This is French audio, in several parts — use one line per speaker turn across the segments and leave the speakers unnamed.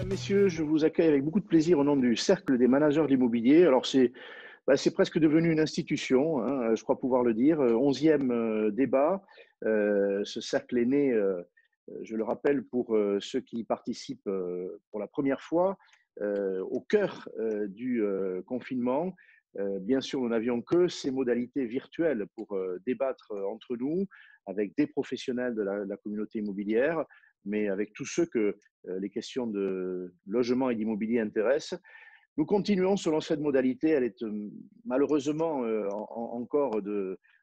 Mesdames, Messieurs, je vous accueille avec beaucoup de plaisir au nom du Cercle des managers de l'immobilier. Alors, c'est presque devenu une institution, hein, je crois pouvoir le dire. 11e débat. Ce cercle est né, je le rappelle, pour ceux qui y participent pour la première fois, au cœur du confinement. Bien sûr, nous n'avions que ces modalités virtuelles pour débattre entre nous, avec des professionnels de la communauté immobilière, mais avec tous ceux que les questions de logement et d'immobilier intéressent. Nous continuons selon cette modalité. Elle est malheureusement encore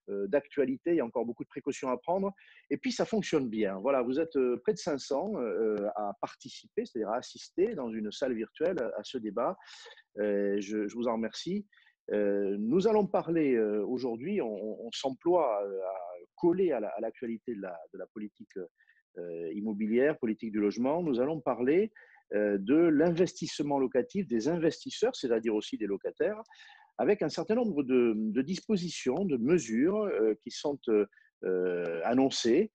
d'actualité. Il y a encore beaucoup de précautions à prendre. Et puis, ça fonctionne bien. Voilà, vous êtes près de 500 à participer, c'est-à-dire à assister dans une salle virtuelle à ce débat. Je vous en remercie. Nous allons parler aujourd'hui, on s'emploie à coller à l'actualité de la politique immobilière, politique du logement. Nous allons parler de l'investissement locatif des investisseurs, c'est-à-dire aussi des locataires, avec un certain nombre de dispositions, de mesures qui sont annoncées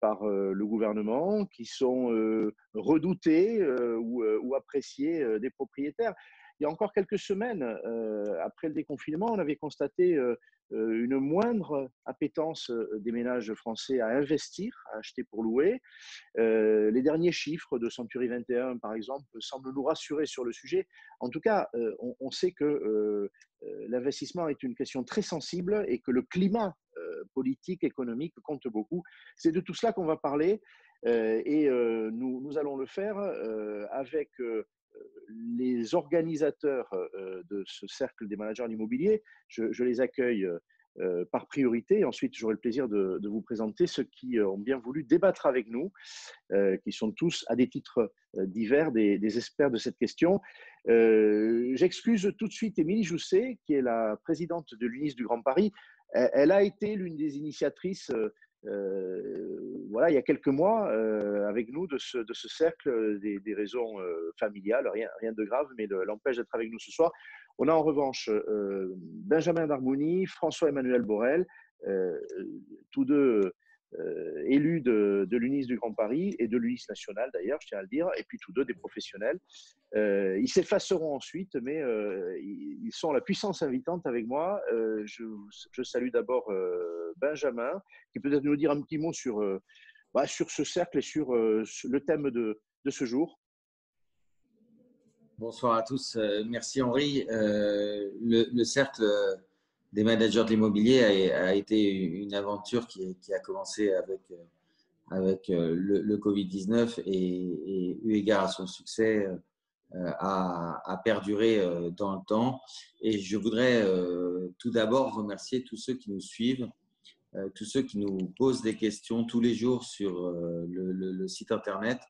par le gouvernement, qui sont redoutées ou appréciées des propriétaires. Il y a encore quelques semaines, après le déconfinement, on avait constaté une moindre appétence des ménages français à investir, à acheter pour louer. Les derniers chiffres de Century 21, par exemple, semblent nous rassurer sur le sujet. En tout cas, on sait que l'investissement est une question très sensible et que le climat politique, économique compte beaucoup. C'est de tout cela qu'on va parler et nous allons le faire avec les organisateurs de ce cercle des managers de l'immobilier. Je les accueille par priorité. Ensuite, j'aurai le plaisir de vous présenter ceux qui ont bien voulu débattre avec nous, qui sont tous, à des titres divers, des experts de cette question. J'excuse tout de suite Émilie Jousset, qui est la présidente de l'UNIS du Grand Paris. Elle a été l'une des initiatrices voilà, il y a quelques mois, avec nous de ce cercle, des raisons familiales, rien de grave, mais l'empêche d'être avec nous ce soir. On a en revanche Benjamin Darmouni, François-Emmanuel Borel, tous deux élus de l'UNIS du Grand Paris et de l'UNIS national d'ailleurs, je tiens à le dire, et puis tous deux des professionnels. Ils s'effaceront ensuite, mais ils sont la puissance invitante avec moi. Je salue d'abord Benjamin, qui peut-être nous dire un petit mot sur ce cercle et sur le thème de ce jour.
Bonsoir à tous. Merci Henri. Le cercle des managers de l'immobilier a été une aventure qui a commencé avec le Covid-19 et eu égard à son succès a perduré dans le temps. Et je voudrais tout d'abord remercier tous ceux qui nous suivent, tous ceux qui nous posent des questions tous les jours sur le site internet.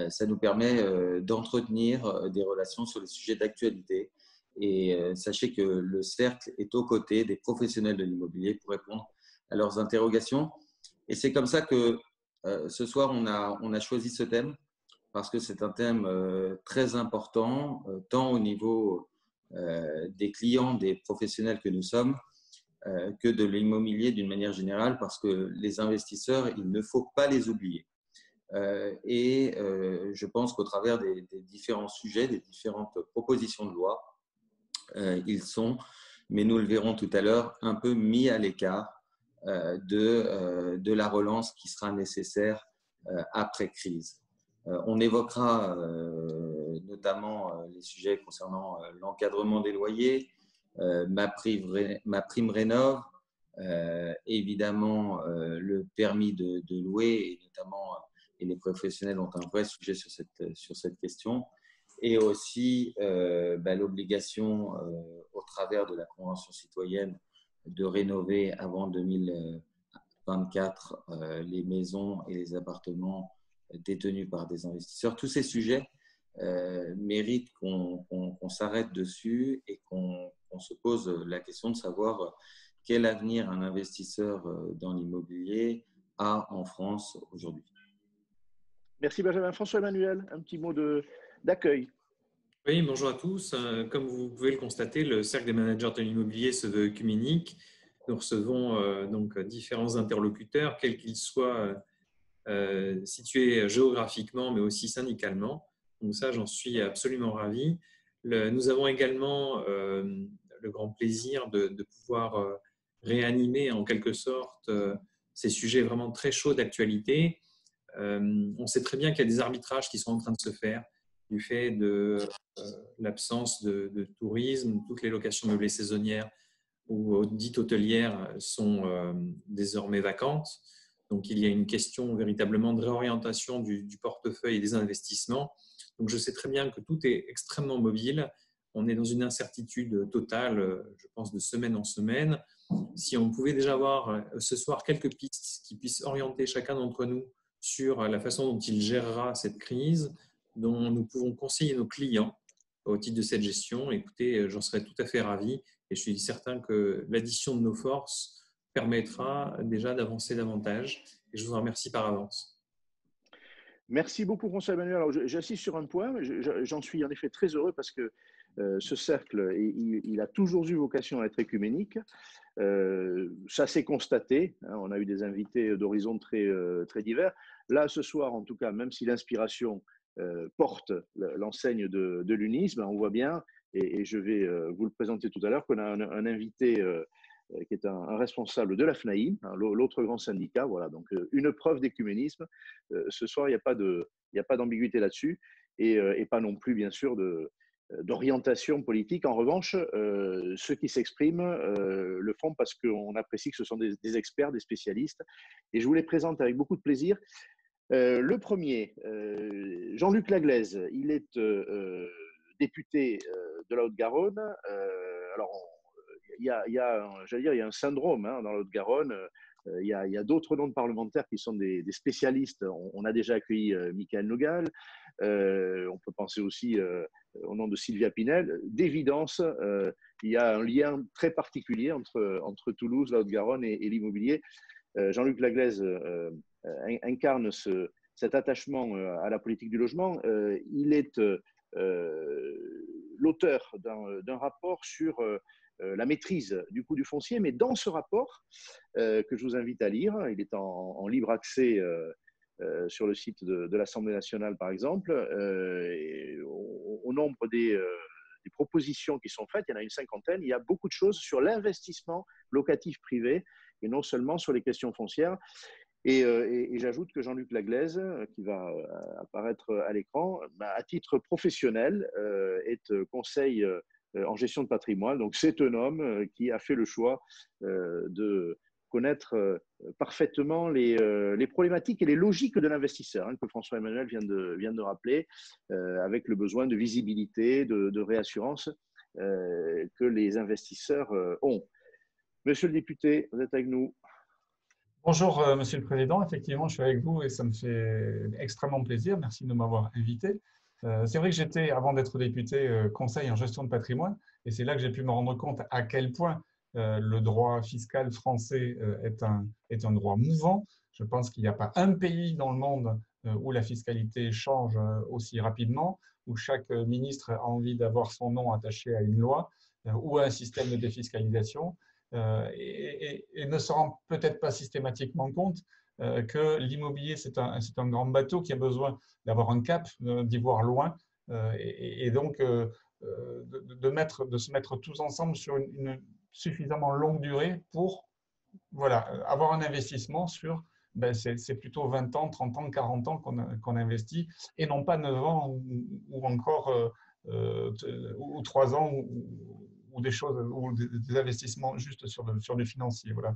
Ça nous permet d'entretenir des relations sur les sujets d'actualité. Et sachez que le cercle est aux côtés des professionnels de l'immobilier pour répondre à leurs interrogations. Et c'est comme ça que ce soir, on a choisi ce thème parce que c'est un thème très important, tant au niveau des clients, des professionnels que nous sommes, que de l'immobilier d'une manière générale, parce que les investisseurs, il ne faut pas les oublier. Et je pense qu'au travers des différents sujets, des différentes propositions de loi, ils sont, mais nous le verrons tout à l'heure, un peu mis à l'écart de la relance qui sera nécessaire après crise. On évoquera notamment les sujets concernant l'encadrement des loyers, ma prime rénov, évidemment le permis de louer, et notamment et les professionnels ont un vrai sujet sur cette question, et aussi l'obligation au travers de la Convention citoyenne de rénover avant 2024 les maisons et les appartements détenus par des investisseurs. Tous ces sujets méritent qu'on s'arrête dessus et qu'on se pose la question de savoir quel avenir un investisseur dans l'immobilier a en France aujourd'hui.
Merci Benjamin. François-Emmanuel, un petit mot d'accueil.
Oui, bonjour à tous. Comme vous pouvez le constater, le Cercle des managers de l'immobilier se veut œcuménique. Nous recevons donc différents interlocuteurs, quels qu'ils soient situés géographiquement, mais aussi syndicalement. Donc ça, j'en suis absolument ravi. Nous avons également le grand plaisir de pouvoir réanimer en quelque sorte ces sujets vraiment très chauds d'actualité. On sait très bien qu'il y a des arbitrages qui sont en train de se faire du fait de l'absence de tourisme. Toutes les locations meublées saisonnières ou dites hôtelières sont désormais vacantes. Donc, il y a une question véritablement de réorientation du portefeuille et des investissements. Donc, je sais très bien que tout est extrêmement mobile. On est dans une incertitude totale, je pense, de semaine en semaine. Si on pouvait déjà avoir ce soir quelques pistes qui puissent orienter chacun d'entre nous sur la façon dont il gérera cette crise, dont nous pouvons conseiller nos clients au titre de cette gestion, écoutez, j'en serais tout à fait ravi et je suis certain que l'addition de nos forces permettra déjà d'avancer davantage. Et je vous en remercie par avance.
Merci beaucoup, François-Emmanuel. Alors, j'insiste sur un point, j'en suis en effet très heureux parce que ce cercle, il a toujours eu vocation à être écuménique. Ça s'est constaté, hein, on a eu des invités d'horizons très divers. Là, ce soir, en tout cas, même si l'inspiration porte l'enseigne de l'unisme, on voit bien, et je vais vous le présenter tout à l'heure, qu'on a un invité qui est un responsable de la FNAIM, hein, l'autre grand syndicat. Voilà, donc une preuve d'écuménisme. Ce soir, il n'y a pas d'ambiguïté là-dessus, et pas non plus, bien sûr, d'orientation politique. En revanche, ceux qui s'expriment le font parce qu'on apprécie que ce sont des experts, des spécialistes. Et je vous les présente avec beaucoup de plaisir. Le premier, Jean-Luc Laglaise, il est député de la Haute-Garonne. Alors, j'allais dire, il y a un syndrome, hein, dans la Haute-Garonne. Il y a d'autres noms de parlementaires qui sont des spécialistes. On a déjà accueilli Michael Nogal. On peut penser aussi au nom de Sylvia Pinel. D'évidence, il y a un lien très particulier entre Toulouse, la Haute-Garonne et l'immobilier. Jean-Luc Laglaise incarne cet attachement à la politique du logement. Il est l'auteur d'un rapport sur la maîtrise du coût du foncier, mais dans ce rapport, que je vous invite à lire, il est en libre accès sur le site de l'Assemblée nationale, par exemple, au nombre des propositions qui sont faites, il y en a une cinquantaine, il y a beaucoup de choses sur l'investissement locatif privé et non seulement sur les questions foncières. Et j'ajoute que Jean-Luc Laglaise, qui va apparaître à l'écran, à titre professionnel, est conseil en gestion de patrimoine. Donc, c'est un homme qui a fait le choix de connaître parfaitement les problématiques et les logiques de l'investisseur, hein, que François-Emmanuel vient de rappeler, avec le besoin de visibilité, de réassurance que les investisseurs ont. Monsieur le député, vous êtes avec nous.
Bonjour, Monsieur le Président. Effectivement, je suis avec vous et ça me fait extrêmement plaisir. Merci de m'avoir invité. C'est vrai que j'étais, avant d'être député, conseil en gestion de patrimoine et c'est là que j'ai pu me rendre compte à quel point le droit fiscal français est un droit mouvant. Je pense qu'il n'y a pas un pays dans le monde où la fiscalité change aussi rapidement, où chaque ministre a envie d'avoir son nom attaché à une loi ou à un système de défiscalisation. Et ne se rend peut-être pas systématiquement compte que l'immobilier, c'est un grand bateau qui a besoin d'avoir un cap, d'y voir loin, et donc de se mettre tous ensemble sur une suffisamment longue durée pour voilà, avoir un investissement sur, c'est plutôt 20 ans, 30 ans, 40 ans qu'on investit, et non pas 9 ans ou encore ou 3 ans ou des choses, ou des investissements juste sur du financier. Voilà.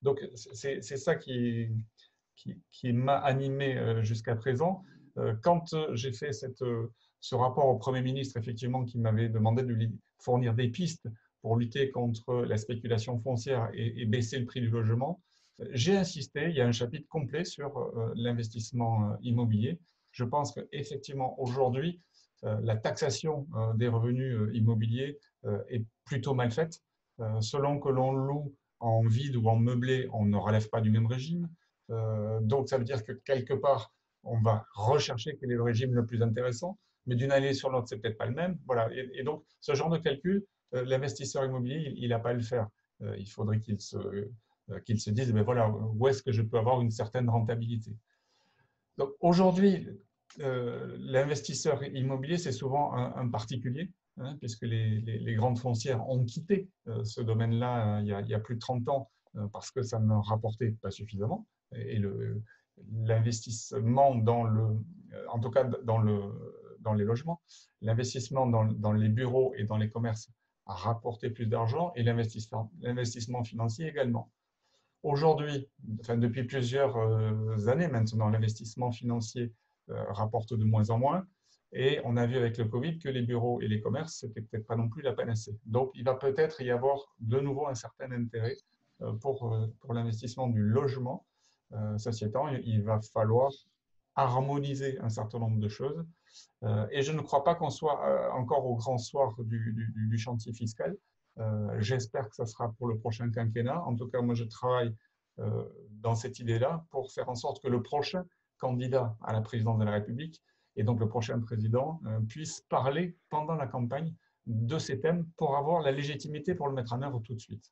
Donc, c'est ça qui m'a animé jusqu'à présent. Quand j'ai fait ce rapport au Premier ministre, effectivement, qui m'avait demandé de lui fournir des pistes pour lutter contre la spéculation foncière et baisser le prix du logement, j'ai insisté, il y a un chapitre complet sur l'investissement immobilier. Je pense qu'effectivement, aujourd'hui, la taxation des revenus immobiliers est plutôt mal faite. Selon que l'on loue en vide ou en meublé, on ne relève pas du même régime. Donc, ça veut dire que quelque part, on va rechercher quel est le régime le plus intéressant, mais d'une année sur l'autre, c'est peut-être pas le même. Voilà. Et donc, ce genre de calcul, l'investisseur immobilier, il n'a pas à le faire. Il faudrait qu'il se dise, voilà, où est-ce que je peux avoir une certaine rentabilité. Donc, aujourd'hui, l'investisseur immobilier, c'est souvent un particulier, hein, puisque les grandes foncières ont quitté ce domaine-là il y a plus de 30 ans parce que ça ne rapportait pas suffisamment. Et l'investissement en tout cas dans les logements, l'investissement dans les bureaux et dans les commerces a rapporté plus d'argent et l'investissement financier également. Aujourd'hui, enfin depuis plusieurs années maintenant, l'investissement financier rapporte de moins en moins. Et on a vu avec le Covid que les bureaux et les commerces, ce n'était peut-être pas non plus la panacée. Donc, il va peut-être y avoir de nouveau un certain intérêt pour l'investissement du logement. Ceci étant, il va falloir harmoniser un certain nombre de choses. Et je ne crois pas qu'on soit encore au grand soir du chantier fiscal. J'espère que ça sera pour le prochain quinquennat. En tout cas, moi, je travaille dans cette idée-là pour faire en sorte que le prochain candidat à la présidence de la République et donc le prochain président puisse parler pendant la campagne de ces thèmes pour avoir la légitimité pour le mettre en œuvre tout de suite.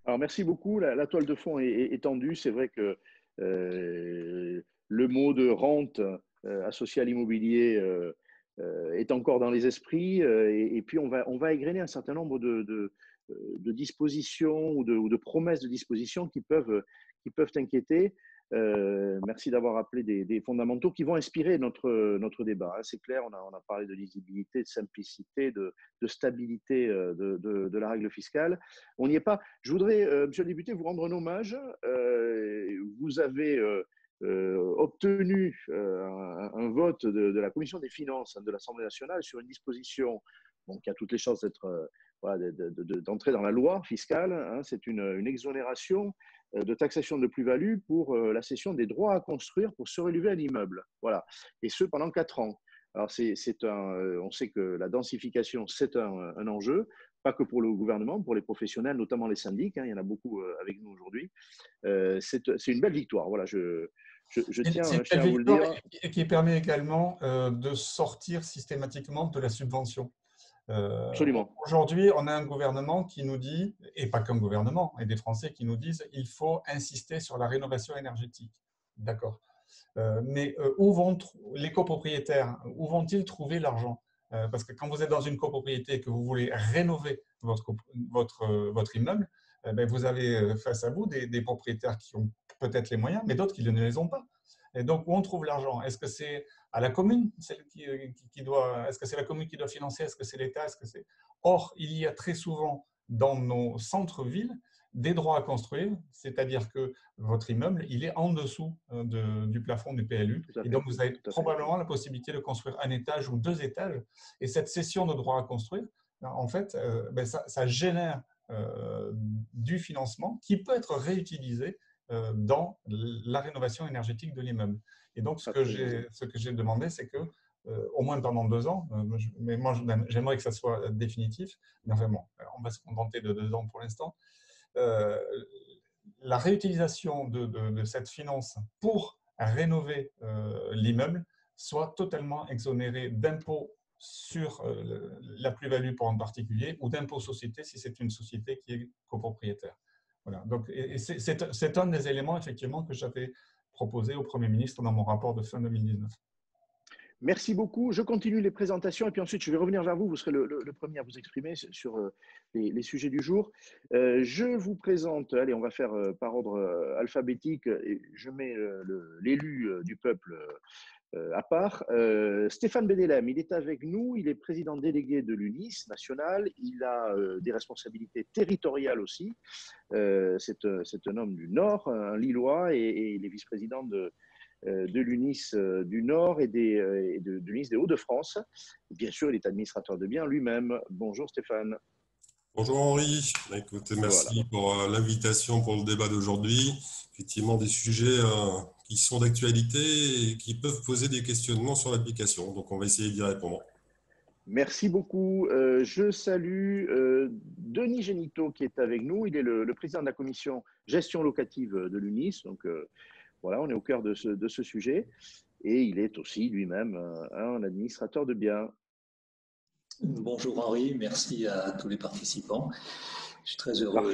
Alors, merci beaucoup. La toile de fond est tendue. C'est vrai que le mot de rente associé à l'immobilier est encore dans les esprits. Et puis, on va égrener un certain nombre de dispositions ou de promesses de dispositions qui peuvent inquiéter. Merci d'avoir rappelé des fondamentaux qui vont inspirer notre débat. C'est clair, on a parlé de lisibilité, de simplicité, de stabilité de la règle fiscale. On n'y est pas. Je voudrais, monsieur le député, vous rendre un hommage. Vous avez obtenu un vote de la Commission des finances de l'Assemblée nationale sur une disposition qui a toutes les chances d'entrer dans la loi fiscale. C'est une exonération de taxation de plus-value pour la cession des droits à construire pour surélever un immeuble. Voilà. Et ce, pendant 4 ans. Alors, on sait que la densification, c'est un enjeu, pas que pour le gouvernement, pour les professionnels, notamment les syndics. Il y en a beaucoup avec nous aujourd'hui. C'est une belle victoire. Voilà, je tiens à vous le dire.
Et qui permet également de sortir systématiquement de la subvention.
Absolument.
Aujourd'hui, on a un gouvernement qui nous dit, et pas qu'un gouvernement, et des Français qui nous disent il faut insister sur la rénovation énergétique. D'accord. Mais où vont les copropriétaires, où vont-ils trouver l'argent? Parce que quand vous êtes dans une copropriété et que vous voulez rénover votre immeuble, vous avez face à vous des propriétaires qui ont peut-être les moyens, mais d'autres qui ne les ont pas. Et donc, où on trouve l'argent? Est-ce que c'est à la commune est-ce que c'est la commune qui doit financer? Est-ce que c'est l'État? Or, il y a très souvent dans nos centres-villes des droits à construire, c'est-à-dire que votre immeuble, il est en dessous du plafond du PLU. Et donc, vous avez probablement la possibilité de construire un étage ou 2 étages. Et cette cession de droits à construire, en fait, ça génère du financement qui peut être réutilisé dans la rénovation énergétique de l'immeuble. Et donc, ce que j'ai demandé, c'est que, au moins pendant 2 ans, mais moi j'aimerais que ça soit définitif, mais enfin bon, on va se contenter de 2 ans pour l'instant, la réutilisation de cette finance pour rénover l'immeuble soit totalement exonérée d'impôts sur la plus-value pour un particulier ou d'impôts société si c'est une société qui est copropriétaire. Voilà. Donc, c'est un des éléments effectivement que j'avais proposé au Premier ministre dans mon rapport de fin 2019.
Merci beaucoup. Je continue les présentations et puis ensuite je vais revenir vers vous. Vous serez le premier à vous exprimer sur les sujets du jour. Je vous présente, allez, on va faire par ordre alphabétique. Et je mets l'élu du peuple à part. Stéphane Benelem, il est avec nous. Il est président délégué de l'UNIS national. Il a des responsabilités territoriales aussi. C'est un homme du Nord, un Lillois, et il est vice-président de l'UNIS du Nord et de l'UNIS des Hauts-de-France. Bien sûr, il est administrateur de biens lui-même. Bonjour Stéphane.
Bonjour Henri. Écoutez, merci pour l'invitation pour le débat d'aujourd'hui. Effectivement, des sujets qui sont d'actualité et qui peuvent poser des questionnements sur l'application. Donc, on va essayer d'y répondre.
Merci beaucoup. Je salue Denis Génito qui est avec nous. Il est le président de la commission gestion locative de l'UNIS. Donc, voilà, on est au cœur de ce sujet. Et il est aussi lui-même un administrateur de biens.
Bonjour Henri, merci à tous les participants. Je suis très heureux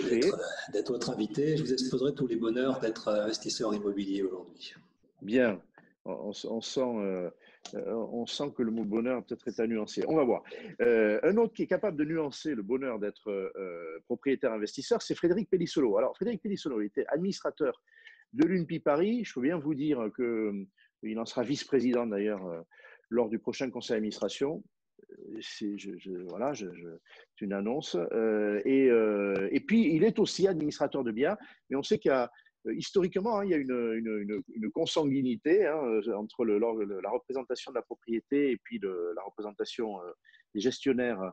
d'être votre invité. Je vous exposerai tous les bonheurs d'être investisseur immobilier aujourd'hui.
Bien. on sent que le mot bonheur peut-être est à nuancer. On va voir. Un autre qui est capable de nuancer le bonheur d'être propriétaire investisseur, c'est Frédéric Pellissolo. Alors, Frédéric Pellissolo était administrateur de l'UNPI Paris. Je peux bien vous dire qu'il en sera vice-président d'ailleurs lors du prochain conseil d'administration. Voilà, c'est une annonce. Et puis, il est aussi administrateur de biens, mais on sait qu'il y a historiquement, il y a une consanguinité entre la représentation de la propriété et puis la représentation des gestionnaires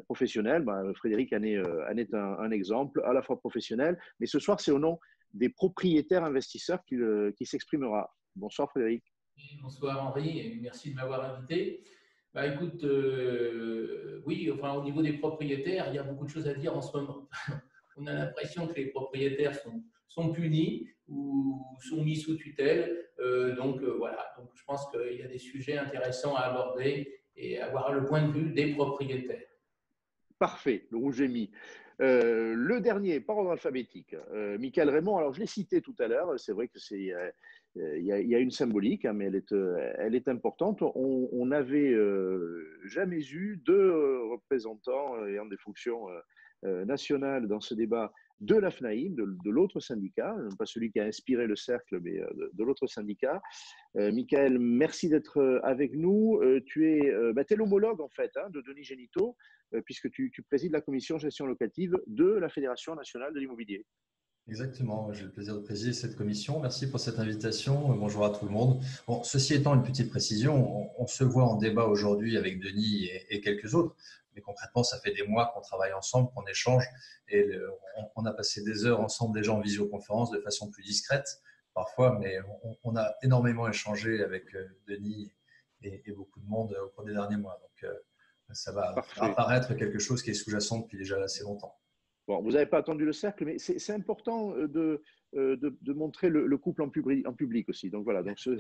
professionnels. Frédéric en est un exemple, à la fois professionnel, mais ce soir, c'est au nom des propriétaires investisseurs qui s'exprimera. Bonsoir Frédéric.
Bonsoir Henri, et merci de m'avoir invité. Écoute, oui, enfin, au niveau des propriétaires, il y a beaucoup de choses à dire en ce moment. On a l'impression que les propriétaires sont punis ou sont mis sous tutelle. Voilà, donc je pense qu'il y a des sujets intéressants à aborder et avoir le point de vue des propriétaires.
Parfait, le rouge est mis. Le dernier, par ordre alphabétique, Michael Raymond. Alors, je l'ai cité tout à l'heure, c'est vrai que il y a une symbolique, mais elle est importante. On n'avait jamais eu deux représentants ayant des fonctions nationales dans ce débat de la FNAIM, de l'autre syndicat, pas celui qui a inspiré le cercle, mais de l'autre syndicat. Michael, merci d'être avec nous. Tu es l'homologue en fait de Denis Génito, puisque tu présides la commission gestion locative de la Fédération nationale de l'immobilier.
Exactement, j'ai le plaisir de présider cette commission. Merci pour cette invitation. Bonjour à tout le monde. Bon, ceci étant, une petite précision, on se voit en débat aujourd'hui avec Denis et quelques autres, mais concrètement, ça fait des mois qu'on travaille ensemble, qu'on échange, et on a passé des heures ensemble déjà en visioconférence de façon plus discrète parfois, mais on a énormément échangé avec Denis et beaucoup de monde au cours des derniers mois. Donc, ça va apparaître quelque chose qui est sous-jacent depuis déjà assez longtemps.
Bon, vous n'avez pas attendu le cercle, mais c'est important de montrer le couple en public aussi. Donc voilà.
C'est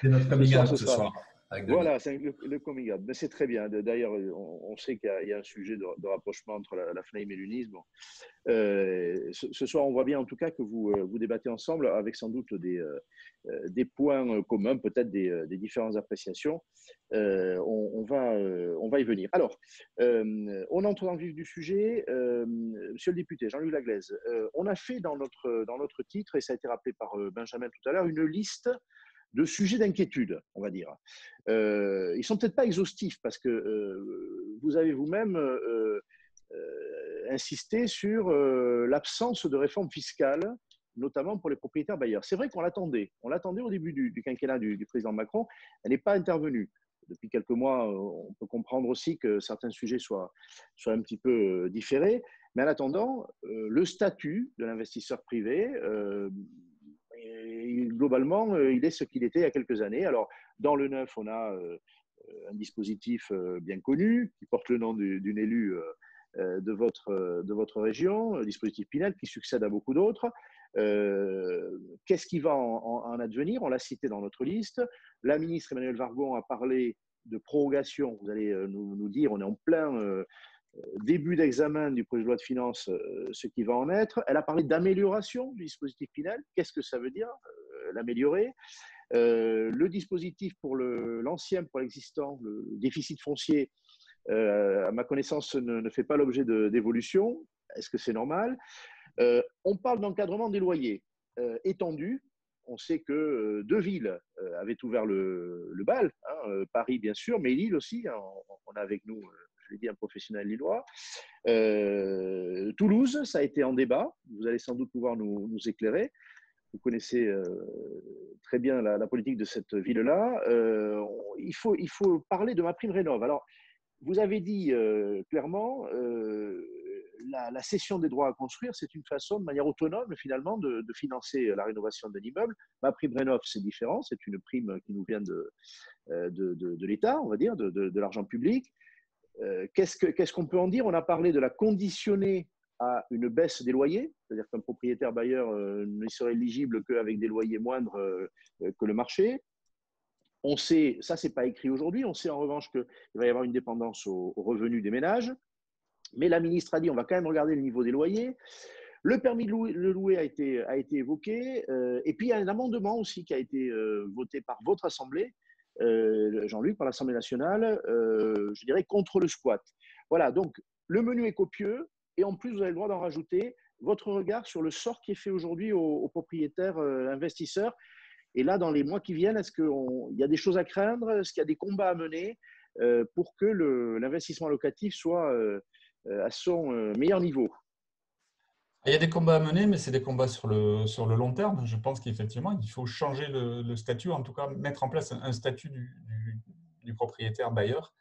notre coming out ce soir.
Voilà, c'est le coming out. Mais c'est très bien. D'ailleurs, on sait qu'il y a un sujet de rapprochement entre la FNAIM et l'UNIS. Bon. Ce soir, on voit bien en tout cas que vous débattez ensemble avec sans doute des points communs, peut-être des différentes appréciations. On va y venir. Alors, on entre dans le vif du sujet. Monsieur le député Jean-Luc Laglaise, on a fait dans notre titre, et ça a été rappelé par Benjamin tout à l'heure, une liste de sujets d'inquiétude, on va dire. Ils ne sont peut-être pas exhaustifs parce que vous avez vous-même insisté sur l'absence de réforme fiscale, notamment pour les propriétaires bailleurs. C'est vrai qu'on l'attendait. On l'attendait au début du quinquennat du président Macron. Elle n'est pas intervenue. Depuis quelques mois, on peut comprendre aussi que certains sujets soient un petit peu différés. Mais en attendant, le statut de l'investisseur privé, globalement, il est ce qu'il était il y a quelques années. Alors, dans le neuf, on a un dispositif bien connu qui porte le nom d'une élue de votre région, le dispositif Pinel, qui succède à beaucoup d'autres. Qu'est-ce qui va en advenir? On l'a cité dans notre liste. La ministre Emmanuelle Wargon a parlé de prorogation. Vous allez nous dire, on est en plein début d'examen du projet de loi de finances, ce qui va en être. Elle a parlé d'amélioration du dispositif Pinel. Qu'est-ce que ça veut dire, l'améliorer? Le dispositif pour l'ancien, pour l'existant, le déficit foncier, à ma connaissance, ne fait pas l'objet d'évolution. Est-ce que c'est normal? On parle d'encadrement des loyers étendu. On sait que deux villes avaient ouvert le bal, Paris bien sûr, mais Lille aussi. On a avec nous, je l'ai dit, un professionnel lillois. Toulouse, ça a été en débat. Vous allez sans doute pouvoir nous éclairer. Vous connaissez très bien la politique de cette ville-là. Il faut parler de MaPrimeRénov'. Alors, vous avez dit clairement, la cession des droits à construire, c'est une façon, de manière autonome, finalement, de financer la rénovation d'un immeuble. MaPrimeRénov', c'est différent, c'est une prime qui nous vient de l'État, on va dire, de l'argent public. Qu'est-ce qu'on peut en dire? On a parlé de la conditionner à une baisse des loyers, c'est-à-dire qu'un propriétaire bailleur ne serait éligible qu'avec des loyers moindres que le marché. On sait, ça c'est pas écrit aujourd'hui, on sait en revanche qu'il va y avoir une dépendance aux revenus des ménages, mais la ministre a dit on va quand même regarder le niveau des loyers. Le permis de louer a été évoqué. Et puis, il y a un amendement aussi qui a été voté par votre Assemblée, Jean-Luc, par l'Assemblée nationale, je dirais, contre le squat. Voilà, donc le menu est copieux. Et en plus, vous avez le droit d'en rajouter. Votre regard sur le sort qui est fait aujourd'hui aux propriétaires investisseurs. Et là, dans les mois qui viennent, est-ce qu'il y a des choses à craindre? Est-ce qu'il y a des combats à mener pour que l'investissement locatif soit à son meilleur niveau?
Il y a des combats à mener, mais c'est des combats sur le long terme. Je pense qu'effectivement, il faut changer le statut, en tout cas mettre en place un statut du propriétaire bailleur,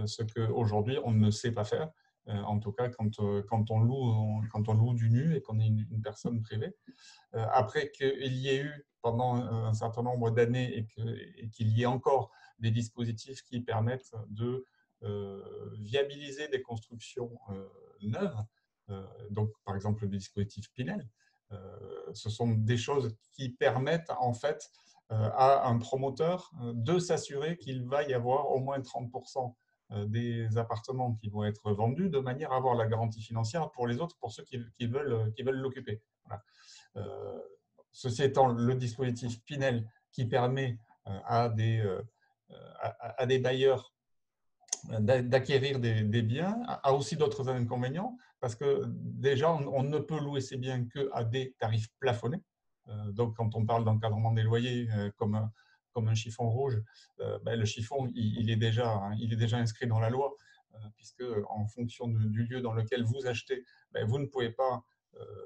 ce qu'aujourd'hui on ne sait pas faire, en tout cas quand on loue du nu et qu'on est une personne privée. Après qu'il y ait eu pendant un certain nombre d'années et qu'il y ait encore des dispositifs qui permettent de viabiliser des constructions neuves, donc par exemple le dispositif Pinel, ce sont des choses qui permettent en fait à un promoteur de s'assurer qu'il va y avoir au moins 30% des appartements qui vont être vendus de manière à avoir la garantie financière pour les autres, pour ceux qui veulent l'occuper. Voilà. Ceci étant, le dispositif Pinel qui permet à des bailleurs d'acquérir des biens a aussi d'autres inconvénients, parce que déjà, on ne peut louer ces biens qu'à des tarifs plafonnés. Donc, quand on parle d'encadrement des loyers comme un chiffon rouge, le chiffon, il est déjà inscrit dans la loi, puisque en fonction du lieu dans lequel vous achetez, vous ne pouvez pas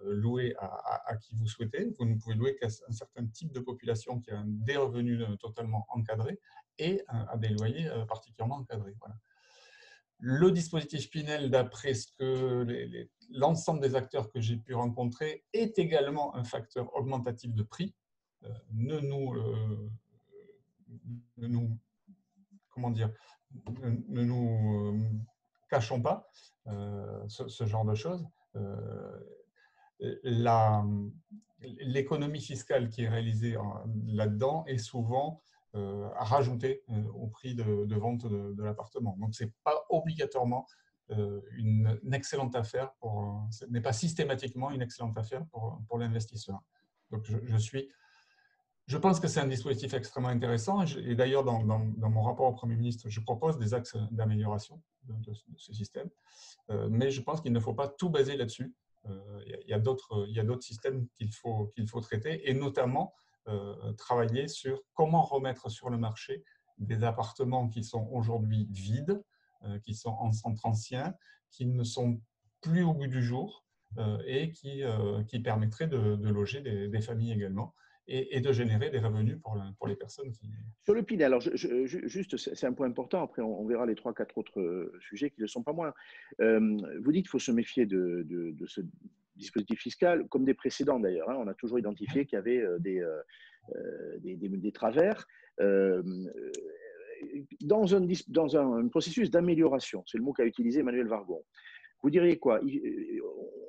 louer à qui vous souhaitez, vous ne pouvez louer qu'à un certain type de population qui a des revenus totalement encadrés et à des loyers particulièrement encadrés. Voilà. Le dispositif Pinel, d'après ce que l'ensemble des acteurs que j'ai pu rencontrer, est également un facteur augmentatif de prix. Ne nous cachons pas ce genre de choses. L'économie fiscale qui est réalisée là-dedans est souvent à rajouter au prix de vente de l'appartement. Donc, ce n'est pas obligatoirement une excellente affaire, ce n'est pas systématiquement une excellente affaire pour l'investisseur. Donc, je pense que c'est un dispositif extrêmement intéressant et d'ailleurs, dans mon rapport au Premier ministre, je propose des axes d'amélioration de ce système, mais je pense qu'il ne faut pas tout baser là-dessus. Il y a d'autres systèmes qu'il faut traiter et notamment travailler sur comment remettre sur le marché des appartements qui sont aujourd'hui vides, qui sont en centre ancien, qui ne sont plus au goût du jour et qui permettraient de loger des familles également et de générer des revenus pour les personnes qui…
Sur le Pinel, alors juste, c'est un point important, après on verra les 3-4 autres sujets qui ne le sont pas moins. Vous dites qu'il faut se méfier de ce dispositif fiscal, comme des précédents d'ailleurs. Hein. On a toujours identifié qu'il y avait des travers. Dans un processus d'amélioration, c'est le mot qu'a utilisé Emmanuel Wargon, vous diriez quoi?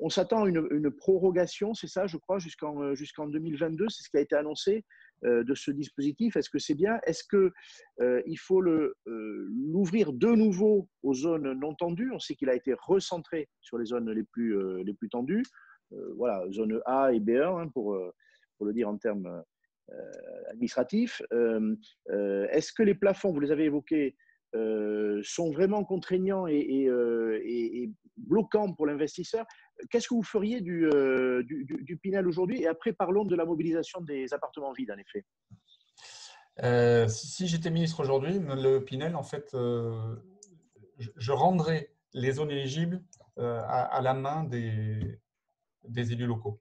On s'attend à une prorogation, c'est ça, je crois, jusqu'en 2022, c'est ce qui a été annoncé de ce dispositif. Est-ce que c'est bien? Est-ce qu'il faut l'ouvrir de nouveau aux zones non tendues? On sait qu'il a été recentré sur les zones les plus tendues. Voilà, zone A et B1, hein, pour le dire en termes administratifs. Est-ce que les plafonds, vous les avez évoqués, sont vraiment contraignants et bloquants pour l'investisseur? Qu'est-ce que vous feriez du Pinel aujourd'hui? Et après, parlons de la mobilisation des appartements vides, en effet.
Si j'étais ministre aujourd'hui, le Pinel, en fait, je rendrais les zones éligibles à la main des élus locaux.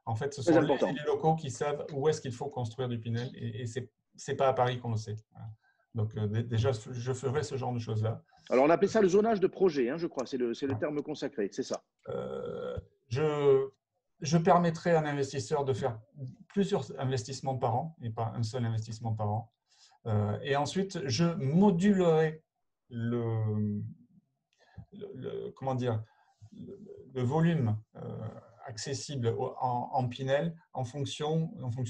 En fait, ce sont les élus locaux qui savent où est-ce qu'il faut construire du Pinel et ce n'est pas à Paris qu'on le sait. Voilà. Donc, déjà, je ferai ce genre de choses-là.
Alors, on appelle ça le zonage de projet, hein, je crois. C'est le terme consacré, c'est ça.
Je permettrai à un investisseur de faire plusieurs investissements par an et pas un seul investissement par an. Et ensuite, je modulerai le volume accessible en Pinel en fonction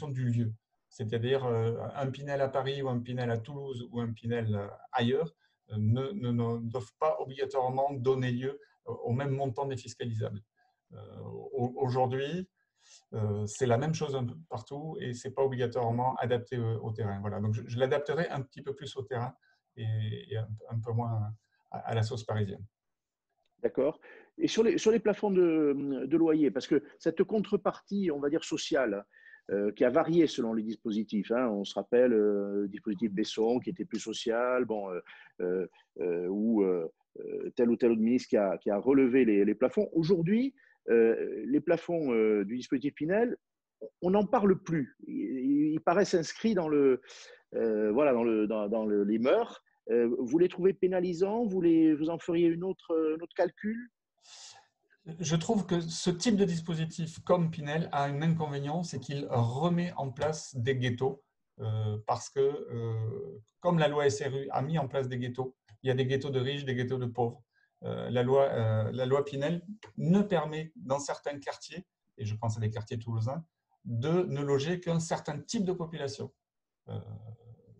du lieu. C'est-à-dire un Pinel à Paris ou un Pinel à Toulouse ou un Pinel ailleurs ne doivent pas obligatoirement donner lieu au même montant défiscalisable. Aujourd'hui, c'est la même chose un peu partout et ce n'est pas obligatoirement adapté au terrain. Voilà. Donc, je l'adapterai un petit peu plus au terrain et un peu moins à la sauce parisienne.
D'accord. Et sur les plafonds de loyer, parce que cette contrepartie, on va dire sociale, qui a varié selon les dispositifs, hein, on se rappelle le dispositif Besson qui était plus social, bon, ou tel ou tel autre ministre qui a relevé les plafonds. Aujourd'hui, les plafonds du dispositif Pinel, on n'en parle plus. Ils paraissent inscrits dans voilà, dans les mœurs. Vous les trouvez pénalisants? Vous en feriez un autre calcul?
Je trouve que ce type de dispositif comme Pinel a un inconvénient, c'est qu'il remet en place des ghettos parce que, comme la loi SRU a mis en place des ghettos, il y a des ghettos de riches, des ghettos de pauvres. La loi Pinel ne permet, dans certains quartiers, et je pense à des quartiers toulousains, de ne loger qu'un certain type de population.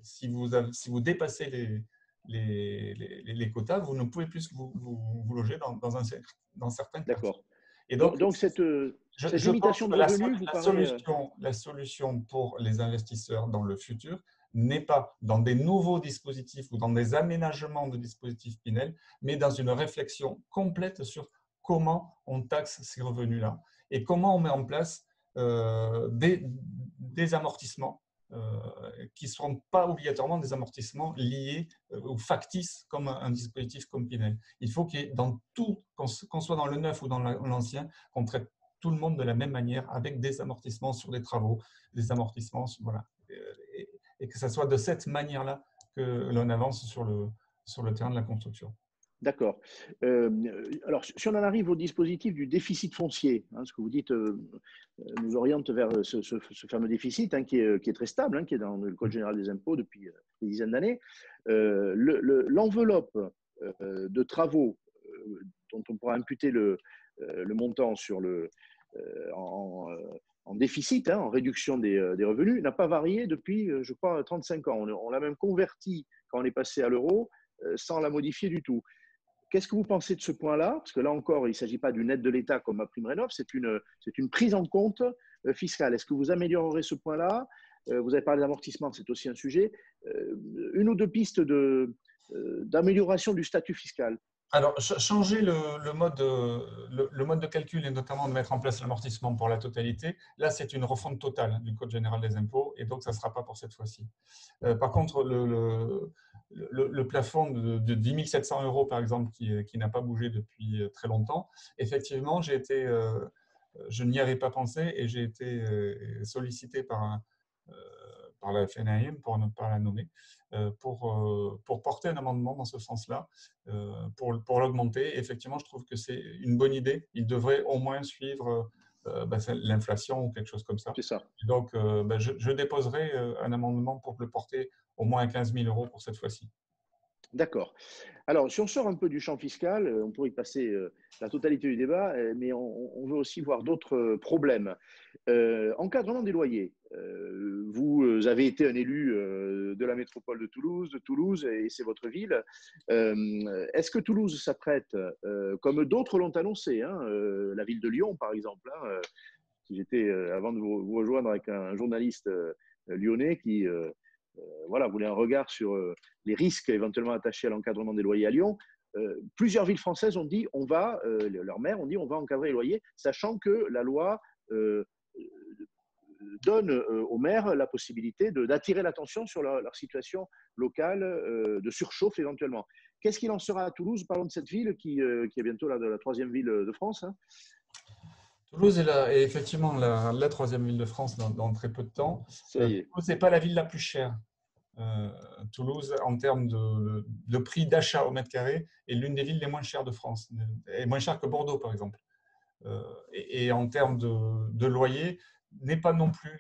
Si vous dépassez les quotas, vous ne pouvez plus vous loger dans certains quartiers.
D'accord.
Et
donc cette limitation de revenus, vous paraît…
La solution pour les investisseurs dans le futur n'est pas dans des nouveaux dispositifs ou dans des aménagements de dispositifs Pinel, mais dans une réflexion complète sur comment on taxe ces revenus-là et comment on met en place des amortissements qui ne seront pas obligatoirement des amortissements liés ou factices comme un dispositif comme Pinel. Il faut qu'il y ait dans tout, qu'on soit dans le neuf ou dans l'ancien, qu'on traite tout le monde de la même manière avec des amortissements sur des travaux, des amortissements, voilà. Et que ce soit de cette manière-là que l'on avance sur le terrain de la construction.
D'accord. Alors, si on en arrive au dispositif du déficit foncier, hein, ce que vous dites nous oriente vers ce fameux déficit hein, qui est très stable, hein, qui est dans le Code général des impôts depuis des dizaines d'années. L'enveloppe de travaux dont on pourra imputer le montant sur en déficit, hein, en réduction des revenus, n'a pas varié depuis, je crois, 35 ans. On l'a même converti quand on est passé à l'euro sans la modifier du tout. Qu'est-ce que vous pensez de ce point-là? Parce que là encore, il ne s'agit pas d'une aide de l'État comme MaPrimeRénov', c'est une prise en compte fiscale. Est-ce que vous améliorerez ce point-là? Vous avez parlé d'amortissement, c'est aussi un sujet. Une ou deux pistes d'amélioration du statut fiscal?
Alors, changer le mode de calcul et notamment de mettre en place l'amortissement pour la totalité, là, c'est une refonte totale du Code général des impôts et donc, ça ne sera pas pour cette fois-ci. Par contre, le plafond de 10 700 euros, par exemple, qui n'a pas bougé depuis très longtemps, effectivement, je n'y avais pas pensé et j'ai été sollicité par la FNAIM, pour ne pas la nommer, pour porter un amendement dans ce sens-là, pour l'augmenter. Effectivement, je trouve que c'est une bonne idée. Il devrait au moins suivre l'inflation ou quelque chose comme ça.
C'est ça.
Donc, je déposerai un amendement pour le porter au moins à 15 000 euros pour cette fois-ci.
D'accord. Alors, si on sort un peu du champ fiscal, on pourrait y passer la totalité du débat, mais on veut aussi voir d'autres problèmes. Encadrement des loyers. Vous avez été un élu de la métropole de Toulouse, et c'est votre ville. Est-ce que Toulouse s'apprête, comme d'autres l'ont annoncé, hein, la ville de Lyon par exemple, hein, j'étais avant de vous rejoindre avec un journaliste lyonnais qui voulait un regard sur les risques éventuellement attachés à l'encadrement des loyers à Lyon. Plusieurs villes françaises ont dit, leurs maires ont dit, on va encadrer les loyers, sachant que la loi donne aux maires la possibilité d'attirer l'attention sur leur situation locale, de surchauffe éventuellement. Qu'est-ce qu'il en sera à Toulouse? Parlons de cette ville qui est bientôt la troisième ville de France. Hein.
Toulouse est effectivement la troisième ville de France dans très peu de temps. Toulouse n'est pas la ville la plus chère. Toulouse, en termes de prix d'achat au mètre carré, est l'une des villes les moins chères de France, et moins chère que Bordeaux, par exemple. Et en termes de loyer, n'est pas non plus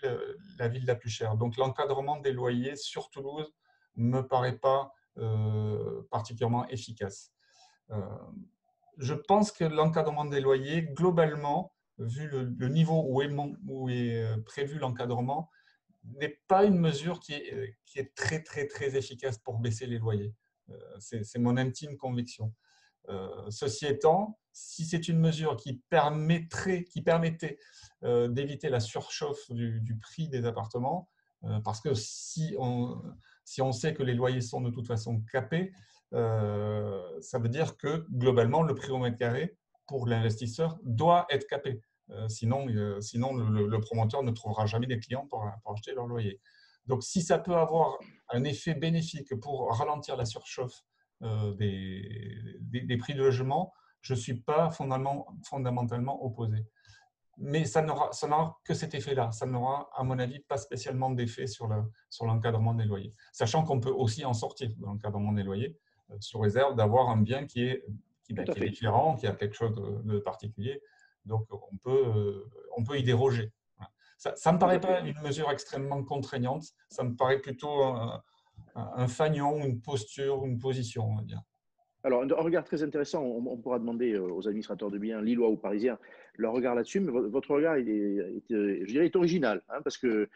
la ville la plus chère. Donc, l'encadrement des loyers sur Toulouse ne me paraît pas particulièrement efficace. Je pense que l'encadrement des loyers, globalement, vu le niveau où est prévu l'encadrement, n'est pas une mesure qui est très, très, très efficace pour baisser les loyers. C'est mon intime conviction. Ceci étant, si c'est une mesure qui permettait d'éviter la surchauffe du prix des appartements, parce que si on sait que les loyers sont de toute façon capés, ça veut dire que globalement, le prix au mètre carré pour l'investisseur doit être capé. Sinon, le promoteur ne trouvera jamais des clients pour acheter leur loyer. Donc, si ça peut avoir un effet bénéfique pour ralentir la surchauffe des prix de logement, je ne suis pas fondamentalement opposé. Mais ça n'aura que cet effet-là. Ça n'aura, à mon avis, pas spécialement d'effet sur l'encadrement des loyers. Sachant qu'on peut aussi en sortir de l'encadrement des loyers, sous réserve d'avoir un bien qui est différent, qui a quelque chose de particulier. Donc, on peut y déroger. Ça ne me paraît pas une mesure extrêmement contraignante. Ça me paraît plutôt un fanion, une posture, une position, on va dire.
Alors, un regard très intéressant, on pourra demander aux administrateurs de biens lillois ou parisiens leur regard là-dessus, mais votre regard je dirais, est original, hein, parce que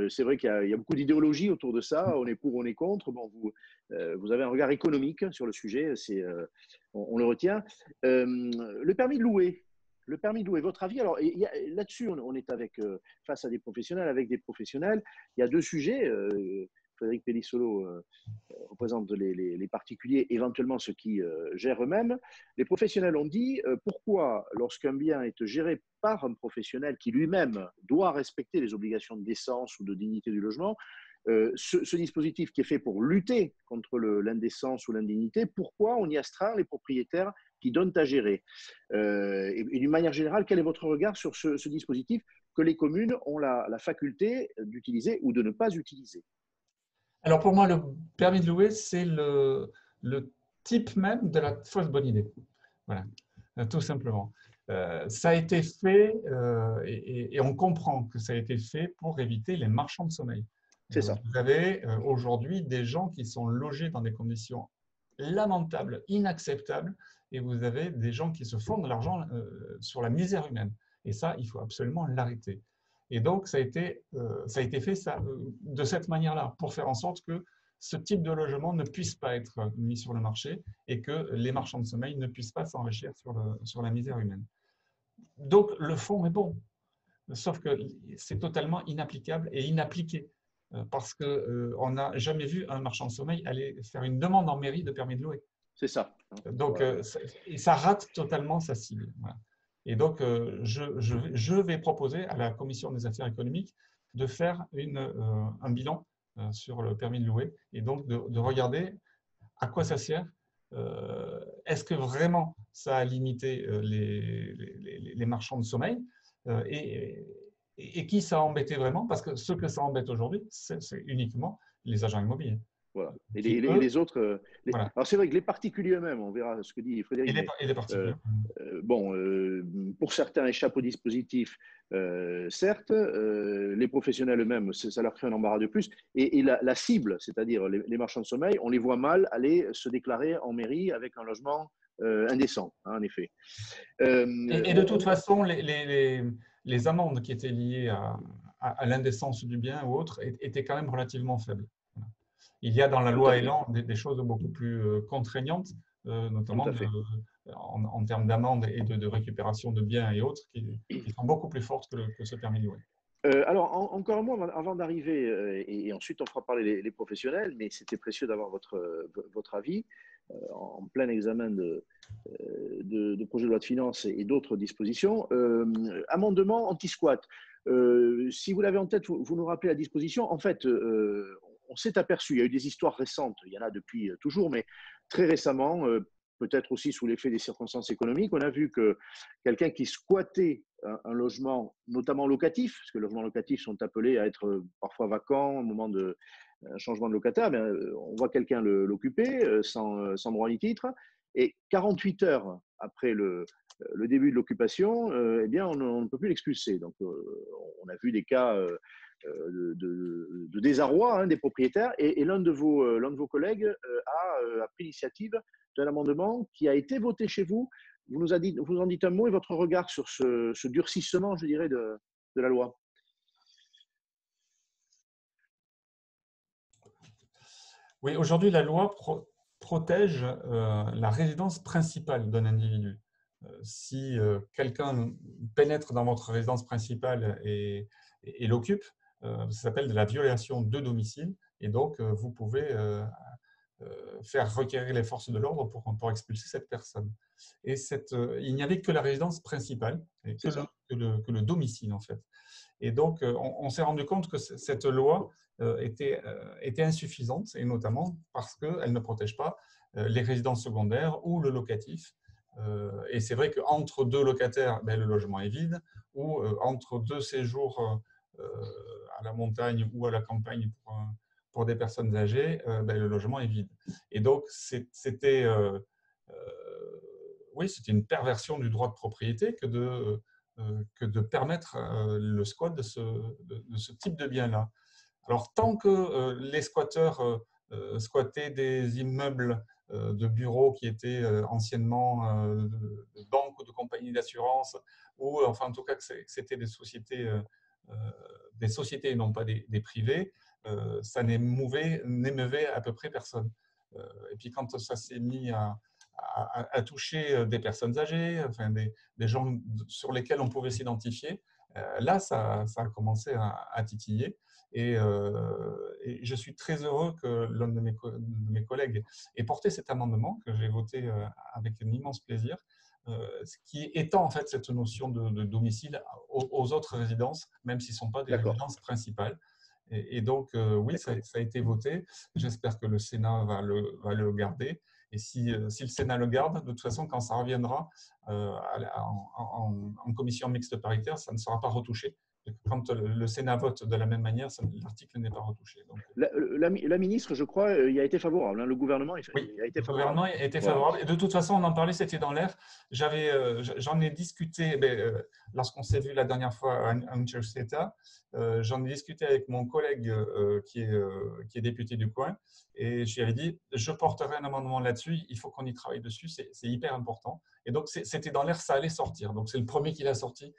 c'est vrai qu'il y a beaucoup d'idéologie autour de ça, on est pour, on est contre. Bon, vous avez un regard économique sur le sujet, on le retient. Le permis de louer. Le permis de louer, votre avis? Alors, là-dessus, on est face à des professionnels, avec des professionnels. Il y a deux sujets. Frédéric Pellissolo représente les particuliers, éventuellement ceux qui gèrent eux-mêmes. Les professionnels ont dit pourquoi, lorsqu'un bien est géré par un professionnel qui lui-même doit respecter les obligations de décence ou de dignité du logement, ce dispositif qui est fait pour lutter contre l'indécence ou l'indignité, pourquoi on y astreint les propriétaires qui donnent à gérer? Et d'une manière générale, quel est votre regard sur ce dispositif que les communes ont la faculté d'utiliser ou de ne pas utiliser?
Alors pour moi, le permis de louer, c'est le type même de la fausse bonne idée. Voilà, tout simplement. Ça a été fait et on comprend que ça a été fait pour éviter les marchands de sommeil.
C'est ça.
Vous avez aujourd'hui des gens qui sont logés dans des conditions lamentables, inacceptables, et vous avez des gens qui se font de l'argent sur la misère humaine. Et ça, il faut absolument l'arrêter. Et donc, ça a été fait de cette manière-là, pour faire en sorte que ce type de logement ne puisse pas être mis sur le marché et que les marchands de sommeil ne puissent pas s'enrichir sur la misère humaine. Donc, le fond est bon, sauf que c'est totalement inapplicable et inappliqué parce qu'on n'a jamais vu un marchand de sommeil aller faire une demande en mairie de permis de louer.
C'est ça.
Donc, ça rate totalement sa cible. Voilà. Et donc, je vais proposer à la Commission des affaires économiques de faire un bilan sur le permis de louer et donc de regarder à quoi ça sert. Est-ce que vraiment ça a limité les marchands de sommeil et qui ça a embêté vraiment? Parce que ce que ça embête aujourd'hui, c'est uniquement les agents immobiliers.
Voilà. Et les autres.
Voilà.
Alors, c'est vrai que les particuliers eux-mêmes, on verra ce que dit Frédéric.
Et les particuliers.
Pour certains échappent au dispositif, certes. Les professionnels eux-mêmes, ça leur crée un embarras de plus. Et la cible, c'est-à-dire les marchands de sommeil, on les voit mal aller se déclarer en mairie avec un logement indécent, hein, en effet.
Et de toute façon, les amendes qui étaient liées à l'indécence du bien ou autre étaient quand même relativement faibles. Il y a dans la loi Elan des choses beaucoup plus contraignantes, notamment en termes d'amende et de récupération de biens et autres, qui sont beaucoup plus fortes que ce permis de louer.
Alors, encore un mot avant d'arriver, et ensuite on fera parler les professionnels, mais c'était précieux d'avoir votre avis en plein examen de projet de loi de finances et d'autres dispositions. Amendement anti-squat. Si vous l'avez en tête, vous nous rappelez la disposition. En fait, on s'est aperçu, il y a eu des histoires récentes, il y en a depuis toujours, mais très récemment, peut-être aussi sous l'effet des circonstances économiques, on a vu que quelqu'un qui squattait un logement, notamment locatif, parce que les logements locatifs sont appelés à être parfois vacants au moment d'un changement de locataire, on voit quelqu'un l'occuper sans droit ni titre, et 48 heures après le début de l'occupation, eh bien, on ne peut plus l'expulser. Donc, on a vu des cas de désarroi des propriétaires, et l'un de vos collègues a pris l'initiative d'un amendement qui a été voté chez vous. Vous en dites un mot et votre regard sur ce durcissement, je dirais, de la loi.
Oui, aujourd'hui, la loi protège la résidence principale d'un individu. Si quelqu'un pénètre dans votre résidence principale et l'occupe, ça s'appelle de la violation de domicile, et donc vous pouvez faire requérir les forces de l'ordre pour expulser cette personne. Et il n'y avait que la résidence principale, et que le domicile en fait. Et donc on s'est rendu compte que cette loi était insuffisante, et notamment parce qu'elle ne protège pas les résidences secondaires ou le locatif. Et c'est vrai qu'entre deux locataires, le logement est vide, ou entre deux séjours à la montagne ou à la campagne pour des personnes âgées, le logement est vide. Et donc, c'était une perversion du droit de propriété que de permettre le squat de ce type de bien-là. Alors, tant que les squatteurs squattaient des immeubles de bureaux qui étaient anciennement de banques ou de compagnies d'assurance, ou enfin en tout cas que c'était des sociétés et non pas des privés, ça n'émeuvait à peu près personne. Et puis quand ça s'est mis à toucher des personnes âgées, enfin des gens sur lesquels on pouvait s'identifier, là ça a commencé à titiller. Et je suis très heureux que l'un de mes collègues ait porté cet amendement que j'ai voté avec un immense plaisir, qui étend en fait cette notion de domicile aux autres résidences, même s'ils ne sont pas des résidences principales. Et donc, oui, ça a été voté. J'espère que le Sénat va le garder. Et si le Sénat le garde, de toute façon, quand ça reviendra en commission mixte paritaire, ça ne sera pas retouché. Quand le Sénat vote de la même manière, l'article n'est pas retouché. Donc,
la ministre, je crois, y a été favorable. Hein. Le gouvernement a été favorable.
Le gouvernement a été favorable. Et de toute façon, on en parlait, c'était dans l'air. J'en ai discuté lorsqu'on s'est vu la dernière fois à Uncertain. J'en ai discuté avec mon collègue qui est député du coin. Et je lui avais dit, je porterai un amendement là-dessus. Il faut qu'on y travaille dessus. C'est hyper important. Et donc, c'était dans l'air, ça allait sortir. Donc, c'est le premier qui l'a sorti,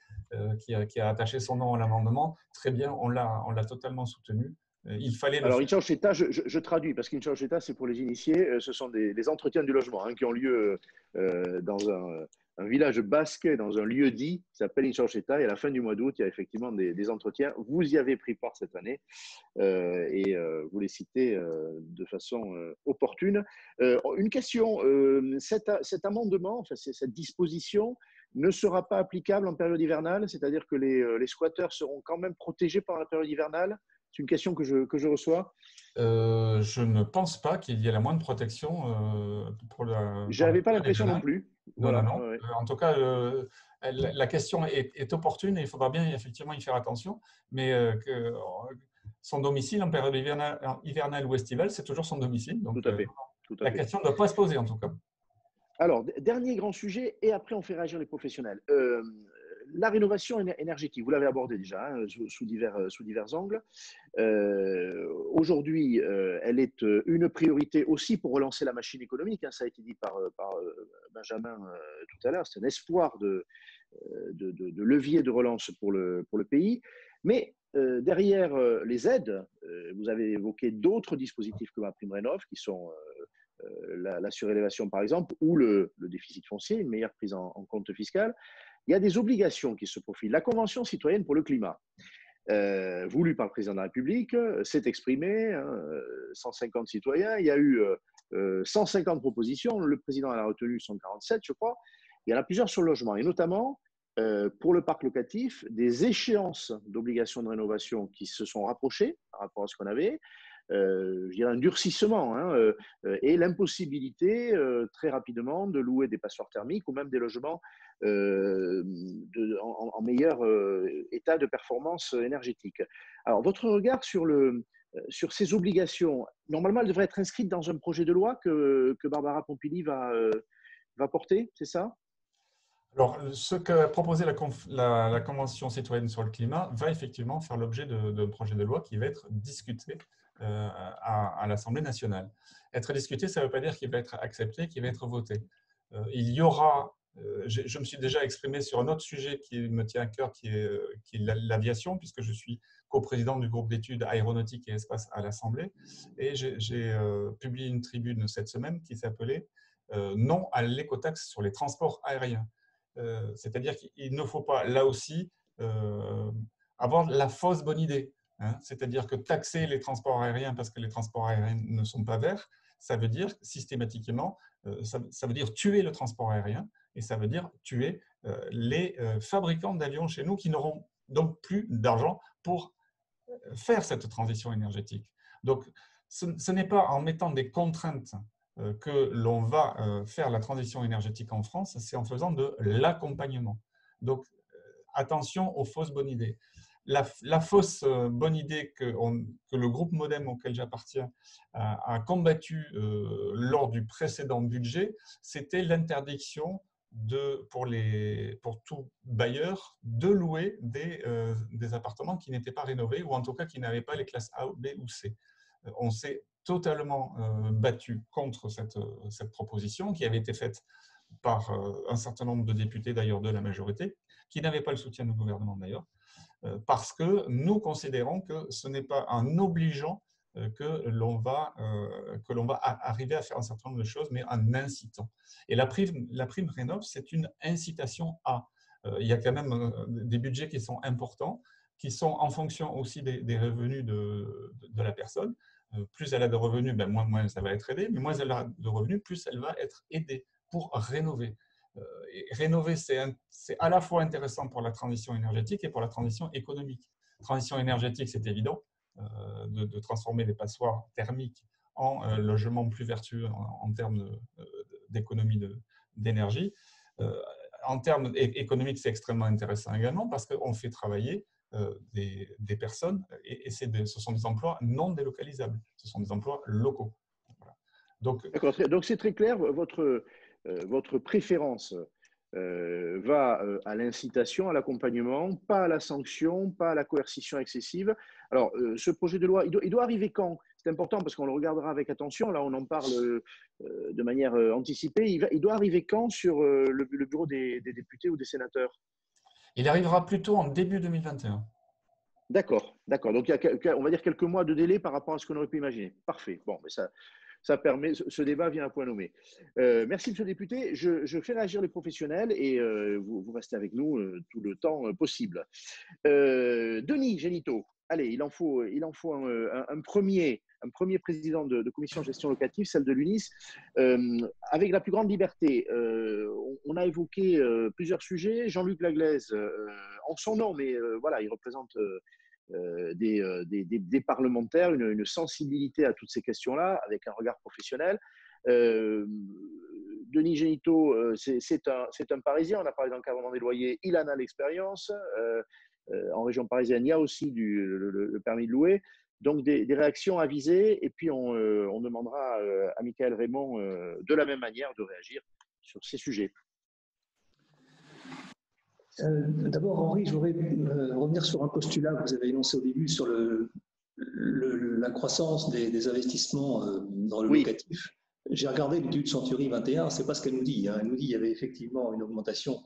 qui a attaché son nom à l'amendement. Très bien, on l'a totalement soutenu. Il fallait le
Alors,
faire.
Inchausheta, je traduis, parce qu'Inchausheta, c'est pour les initiés, ce sont des entretiens du logement qui ont lieu dans un village basque, dans un lieu dit qui s'appelle Inchausheta, et à la fin du mois d'août, il y a effectivement des entretiens. Vous y avez pris part cette année, et vous les citez de façon opportune. Une question, cet amendement, enfin, cette disposition ne sera pas applicable en période hivernale, c'est-à-dire que les squatteurs seront quand même protégés pendant la période hivernale? C'est une question que je reçois.
Je ne pense pas qu'il y ait la moindre protection pour la.
Je n'avais pas l'impression non plus.
Voilà. Non. Ouais. En tout cas, la question est opportune et il faudra bien effectivement y faire attention. Mais que son domicile en période hivernale ou estivale, c'est toujours son domicile. Donc,
tout à fait.
La question ne doit pas se poser en tout cas.
Alors, dernier grand sujet, et après on fait réagir les professionnels. La rénovation énergétique, vous l'avez abordé déjà sous divers angles. Aujourd'hui, elle est une priorité aussi pour relancer la machine économique. Ça a été dit par Benjamin tout à l'heure. C'est un espoir de levier de relance pour le pays. Mais derrière les aides, vous avez évoqué d'autres dispositifs comme MaPrimeRénov' qui sont la surélévation par exemple, ou le déficit foncier, une meilleure prise en compte fiscal. Il y a des obligations qui se profilent. La Convention citoyenne pour le climat, voulue par le président de la République, s'est exprimée, 150 citoyens, il y a eu 150 propositions, le président en a retenu 147, je crois. Il y en a plusieurs sur le logement, et notamment pour le parc locatif, des échéances d'obligations de rénovation qui se sont rapprochées par rapport à ce qu'on avait. Je dirais un durcissement et l'impossibilité très rapidement de louer des passoires thermiques ou même des logements en meilleur état de performance énergétique. Alors, votre regard sur ces obligations, normalement, elles devraient être inscrites dans un projet de loi que Barbara Pompili va porter, c'est ça ?
Alors, ce qu'a proposé la Convention citoyenne sur le climat va effectivement faire l'objet d'un projet de loi qui va être discuté à l'Assemblée nationale. Être discuté, ça ne veut pas dire qu'il va être accepté, qu'il va être voté. Il y aura Je me suis déjà exprimé sur un autre sujet qui me tient à cœur, qui est l'aviation, puisque je suis coprésident du groupe d'études aéronautique et espace à l'Assemblée. Et j'ai publié une tribune cette semaine qui s'appelait « Non à l'écotaxe sur les transports aériens ». C'est-à-dire qu'il ne faut pas, là aussi, avoir la fausse bonne idée. Hein. C'est-à-dire que taxer les transports aériens parce que les transports aériens ne sont pas verts, ça veut dire systématiquement, ça veut dire tuer le transport aérien et ça veut dire tuer les fabricants d'avions chez nous qui n'auront donc plus d'argent pour faire cette transition énergétique. Donc, ce n'est pas en mettant des contraintes que l'on va faire la transition énergétique en France, c'est en faisant de l'accompagnement. Donc, attention aux fausses bonnes idées. La fausse bonne idée que le groupe Modem auquel j'appartiens a combattu lors du précédent budget, c'était l'interdiction pour tout bailleur de louer des appartements qui n'étaient pas rénovés ou en tout cas qui n'avaient pas les classes A, B ou C. On s'est totalement battu contre cette proposition qui avait été faite par un certain nombre de députés d'ailleurs de la majorité, qui n'avaient pas le soutien du gouvernement d'ailleurs, parce que nous considérons que ce n'est pas en obligeant que l'on va arriver à faire un certain nombre de choses, mais en incitant. Et la prime Rénov', c'est une incitation à. Il y a quand même des budgets qui sont importants, qui sont en fonction aussi des revenus de la personne. Plus elle a de revenus, ben moins ça va être aidé, mais moins elle a de revenus, plus elle va être aidée pour rénover. Et rénover, c'est à la fois intéressant pour la transition énergétique et pour la transition économique. Transition énergétique, c'est évident, de transformer les passoires thermiques en logements plus vertueux en termes d'économie d'énergie. En termes économiques, c'est extrêmement intéressant également parce qu'on fait travailler des personnes et ce sont des emplois non délocalisables, ce sont des emplois locaux. Voilà.
Donc c'est très clair, votre préférence va à l'incitation, à l'accompagnement, pas à la sanction, pas à la coercition excessive. Alors, ce projet de loi, il doit arriver quand? C'est important parce qu'on le regardera avec attention. Là, on en parle de manière anticipée. Il doit arriver quand sur le bureau des députés ou des sénateurs?
Il arrivera plutôt en début 2021.
D'accord. Donc, il y a, on va dire, quelques mois de délai par rapport à ce qu'on aurait pu imaginer. Parfait. Bon, mais ça permet, ce débat vient à point nommé. Merci, monsieur le député. Je fais réagir les professionnels et vous restez avec nous tout le temps possible. Denis Génito, allez, il en faut un premier président de commission de gestion locative, celle de l'UNIS, avec la plus grande liberté. On a évoqué plusieurs sujets. Jean-Luc Laglaise, en son nom, mais voilà, il représente des parlementaires, une sensibilité à toutes ces questions-là, avec un regard professionnel. Denis Génito, c'est un Parisien, on a parlé d'encadrement des loyers, il en a l'expérience. En région parisienne, il y a aussi le permis de louer. Donc, des réactions avisées. Et puis, on demandera à Michaël Raymond, de la même manière, de réagir sur ces sujets.
D'abord, Henri, je voudrais revenir sur un postulat que vous avez énoncé au début sur la croissance des investissements dans le locatif. J'ai regardé l'étude Century 21, c'est pas ce qu'elle nous dit. Hein. Elle nous dit qu'il y avait effectivement une augmentation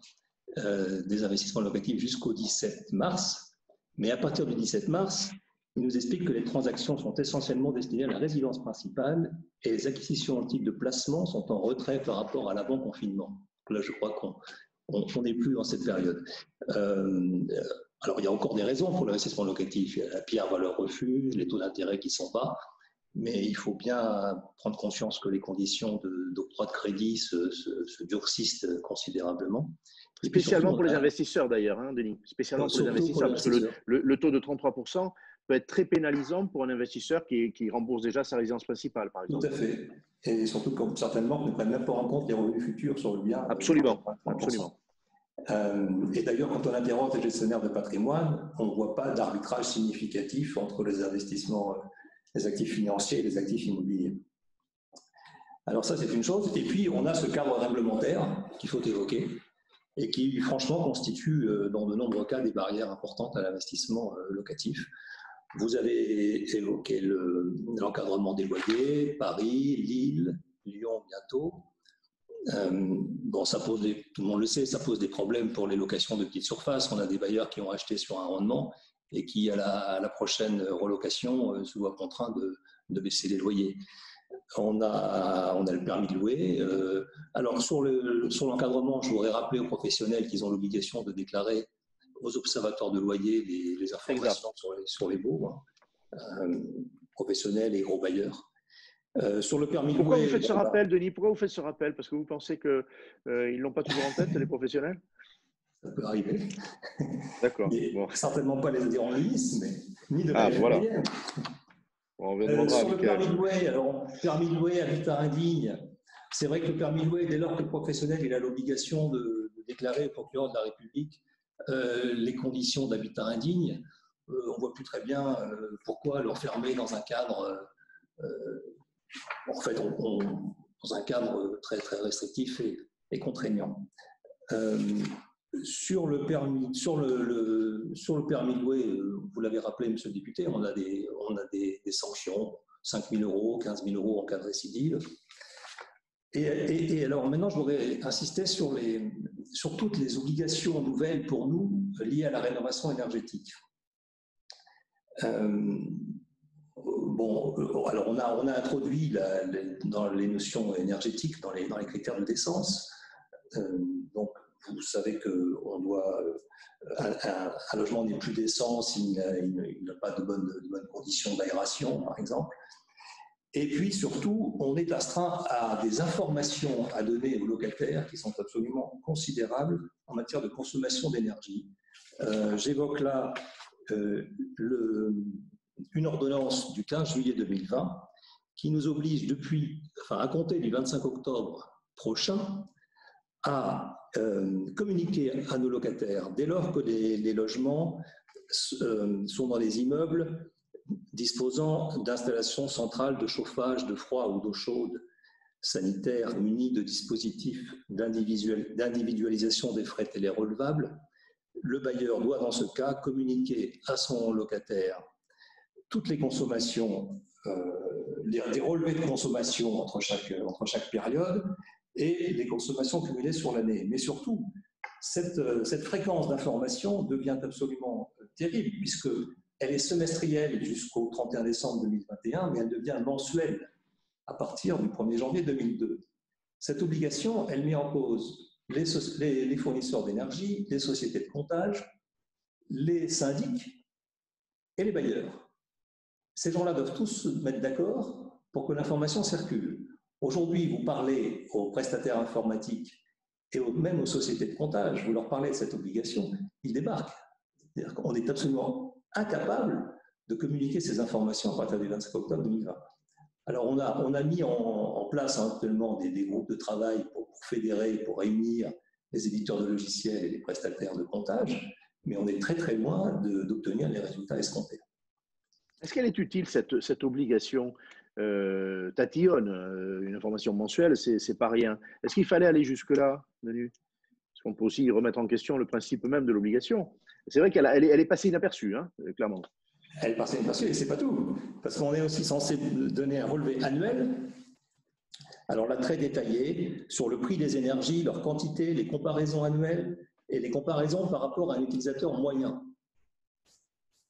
des investissements locatifs jusqu'au 17 mars, mais à partir du 17 mars, il nous explique que les transactions sont essentiellement destinées à la résidence principale et les acquisitions en type de placement sont en retrait par rapport à l'avant-confinement. Là, je crois qu'on n'est plus dans cette période. Alors, il y a encore des raisons pour l'investissement locatif. Il y a la pire valeur refuge, les taux d'intérêt qui sont bas, mais il faut bien prendre conscience que les conditions d'octroi de crédit se durcissent considérablement.
Spécialement pour les investisseurs d'ailleurs, hein, Denis. Spécialement pour les investisseurs, parce que le taux de 33% peut être très pénalisant pour un investisseur qui rembourse déjà sa résidence principale, par exemple.
Tout à fait. Et surtout que certaines banques ne prennent même pas en compte les revenus futurs sur le bien.
Absolument, absolument.
Et d'ailleurs, quand on interroge les gestionnaires de patrimoine, on ne voit pas d'arbitrage significatif entre les investissements, les actifs financiers et les actifs immobiliers. Alors ça, c'est une chose. Et puis, on a ce cadre réglementaire qu'il faut évoquer et qui, franchement, constitue dans de nombreux cas des barrières importantes à l'investissement locatif. Vous avez évoqué l'encadrement des loyers, Paris, Lille, Lyon bientôt. Bon, tout le monde le sait, ça pose des problèmes pour les locations de petites surfaces. On a des bailleurs qui ont acheté sur un rendement et qui, à la prochaine relocation, se voient contraints de baisser les loyers. On a le permis de louer. Alors, sur l'encadrement, je voudrais rappeler aux professionnels qu'ils ont l'obligation de déclarer aux observatoires de loyer les informations sur les baux, professionnels et gros bailleurs. Sur le permis de louer…
Pourquoi vous faites ce rappel, Denis? Pourquoi vous faites ce rappel? Parce que vous pensez qu'ils ne l'ont pas toujours en tête, les professionnels?
Ça peut arriver.
D'accord.
Bon. Certainement pas les adhérents de l'UIS, mais ni de
la voilà.
Bon, sur le permis de louer, alors, permis de louer, habitat indigne, c'est vrai que le permis de louer, dès lors que le professionnel il a l'obligation de déclarer au procureur de la République les conditions d'habitat indigne, on ne voit plus très bien pourquoi l'enfermer dans un cadre, en fait, dans un cadre très, très restrictif et contraignant. Sur le permis de louer, vous l'avez rappelé, monsieur le député, on a des sanctions, 5 000 €, 15 000 € en cas de récidive. Et alors maintenant, je voudrais insister sur toutes les obligations nouvelles pour nous liées à la rénovation énergétique. Bon, alors on a introduit dans les notions énergétiques, dans les critères de décence. Donc, vous savez qu'on doit un logement n'est plus décent s'il n'a pas de bonnes conditions d'aération, par exemple. Et puis surtout, on est astreint à des informations à donner aux locataires qui sont absolument considérables en matière de consommation d'énergie. J'évoque là une ordonnance du 15 juillet 2020 qui nous oblige à compter du 25 octobre prochain à communiquer à nos locataires, dès lors que les logements sont dans les immeubles disposant d'installations centrales de chauffage, de froid ou d'eau chaude sanitaire munis de dispositifs d'individualisation des frais télérelevables, le bailleur doit dans ce cas communiquer à son locataire toutes les consommations, des relevés de consommation entre chaque période et les consommations cumulées sur l'année. Mais surtout, cette fréquence d'information devient absolument terrible puisqu'elle est semestrielle jusqu'au 31 décembre 2021, mais elle devient mensuelle à partir du 1er janvier 2002. Cette obligation, elle met en cause les fournisseurs d'énergie, les sociétés de comptage, les syndics et les bailleurs. Ces gens-là doivent tous se mettre d'accord pour que l'information circule. Aujourd'hui, vous parlez aux prestataires informatiques et même aux sociétés de comptage, vous leur parlez de cette obligation, ils débarquent. C'est-à-dire qu'on est absolument incapable de communiquer ces informations à partir du 25 octobre 2020. Alors, on a mis en place actuellement des groupes de travail pour fédérer, pour réunir les éditeurs de logiciels et les prestataires de comptage, mais on est très très loin d'obtenir les résultats escomptés.
Est-ce qu'elle est utile, cette obligation tatillonne? Une information mensuelle, c'est pas rien. Est-ce qu'il fallait aller jusque-là, Denis? Parce qu'on peut aussi remettre en question le principe même de l'obligation. C'est vrai qu'elle est passée inaperçue, hein, clairement.
Elle est passée inaperçue, et c'est pas tout. Parce qu'on est aussi censé donner un relevé annuel, alors là, très détaillé, sur le prix des énergies, leur quantité, les comparaisons annuelles et les comparaisons par rapport à un utilisateur moyen.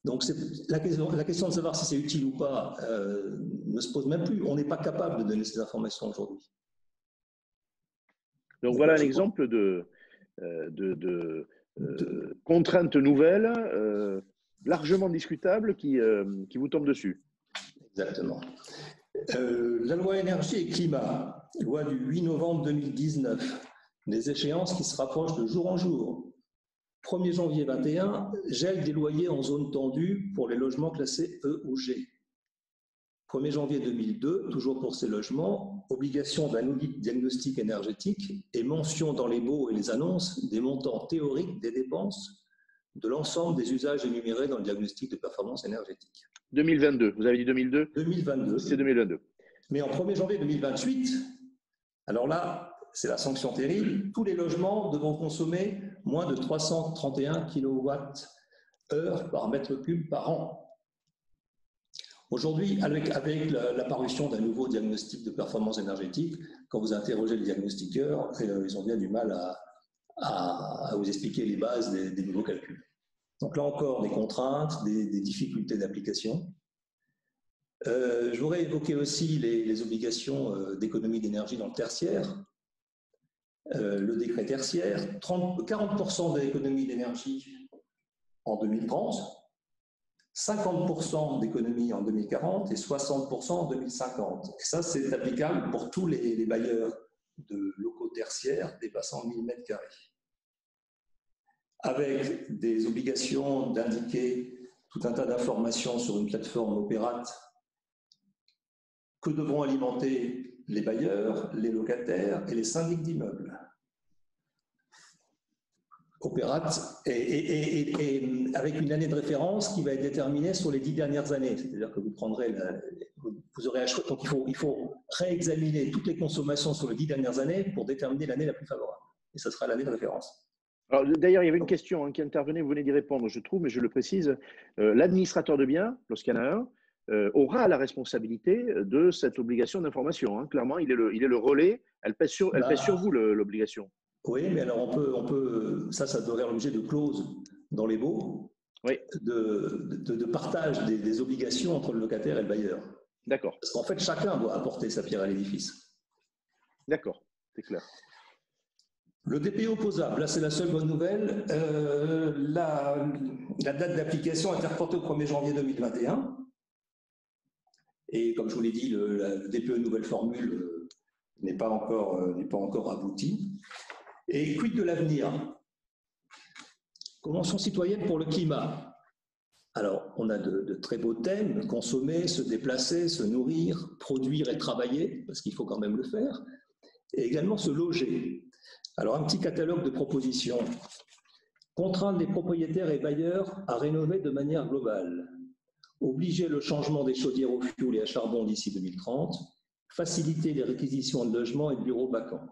Donc, la question de savoir si c'est utile ou pas ne se pose même plus. On n'est pas capable de donner ces informations aujourd'hui.
Donc, voilà un exemple de contrainte nouvelle, largement discutable, qui vous tombe dessus.
Exactement. La loi énergie et climat, loi du 8 novembre 2019, des échéances qui se rapprochent de jour en jour. 1er janvier 2021, gel des loyers en zone tendue pour les logements classés E ou G. 1er janvier 2002, toujours pour ces logements, obligation d'un audit diagnostic énergétique et mention dans les baux et les annonces des montants théoriques des dépenses de l'ensemble des usages énumérés dans le diagnostic de performance énergétique.
2022, vous avez dit 2002?
2022.
C'est 2022.
Mais en 1er janvier 2028, alors là, c'est la sanction terrible, tous les logements devront consommer moins de 331 kWh par mètre cube par an. Aujourd'hui, avec l'apparition d'un nouveau diagnostic de performance énergétique, quand vous interrogez le diagnostiqueur, ils ont bien du mal à vous expliquer les bases des nouveaux calculs. Donc là encore, des contraintes, des difficultés d'application. Je voudrais évoquer aussi les obligations d'économie d'énergie dans le tertiaire. Le décret tertiaire, 40% de l'économie d'énergie en 2030, 50% d'économie en 2040 et 60% en 2050. Et ça, c'est applicable pour tous les bailleurs de locaux tertiaires dépassant 1000 m². Avec des obligations d'indiquer tout un tas d'informations sur une plateforme Opérate que devront alimenter les bailleurs, les locataires et les syndics d'immeubles. Opérate et avec une année de référence qui va être déterminée sur les 10 dernières années. C'est-à-dire que vous prendrez, vous aurez donc il faut réexaminer toutes les consommations sur les 10 dernières années pour déterminer l'année la plus favorable. Et ce sera l'année de référence.
D'ailleurs, il y avait une question qui intervenait, vous venez d'y répondre, je trouve, mais je le précise. L'administrateur de biens, lorsqu'il y en a un, aura la responsabilité de cette obligation d'information. Hein. Clairement, il est le relais. Elle pèse sur vous, l'obligation.
Oui, mais alors on peut ça devrait faire l'objet de clauses dans les baux, oui, de partage des obligations entre le locataire et le bailleur.
D'accord.
Parce qu'en fait, chacun doit apporter sa pierre à l'édifice.
D'accord, c'est clair.
Le DPE opposable, là c'est la seule bonne nouvelle. La date d'application est reportée au 1er janvier 2021. Et comme je vous l'ai dit, le DPE nouvelle formule n'est pas encore abouti. Et quid de l'avenir? Convention citoyenne pour le climat. Alors, on a de très beaux thèmes, consommer, se déplacer, se nourrir, produire et travailler, parce qu'il faut quand même le faire, et également se loger. Alors, un petit catalogue de propositions. Contraindre les propriétaires et bailleurs à rénover de manière globale. Obliger le changement des chaudières au fioul et à charbon d'ici 2030. Faciliter les réquisitions de logements et de bureaux vacants.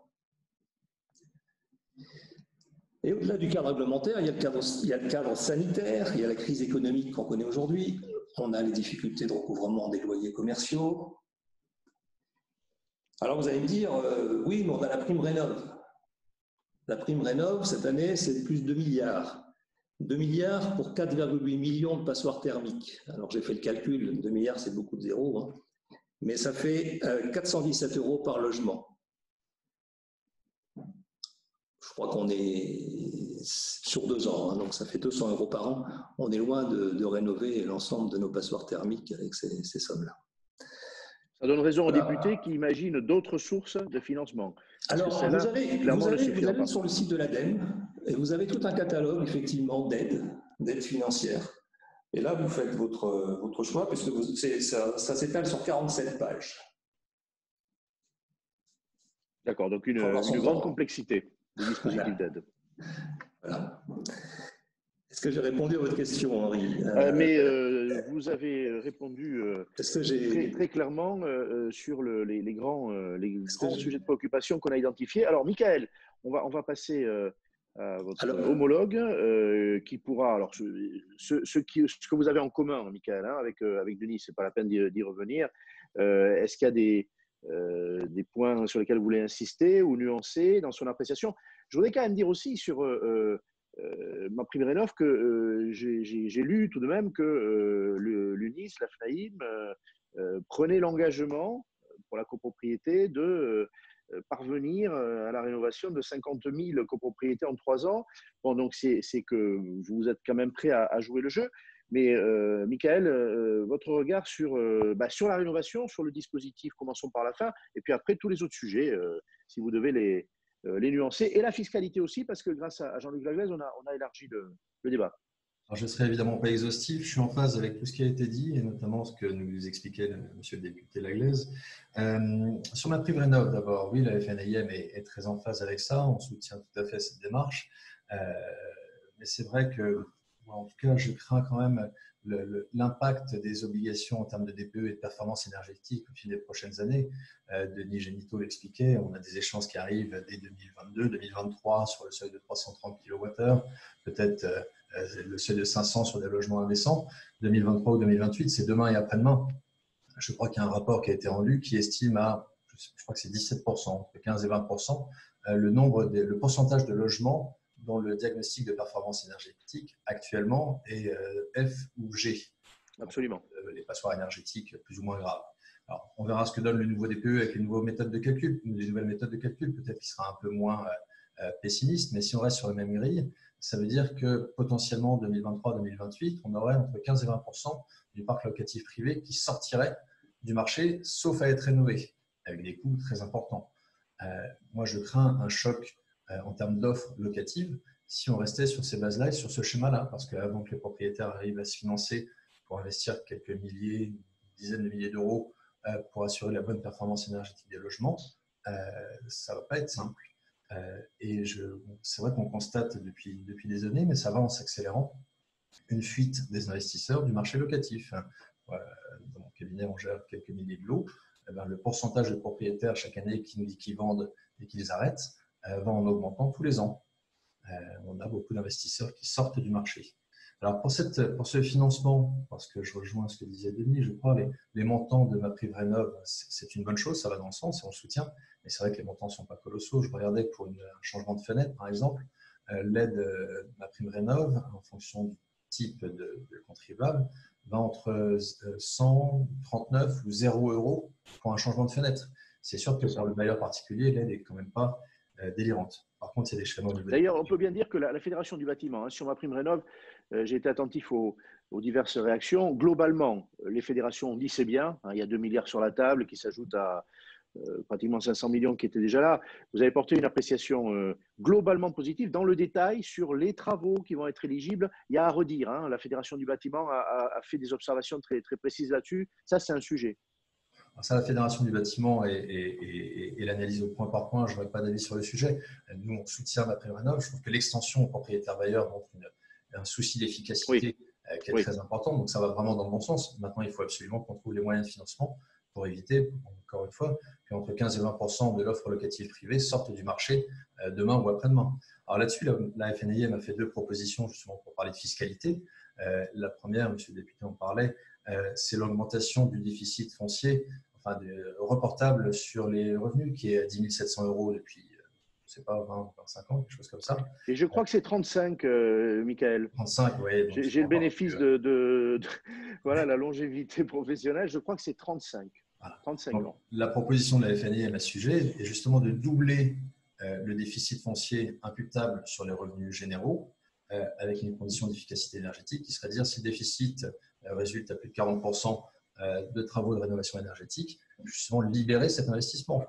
Et au-delà du cadre réglementaire, il y a le cadre sanitaire, il y a la crise économique qu'on connaît aujourd'hui, on a les difficultés de recouvrement des loyers commerciaux. Alors vous allez me dire, oui, mais on a la prime Rénov'. La prime Rénov', cette année, c'est plus de 2 milliards. 2 milliards pour 4,8 millions de passoires thermiques. Alors j'ai fait le calcul, 2 milliards c'est beaucoup de zéros, hein. Mais ça fait 417 € par logement. Je crois qu'on est sur 2 ans, hein, donc ça fait 200 € par an. On est loin de rénover l'ensemble de nos passoires thermiques avec ces sommes-là.
Ça donne raison aux députés qui imaginent d'autres sources de financement.
Alors, vous allez sur le site de l'ADEME et vous avez tout un catalogue, effectivement, d'aides financières. Et là, vous faites votre choix, parce que ça s'étale sur 47 pages.
D'accord, donc une grande complexité des dispositifs d'aide.
Voilà. Est-ce que j'ai répondu à votre question, Henri?
Vous avez répondu très clairement sur les grands sujets de préoccupation qu'on a identifiés. Alors, Michael, on va passer à votre homologue qui pourra… Alors, ce que vous avez en commun, Michael, hein, avec Denis, ce n'est pas la peine d'y revenir. Est-ce qu'il y a des points sur lesquels vous voulez insister ou nuancer dans son appréciation? Je voudrais quand même dire aussi sur ma prime Rénov' que j'ai lu tout de même que l'UNIS, la FNAIM, prenait l'engagement pour la copropriété de parvenir à la rénovation de 50 000 copropriétés en 3 ans. Bon, donc c'est que vous êtes quand même prêt à jouer le jeu. Mais Michael, votre regard sur la rénovation, sur le dispositif, commençons par la fin, et puis après tous les autres sujets, si vous devez les nuancer, et la fiscalité aussi, parce que grâce à Jean-Luc Laglaise, on a élargi le débat.
Alors, je ne serai évidemment pas exhaustif, je suis en phase avec tout ce qui a été dit, et notamment ce que nous expliquait monsieur le député Laglaise. Sur ma prime Rénov', d'abord, oui, la FNAIM est très en phase avec ça, on soutient tout à fait cette démarche, mais c'est vrai que, en tout cas, je crains quand même l'impact des obligations en termes de DPE et de performance énergétique au fil des prochaines années. Denis Génito l'expliquait, on a des échéances qui arrivent dès 2022, 2023 sur le seuil de 330 kWh, peut-être le seuil de 500 sur des logements indécents. 2023 ou 2028, c'est demain et après-demain. je crois qu'il y a un rapport qui a été rendu qui estime à, je crois que c'est 17%, entre 15 et 20%, le pourcentage de logements dont le diagnostic de performance énergétique actuellement est F ou G.
Absolument.
Donc, les passoires énergétiques plus ou moins graves. Alors, on verra ce que donne le nouveau DPE avec les nouvelles méthodes de calcul. Peut-être qu'il sera un peu moins pessimiste, mais si on reste sur la même grille, ça veut dire que potentiellement en 2023-2028, on aurait entre 15 et 20% du parc locatif privé qui sortirait du marché, sauf à être rénové, avec des coûts très importants. Moi, je crains un choc en termes d'offres locatives si on restait sur ces bases-là et sur ce schéma-là, parce qu'avant que les propriétaires arrivent à se financer pour investir quelques milliers, dizaines de milliers d'euros pour assurer la bonne performance énergétique des logements, ça ne va pas être simple. Et c'est vrai qu'on constate depuis des années, mais ça va en s'accélérant, une fuite des investisseurs du marché locatif. Dans mon cabinet, on gère quelques milliers de lots. Le pourcentage de propriétaires chaque année qui nous dit qu'ils vendent et qu'ils arrêtent va en augmentant tous les ans. On a beaucoup d'investisseurs qui sortent du marché. Alors pour ce financement, parce que je rejoins ce que disait Denis, je crois les montants de MaPrimeRénov', c'est une bonne chose, ça va dans le sens et on le soutient, mais c'est vrai que les montants ne sont pas colossaux. Je regardais pour un changement de fenêtre, par exemple, l'aide MaPrimeRénov', en fonction du type de contribuable, va entre 139 ou 0 euros pour un changement de fenêtre. C'est sûr que pour le bailleur particulier, l'aide n'est quand même pas délirante. Par contre, il y a des schémas au niveau.
D'ailleurs, on peut bien dire que la Fédération du bâtiment, sur MaPrimeRénov', j'ai été attentif aux diverses réactions. Globalement, les fédérations ont dit c'est bien. Il y a 2 milliards sur la table qui s'ajoutent à pratiquement 500 millions qui étaient déjà là. Vous avez porté une appréciation globalement positive. Dans le détail, sur les travaux qui vont être éligibles, il y a à redire. La Fédération du bâtiment a fait des observations très, très précises là-dessus. Ça, c'est un sujet.
Ça, la Fédération du bâtiment et l'analyse au point par point, je n'aurais pas d'avis sur le sujet. Nous, on soutient MaPrimeRénov'. Je trouve que l'extension aux propriétaires bailleurs montre un souci d'efficacité qui est très important. Donc, ça va vraiment dans le bon sens. Maintenant, il faut absolument qu'on trouve les moyens de financement pour éviter, encore une fois, qu'entre 15 et 20% de l'offre locative privée sortent du marché demain ou après-demain. Alors là-dessus, la FNIM a fait 2 propositions justement pour parler de fiscalité. La première, monsieur le député en parlait, c'est l'augmentation du déficit foncier, enfin reportable sur les revenus, qui est à 10 700 euros depuis, je ne sais pas, 20 ou 25 ans, quelque chose comme ça.
Et je crois que c'est 35, Michael.
35, oui.
J'ai le bénéfice de voilà, la longévité professionnelle. Je crois que c'est 35. Voilà. 35 ans.
La proposition de la FNIM à ce sujet est justement de doubler le déficit foncier imputable sur les revenus généraux avec une condition d'efficacité énergétique qui serait de dire si le déficit résulte à plus de 40% de travaux de rénovation énergétique, justement libérer cet investissement.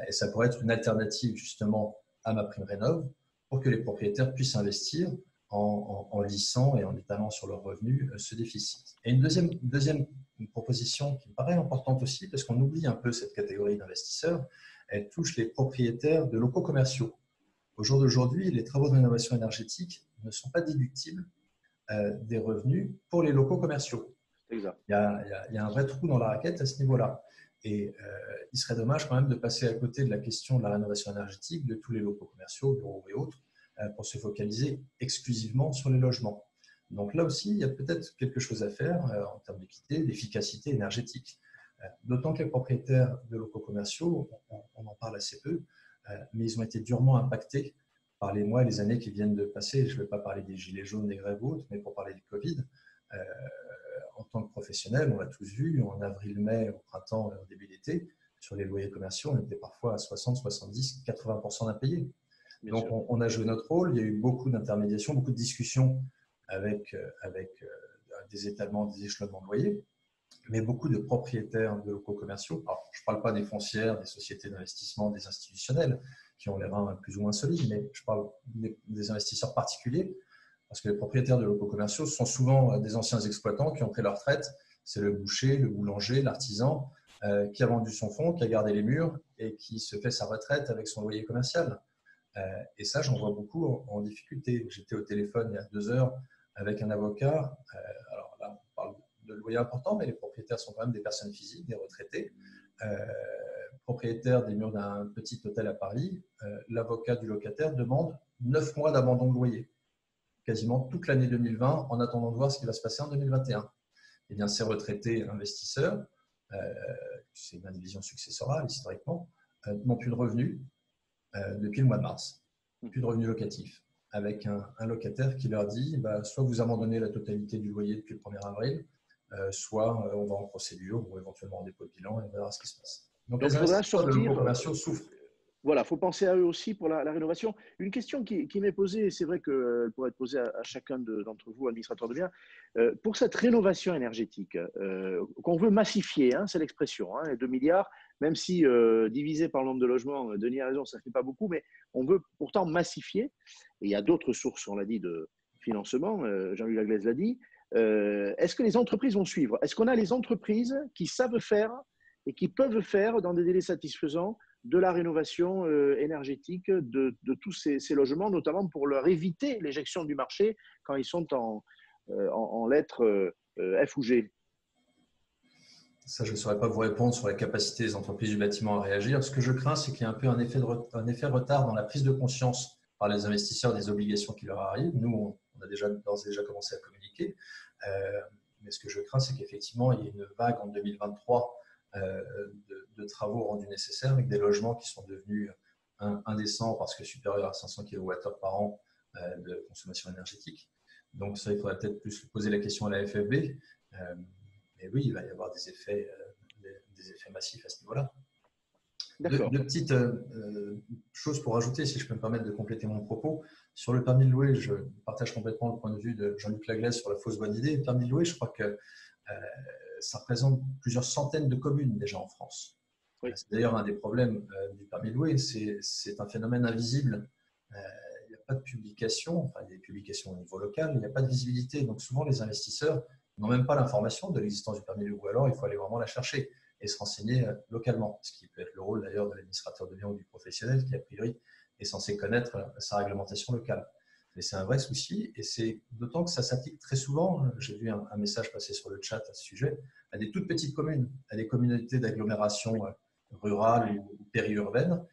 Et ça pourrait être une alternative justement à MaPrimeRénov' pour que les propriétaires puissent investir en lissant et en étalant sur leurs revenus ce déficit. Et une deuxième proposition qui me paraît importante aussi, parce qu'on oublie un peu cette catégorie d'investisseurs, elle touche les propriétaires de locaux commerciaux. Au jour d'aujourd'hui, les travaux de rénovation énergétique ne sont pas déductibles des revenus pour les locaux commerciaux.
Exact.
Il y a un vrai trou dans la raquette à ce niveau-là. Et il serait dommage quand même de passer à côté de la question de la rénovation énergétique de tous les locaux commerciaux, bureaux et autres, pour se focaliser exclusivement sur les logements. Donc là aussi, il y a peut-être quelque chose à faire en termes d'équité, d'efficacité énergétique. D'autant que les propriétaires de locaux commerciaux, on en parle assez peu, mais ils ont été durement impactés par les mois et les années qui viennent de passer. Je ne vais pas parler des gilets jaunes, des grèves ou autres, mais pour parler du Covid. En tant que professionnel, on l'a tous vu, en avril, mai, au printemps et au début d'été, sur les loyers commerciaux, on était parfois à 60, 70, 80% d'impayés. Donc, on a joué notre rôle. Il y a eu beaucoup d'intermédiation, beaucoup de discussions avec des étalements, des échelonnements de loyers, mais beaucoup de propriétaires de locaux commerciaux. Alors, je ne parle pas des foncières, des sociétés d'investissement, des institutionnels qui ont les reins plus ou moins solides, mais je parle des investisseurs particuliers. Parce que les propriétaires de locaux commerciaux sont souvent des anciens exploitants qui ont pris leur retraite. C'est le boucher, le boulanger, l'artisan qui a vendu son fonds, qui a gardé les murs et qui se fait sa retraite avec son loyer commercial. Et ça, j'en vois beaucoup en difficulté. J'étais au téléphone il y a 2 heures avec un avocat. Alors là, on parle de loyer important, mais les propriétaires sont quand même des personnes physiques, des retraités, propriétaires des murs d'un petit hôtel à Paris. L'avocat du locataire demande 9 mois d'abandon de loyer. Quasiment toute l'année 2020 en attendant de voir ce qui va se passer en 2021. Eh bien, ces retraités investisseurs c'est une indivision successorale historiquement, n'ont plus de revenus depuis le mois de mars, plus de revenus locatifs, avec un locataire qui leur dit soit vous abandonnez la totalité du loyer depuis le 1er avril, soit on va en procédure ou éventuellement en dépôt de bilan et on verra ce qui se passe. Donc
il faudra sortir.
Les locaux commerciaux souffrent.
Voilà, il faut penser à eux aussi pour la rénovation. Une question qui m'est posée, et c'est vrai qu'elle pourrait être posée à chacun d'entre vous, administrateurs de biens, pour cette rénovation énergétique qu'on veut massifier, hein, c'est l'expression, hein, 2 milliards, même si divisé par le nombre de logements, Denis a raison, ça ne fait pas beaucoup, mais on veut pourtant massifier. Et il y a d'autres sources, on l'a dit, de financement, Jean-Louis Laglaise l'a dit. Est-ce que les entreprises vont suivre? Est-ce qu'on a les entreprises qui savent faire et qui peuvent faire dans des délais satisfaisants de la rénovation énergétique de tous ces logements, notamment pour leur éviter l'éjection du marché quand ils sont en lettres F ou G?
Ça, je ne saurais pas vous répondre sur la capacité des entreprises du bâtiment à réagir. Ce que je crains, c'est qu'il y ait un peu un effet retard dans la prise de conscience par les investisseurs des obligations qui leur arrivent. Nous, on a d'ores et déjà commencé à communiquer. Mais ce que je crains, c'est qu'effectivement, il y ait une vague en 2023 de travaux rendus nécessaires avec des logements qui sont devenus indécents parce que supérieurs à 500 kWh par an de consommation énergétique. Donc ça, il faudrait peut-être plus poser la question à la FFB. Mais oui, il va y avoir des effets massifs à ce niveau-là. Deux petites choses pour ajouter, si je peux me permettre de compléter mon propos. Sur le permis de louer, je partage complètement le point de vue de Jean-Luc Laglaise sur la fausse bonne idée. Le permis de louer, je crois que ça représente plusieurs centaines de communes déjà en France. Oui. C'est d'ailleurs un des problèmes du permis de louer, c'est un phénomène invisible. Il n'y a pas de publication, enfin il y a des publications au niveau local, il n'y a pas de visibilité. Donc souvent les investisseurs n'ont même pas l'information de l'existence du permis de louer, ou alors il faut aller vraiment la chercher et se renseigner localement, ce qui peut être le rôle d'ailleurs de l'administrateur de biens ou du professionnel qui a priori est censé connaître sa réglementation locale. Mais c'est un vrai souci et c'est d'autant que ça s'applique très souvent. J'ai vu un message passer sur le chat à ce sujet, à des toutes petites communes, à des communautés d'agglomération rurale ou périurbaine.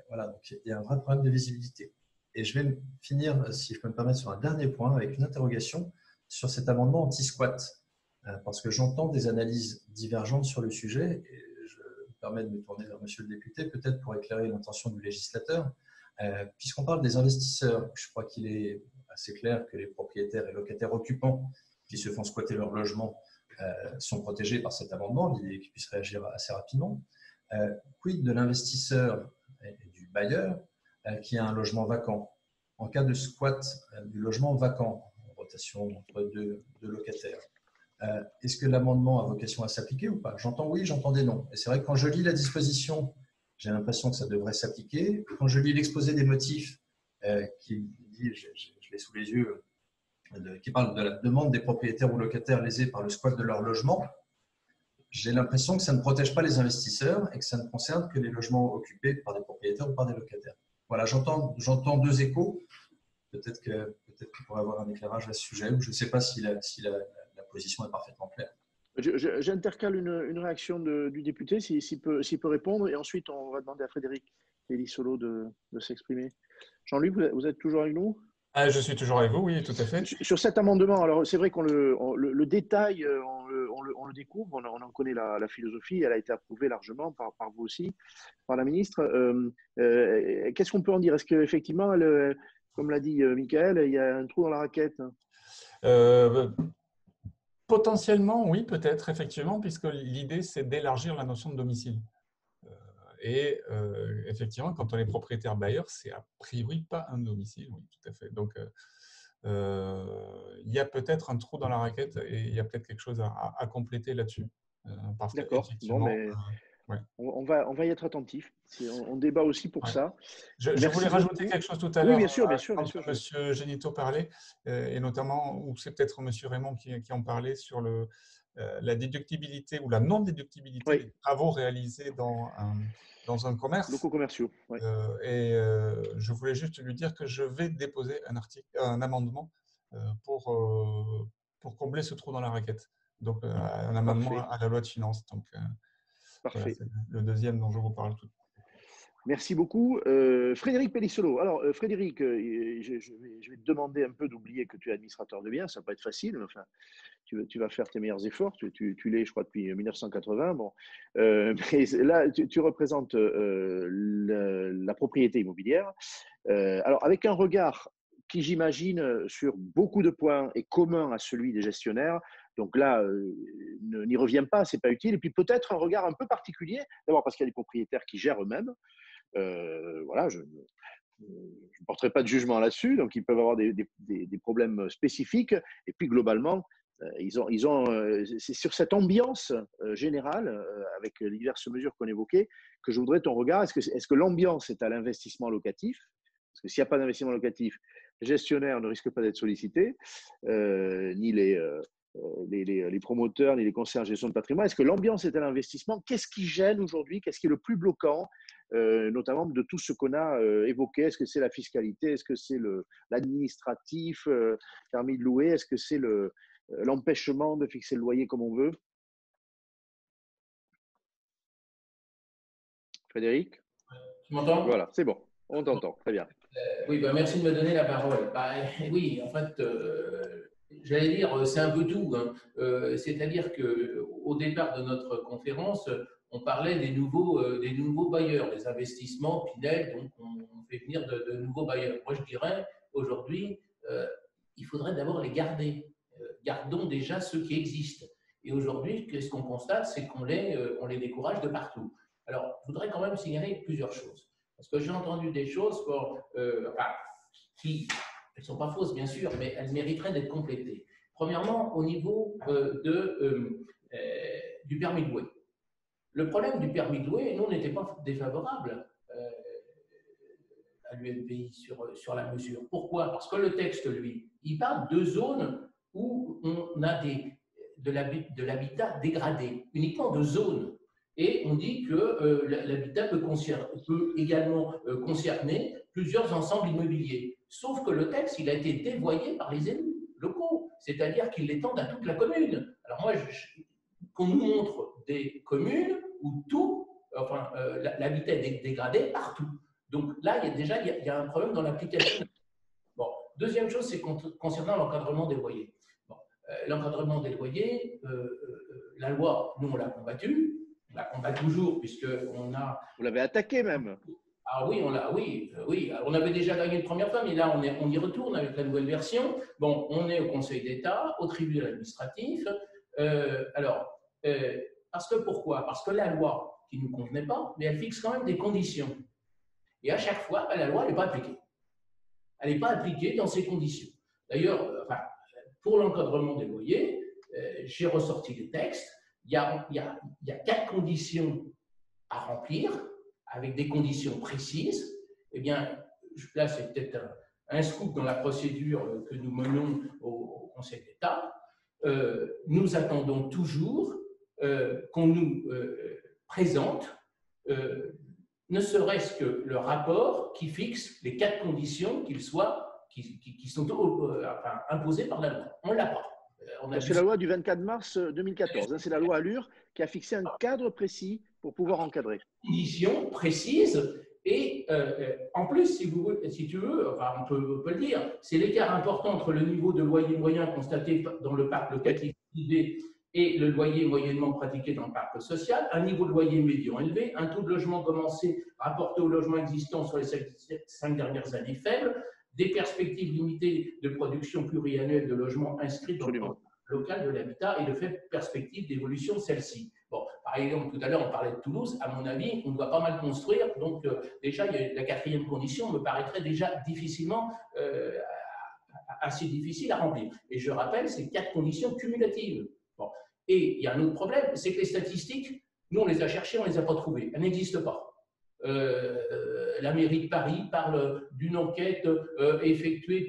Voilà, donc il y a un vrai problème de visibilité. Et je vais finir, si je peux me permettre, sur un dernier point avec une interrogation sur cet amendement anti-squat. Parce que j'entends des analyses divergentes sur le sujet et je me permets de me tourner vers monsieur le député, peut-être pour éclairer l'intention du législateur. Puisqu'on parle des investisseurs, je crois qu'il est assez clair que les propriétaires et locataires occupants qui se font squatter leur logement sont protégés par cet amendement, l'idée qu'ils puissent réagir assez rapidement. Quid de l'investisseur et du bailleur qui a un logement vacant? En cas de squat du logement vacant, en rotation entre deux locataires, est-ce que l'amendement a vocation à s'appliquer ou pas? J'entends oui, j'entendais non. Et c'est vrai que quand je lis la disposition, j'ai l'impression que ça devrait s'appliquer. Quand je lis l'exposé des motifs qui dit, je l'ai sous les yeux, qui parle de la demande des propriétaires ou locataires lésés par le squat de leur logement, j'ai l'impression que ça ne protège pas les investisseurs et que ça ne concerne que les logements occupés par des propriétaires ou par des locataires. Voilà, j'entends deux échos. Peut-être qu'il pourrait avoir un éclairage à ce sujet, ou je ne sais pas si la position est parfaitement claire.
J'intercale une réaction du député, s'il peut répondre, et ensuite on va demander à Frédéric Elisolo de s'exprimer. Jean-Luc, vous êtes toujours avec nous?
Je suis toujours avec vous, oui, tout à fait.
Sur cet amendement, alors c'est vrai qu'on le détail, on le découvre, on en connaît la philosophie, elle a été approuvée largement par vous aussi, par la ministre. Qu'est-ce qu'on peut en dire? Est-ce qu'effectivement, comme l'a dit Michael, il y a un trou dans la raquette?
Potentiellement, oui, peut-être, effectivement, puisque l'idée, c'est d'élargir la notion de domicile. Et effectivement, quand on est propriétaire bailleur, c'est a priori pas un domicile, oui, tout à fait. Donc, il y a peut-être un trou dans la raquette et il y a peut-être quelque chose à compléter là-dessus.
D'accord, bon, mais ouais. on va y être attentif. On débat aussi pour ça.
Je voulais rajouter quelque chose tout à l'heure.
Oui, bien sûr.
Quand M. Génito parlait, et notamment, ou c'est peut-être M. Raymond qui en parlait sur la déductibilité ou la non-déductibilité des travaux réalisés dans un commerce.
Locaux commerciaux. Ouais.
Je voulais juste lui dire que je vais déposer un amendement pour combler ce trou dans la raquette. Donc, un amendement à la loi de finances. Donc,
parfait.
voilà, c'est le deuxième dont je vous parle tout de suite.
Merci beaucoup. Frédéric Pellissolo. Alors, Frédéric, je vais te demander un peu d'oublier que tu es administrateur de biens. Ça va pas être facile, mais enfin, tu vas faire tes meilleurs efforts. Tu l'es, je crois, depuis 1980. Bon. Mais là, tu représentes la propriété immobilière. Alors, avec un regard qui, j'imagine, sur beaucoup de points est commun à celui des gestionnaires. Donc là, n'y reviens pas, c'est pas utile. Et puis peut-être un regard un peu particulier, d'abord parce qu'il y a des propriétaires qui gèrent eux-mêmes. Voilà, je ne porterai pas de jugement là-dessus, donc ils peuvent avoir des problèmes spécifiques. Et puis globalement, c'est sur cette ambiance générale, avec les diverses mesures qu'on évoquait, que je voudrais ton regard. Est-ce que l'ambiance est à l'investissement locatif? Parce que s'il n'y a pas d'investissement locatif, les gestionnaires ne risquent pas d'être sollicités, ni les promoteurs, ni les conseillers en gestion de patrimoine. Est-ce que l'ambiance est à l'investissement? Qu'est-ce qui gêne aujourd'hui? Qu'est-ce qui est le plus bloquant, notamment de tout ce qu'on a évoqué? Est-ce que c'est la fiscalité? Est-ce que c'est l'administratif, permis de louer? Est-ce que c'est l'empêchement de fixer le loyer comme on veut? Frédéric?
Tu m'entends?
Voilà, c'est bon, on t'entend, très bien.
Oui, merci de me donner la parole. Oui, en fait, j'allais dire, c'est un peu tout. Hein. C'est-à-dire qu'au départ de notre conférence, on parlait des nouveaux bailleurs, des investissements Pinel, donc on fait venir de nouveaux bailleurs. Moi, je dirais, aujourd'hui, il faudrait d'abord les garder. Gardons déjà ceux qui existent. Et aujourd'hui, qu'est-ce qu'on constate? C'est qu'on les décourage de partout. Alors, je voudrais quand même signaler plusieurs choses. Parce que j'ai entendu des choses qui ne sont pas fausses, bien sûr, mais elles mériteraient d'être complétées. Premièrement, au niveau du permis de louer. Le problème du permis de louer, nous, on n'était pas défavorable à l'UNPI sur la mesure. Pourquoi? Parce que le texte, lui, il parle de zones où on a de l'habitat dégradé, uniquement de zones. Et on dit que l'habitat peut également concerner plusieurs ensembles immobiliers. Sauf que le texte, il a été dévoyé par les élus locaux, c'est-à-dire qu'ils l'étendent à toute la commune. Alors moi, qu'on nous montre des communes où l'habitat est dégradé partout. Donc là, il y a un problème dans l'application. Bon, deuxième chose, c'est concernant l'encadrement des loyers. Bon, l'encadrement des loyers, la loi, nous, on l'a combattu. On la combat toujours, puisqu'on a…
Vous l'avez attaqué même.
Ah oui, on avait déjà gagné une première fois, mais là, on y retourne avec la nouvelle version. Bon, on est au Conseil d'État, au tribunal administratif. Pourquoi? Parce que la loi, qui ne nous convenait pas, mais elle fixe quand même des conditions. Et à chaque fois, la loi n'est pas appliquée. Elle n'est pas appliquée dans ces conditions. D'ailleurs, pour l'encadrement des loyers, j'ai ressorti les textes. Il y a 4 conditions à remplir, avec des conditions précises. Eh bien, là, c'est peut-être un scoop dans la procédure que nous menons au Conseil d'État. Nous attendons toujours qu'on nous présente, ne serait-ce que le rapport qui fixe les 4 conditions qui sont imposées par la loi. On ne l'a pas.
C'est la loi du 24 mars 2014. C'est la loi Allure qui a fixé un cadre précis pour pouvoir encadrer.
Conditions précises et en plus, si tu veux, on peut le dire, c'est l'écart important entre le niveau de loyer moyen constaté dans le parc locatif privé et le loyer moyennement pratiqué dans le parc social, un niveau de loyer médian élevé, un taux de logement commencé rapporté au logement existant sur les 5 dernières années faible, des perspectives limitées de production pluriannuelle de logements inscrits dans le local de l'habitat et de faibles perspectives d'évolution de celle-ci. Bon, par exemple, tout à l'heure, on parlait de Toulouse. À mon avis, on doit pas mal construire. Donc, déjà, la 4e condition me paraîtrait déjà assez difficile à remplir. Et je rappelle, c'est 4 conditions cumulatives. Bon. Et il y a un autre problème, c'est que les statistiques, nous, on les a cherchées, on ne les a pas trouvées. Elles n'existent pas. La mairie de Paris parle d'une enquête effectuée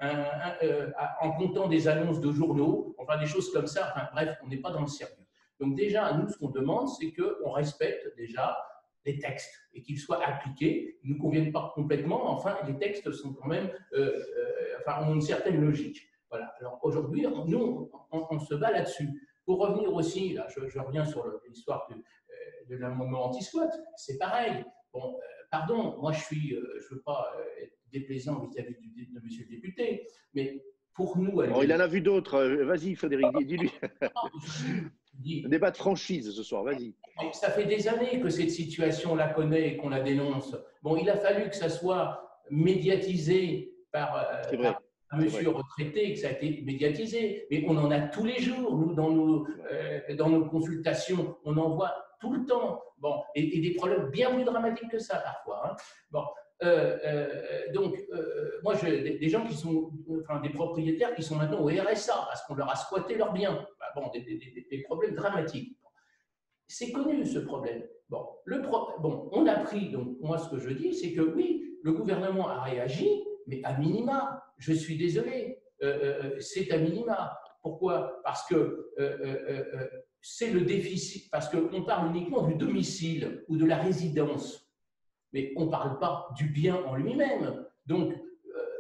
en comptant des annonces de journaux, enfin des choses comme ça. Enfin, bref, on n'est pas dans le sérieux. Donc déjà, nous, ce qu'on demande, c'est qu'on respecte déjà les textes et qu'ils soient appliqués. Ils ne nous conviennent pas complètement. Enfin, les textes sont quand même, ont une certaine logique. Voilà. Alors aujourd'hui, nous, on se bat là-dessus. Pour revenir aussi, là, je reviens sur l'histoire de l'amendement anti-squat, c'est pareil. Bon, pardon, moi je veux pas être déplaisant vis-à-vis de monsieur le député, mais pour nous…
il en a vu d'autres. Vas-y, Frédéric, dis-lui. Un débat de franchise ce soir, vas-y.
Ça fait des années que cette situation, on la connaît et qu'on la dénonce. Bon, il a fallu que ça soit médiatisé par un monsieur retraité, que ça a été médiatisé, mais on en a tous les jours, nous, dans nos consultations, on en voit tout le temps. Bon, et des problèmes bien plus dramatiques que ça parfois. Hein. Bon, donc, moi, des gens qui sont, enfin, des propriétaires qui sont maintenant au RSA parce qu'on leur a squatté leurs biens. Bon, des problèmes dramatiques. C'est connu ce problème. Bon, on a pris, donc moi ce que je dis, c'est que oui, le gouvernement a réagi, mais à minima, je suis désolé, c'est à minima. Pourquoi? Parce que c'est le déficit, parce qu'on parle uniquement du domicile ou de la résidence, mais on ne parle pas du bien en lui-même. Donc,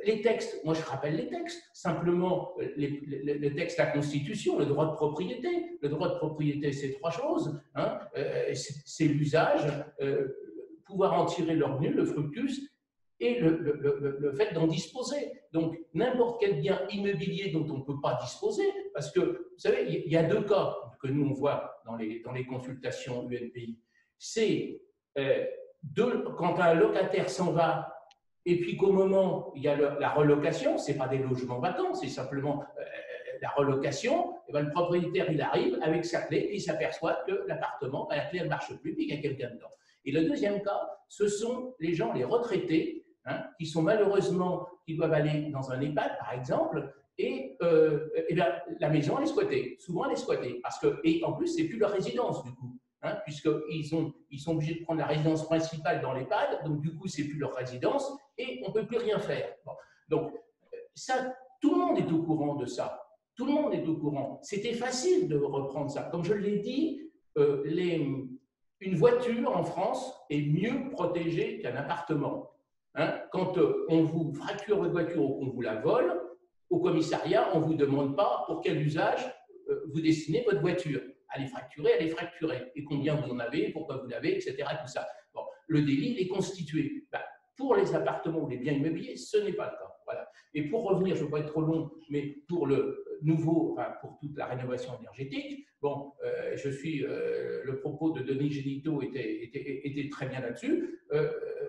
les textes, moi je rappelle les textes, simplement les textes de la Constitution, le droit de propriété. Le droit de propriété, c'est trois choses. Hein, c'est l'usage, pouvoir en tirer le revenu, le fructus, et le fait d'en disposer. Donc, n'importe quel bien immobilier dont on ne peut pas disposer, parce que, vous savez, il y a deux cas que nous on voit dans les consultations UNPI. C'est quand un locataire s'en va, et puis qu'au moment, il y a la relocation, ce n'est pas des logements vacants, c'est simplement la relocation, et bien le propriétaire, il arrive avec sa clé et il s'aperçoit que l'appartement, la clé, elle ne marche plus, puis il y a quelqu'un dedans. Et le deuxième cas, ce sont les gens, les retraités, hein, qui sont malheureusement, qui doivent aller dans un EHPAD, par exemple, et bien, la maison, elle est squattée. Souvent, elle est squattée. Et en plus, ce n'est plus leur résidence, du coup. Hein, puisqu'ils sont obligés de prendre la résidence principale dans l'EHPAD, donc du coup, ce n'est plus leur résidence et on ne peut plus rien faire. Bon. Donc, ça, tout le monde est au courant de ça. Tout le monde est au courant. C'était facile de reprendre ça. Comme je l'ai dit, une voiture en France est mieux protégée qu'un appartement. Hein, quand on vous fracture votre voiture ou qu'on vous la vole, au commissariat, on ne vous demande pas pour quel usage vous destinez votre voiture. Elle est fracturée. Et combien vous en avez, pourquoi vous l'avez, etc. Tout ça. Bon, le délit, il est constitué. Ben, pour les appartements ou les biens immobiliers, ce n'est pas le cas. Voilà. Et pour revenir, je ne veux pas être trop long, mais pour le nouveau, enfin, pour toute la rénovation énergétique, bon, le propos de Denis Génito était très bien là-dessus.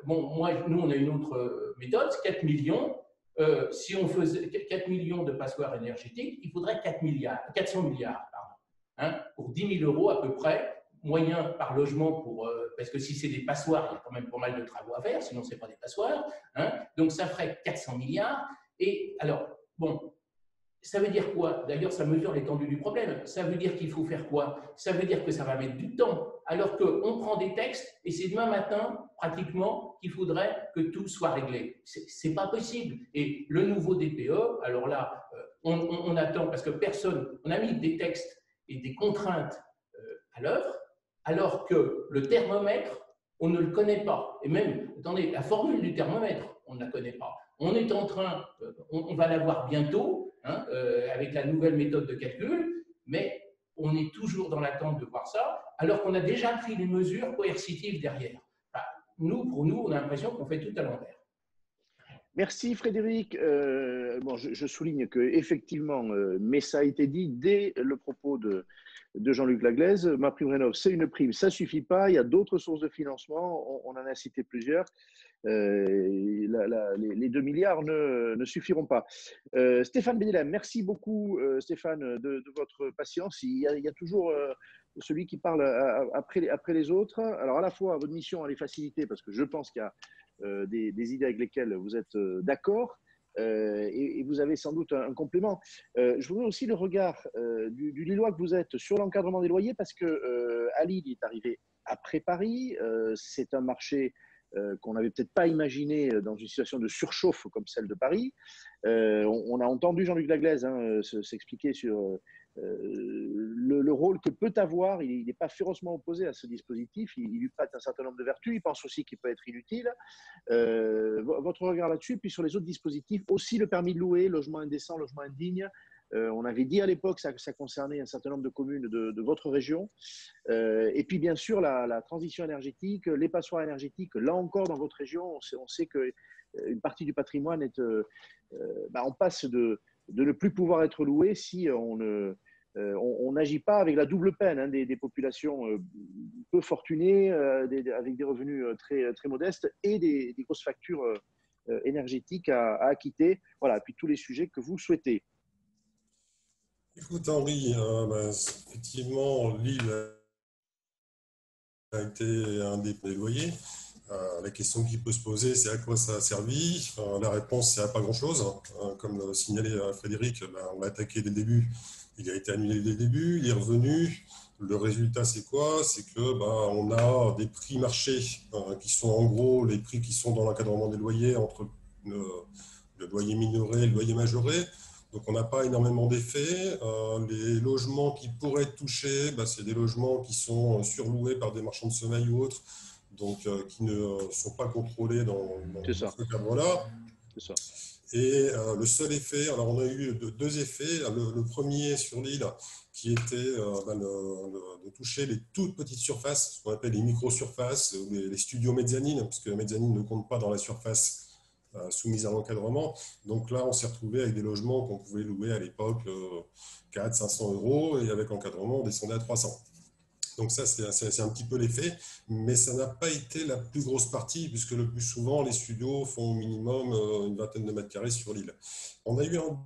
Bon, nous, on a une autre méthode, 4 millions. Si on faisait 4 millions de passoires énergétiques, il faudrait 400 milliards. Hein, pour 10 000 € à peu près, moyen par logement, parce que si c'est des passoires, il y a quand même pas mal de travaux à faire, sinon ce n'est pas des passoires. Hein, donc ça ferait 400 milliards. Et alors, bon, ça veut dire quoi? D'ailleurs, ça mesure l'étendue du problème. Ça veut dire qu'il faut faire quoi? Ça veut dire que ça va mettre du temps. Alors qu'on prend des textes et c'est demain matin, pratiquement, qu'il faudrait que tout soit réglé. C'est pas possible. Et le nouveau DPE, alors là, on attend, parce que on a mis des textes et des contraintes à l'œuvre, alors que le thermomètre, on ne le connaît pas. Et même, attendez, la formule du thermomètre, on ne la connaît pas. On est en train, on va l'avoir bientôt, hein, avec la nouvelle méthode de calcul, mais on est toujours dans l'attente de voir ça, alors qu'on a déjà pris les mesures coercitives derrière. Enfin, pour nous, on a l'impression qu'on fait tout à l'envers.
Merci Frédéric. Bon, je souligne qu'effectivement, mais ça a été dit dès le propos de Jean-Luc Laglaise, MaPrimeRénov', c'est une prime, ça ne suffit pas, il y a d'autres sources de financement, on en a cité plusieurs. Les 2 milliards ne suffiront pas. Stéphane Benelem, merci beaucoup Stéphane de votre patience. Il y a toujours celui qui parle après les autres. Alors à la fois, votre mission, elle est facilitée parce que je pense qu'il y a des idées avec lesquelles vous êtes d'accord et vous avez sans doute un complément. Je voudrais aussi le regard du Lillois que vous êtes sur l'encadrement des loyers parce que à Lille, il est arrivé après Paris. C'est un marché qu'on n'avait peut-être pas imaginé dans une situation de surchauffe comme celle de Paris. On a entendu Jean-Luc Laglaise s'expliquer sur le rôle que peut avoir. Il n'est pas férocement opposé à ce dispositif. Il lui prête un certain nombre de vertus. Il pense aussi qu'il peut être inutile. Votre regard là-dessus, puis sur les autres dispositifs, aussi le permis de louer, logement indécent, logement indigne, On avait dit à l'époque que ça concernait un certain nombre de communes de votre région. Et puis, bien sûr, la transition énergétique, les passoires énergétiques, là encore, dans votre région, on sait qu'une partie du patrimoine on passe de ne plus pouvoir être loué si on n'agit pas avec la double peine des populations peu fortunées, avec des revenus très, très modestes et des grosses factures énergétiques à acquitter. Voilà, et puis tous les sujets que vous souhaitez.
Écoute, Henri, effectivement, Lille a été un des loyers. La question qui peut se poser, c'est à quoi ça a servi. La réponse, c'est à pas grand-chose. Comme le signalait Frédéric, on l'a attaqué dès le début. Il a été annulé dès le début, il est revenu. Le résultat, c'est quoi? C'est que on a des prix marchés qui sont en gros les prix qui sont dans l'encadrement des loyers entre le loyer minoré et le loyer majoré. Donc, on n'a pas énormément d'effets. Les logements qui pourraient être touchés, c'est des logements qui sont surloués par des marchands de sommeil ou autres, donc qui ne sont pas contrôlés dans ce cadre-là.
C'est ça.
Et le seul effet, alors on a eu deux effets. Le premier sur l'île, qui était de toucher les toutes petites surfaces, ce qu'on appelle les micro-surfaces, les studios mezzanines, parce que la mezzanine ne compte pas dans la surface soumise à l'encadrement. Donc là, on s'est retrouvé avec des logements qu'on pouvait louer à l'époque 400-500 euros, et avec l'encadrement, on descendait à 300. Donc ça, c'est un petit peu l'effet, mais ça n'a pas été la plus grosse partie, puisque le plus souvent, les studios font au minimum une vingtaine de mètres carrés sur l'île. On a eu un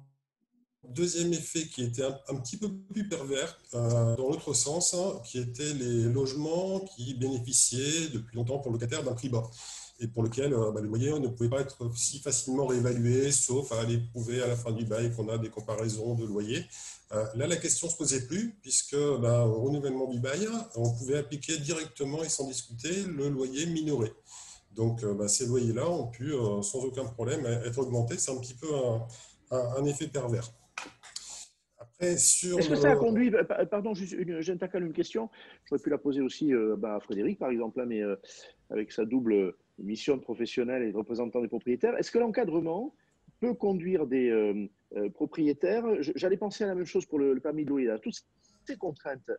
deuxième effet qui était un petit peu plus pervers, dans l'autre sens, qui étaient les logements qui bénéficiaient depuis longtemps pour le locataire d'un prix bas, et pour lequel le loyer ne pouvait pas être si facilement réévalué, sauf à aller prouver à la fin du bail qu'on a des comparaisons de loyers. Là, la question ne se posait plus, puisque au renouvellement du bail, on pouvait appliquer directement et sans discuter le loyer minoré. Donc, ces loyers-là ont pu, sans aucun problème, être augmentés. C'est un petit peu un effet pervers.
Est-ce que ça a conduit, pardon, j'intercale une question, j'aurais pu la poser aussi à Frédéric, par exemple, mais avec sa double mission de professionnel et de représentant des propriétaires, est-ce que l'encadrement peut conduire des propriétaires, j'allais penser à la même chose pour le permis de louer, là, toutes ces contraintes,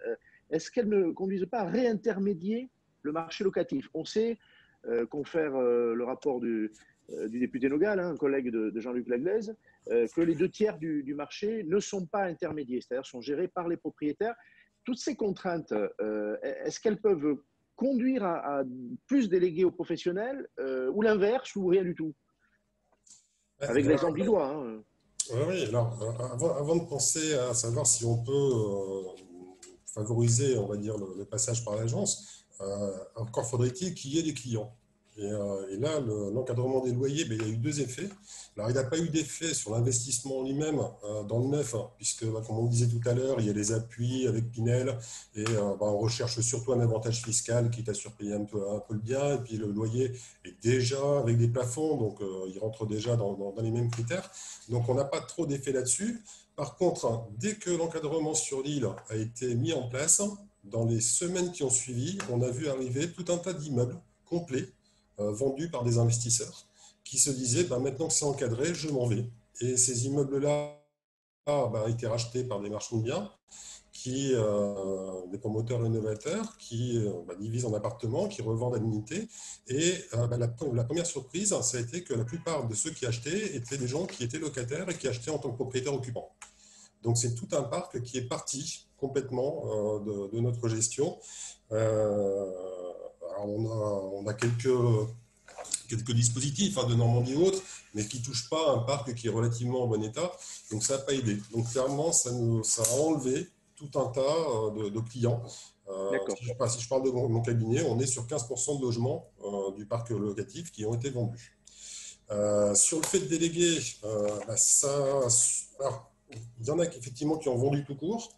est-ce qu'elles ne conduisent pas à réintermédier le marché locatif? On sait, confère le rapport du député Nogal, un collègue de Jean-Luc Laglaise, que les 2/3 du marché ne sont pas intermédiés, c'est-à-dire sont gérés par les propriétaires. Toutes ces contraintes, est-ce qu'elles peuvent conduire à plus déléguer aux professionnels ou l'inverse ou rien du tout? Avec l'exemple lillois.
Oui, alors avant de penser à savoir si on peut favoriser, on va dire, le passage par l'agence, encore faudrait-il qu'il y ait des clients. Et là, l'encadrement des loyers, il y a eu deux effets. Alors, il n'a pas eu d'effet sur l'investissement en lui-même dans le neuf, puisque, comme on disait tout à l'heure, il y a les appuis avec Pinel, et on recherche surtout un avantage fiscal, quitte à surpayer un peu le bien, et puis le loyer est déjà avec des plafonds, donc il rentre déjà dans les mêmes critères. Donc, on n'a pas trop d'effet là-dessus. Par contre, dès que l'encadrement sur l'île a été mis en place, dans les semaines qui ont suivi, on a vu arriver tout un tas d'immeubles complets, vendus par des investisseurs qui se disaient maintenant que c'est encadré, je m'en vais. Et ces immeubles-là ont été rachetés par des marchands de biens, des promoteurs rénovateurs qui divisent en appartements, qui revendent à l'unité. Et la première surprise, ça a été que la plupart de ceux qui achetaient étaient des gens qui étaient locataires et qui achetaient en tant que propriétaires occupants. Donc c'est tout un parc qui est parti complètement de notre gestion. Alors on a quelques dispositifs de Normandie et autres, mais qui ne touchent pas un parc qui est relativement en bon état. Donc, ça n'a pas aidé. Donc, clairement, ça a enlevé tout un tas de clients. Si je parle de mon cabinet, on est sur 15% de logements du parc locatif qui ont été vendus. Sur le fait de déléguer, il y en a effectivement qui ont vendu tout court.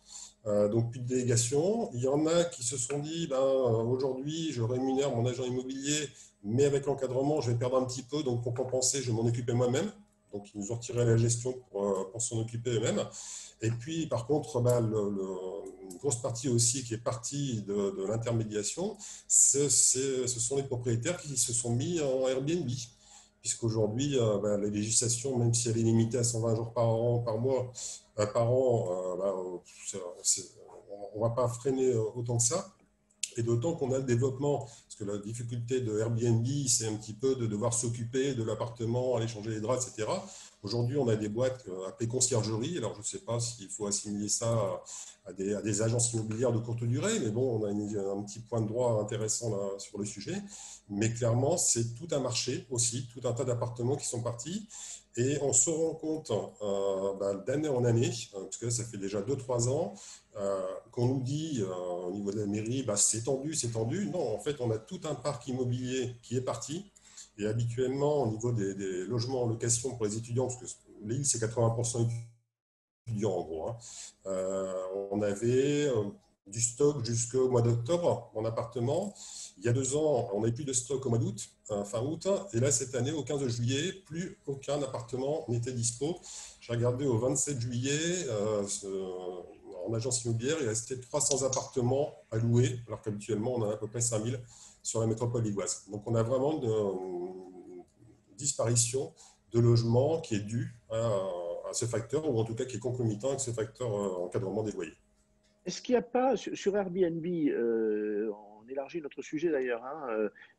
Donc plus de délégation. Il y en a qui se sont dit aujourd'hui je rémunère mon agent immobilier, mais avec l'encadrement je vais perdre un petit peu, donc pour compenser je vais m'en occuper moi-même. Donc ils nous ont retiré la gestion pour s'en occuper eux-mêmes. Et puis par contre une grosse partie aussi qui est partie de l'intermédiation, ce sont les propriétaires qui se sont mis en Airbnb, puisqu'aujourd'hui, la législation, même si elle est limitée à 120 jours par mois, par an, on ne va pas freiner autant que ça. Et d'autant qu'on a le développement, parce que la difficulté de Airbnb, c'est un petit peu de devoir s'occuper de l'appartement, aller changer les draps, etc. Aujourd'hui, on a des boîtes appelées conciergerie. Alors, je ne sais pas s'il faut assimiler ça à des agences immobilières de courte durée, mais bon, on a un petit point de droit intéressant là, sur le sujet. Mais clairement, c'est tout un marché aussi, tout un tas d'appartements qui sont partis. Et on se rend compte d'année en année, parce que ça fait déjà 2-3 ans, qu'on nous dit au niveau de la mairie, c'est tendu, c'est tendu. Non, en fait, on a tout un parc immobilier qui est parti. Et habituellement, au niveau des logements en location pour les étudiants, parce que l'île, c'est 80% étudiants en gros, on avait du stock jusqu'au mois d'octobre en appartement. Il y a 2 ans, on n'avait plus de stock au mois d'août, fin août. Et là, cette année, au 15 juillet, plus aucun appartement n'était dispo. J'ai regardé au 27 juillet, en agence immobilière, il restait 300 appartements à louer, alors qu'habituellement, on en a à peu près 5000 sur la métropole lilloise. Donc, on a vraiment une disparition de logements qui est due à ce facteur, ou en tout cas qui est concomitant avec ce facteur encadrement des loyers.
Est-ce qu'il n'y a pas, sur Airbnb, on élargit notre sujet d'ailleurs,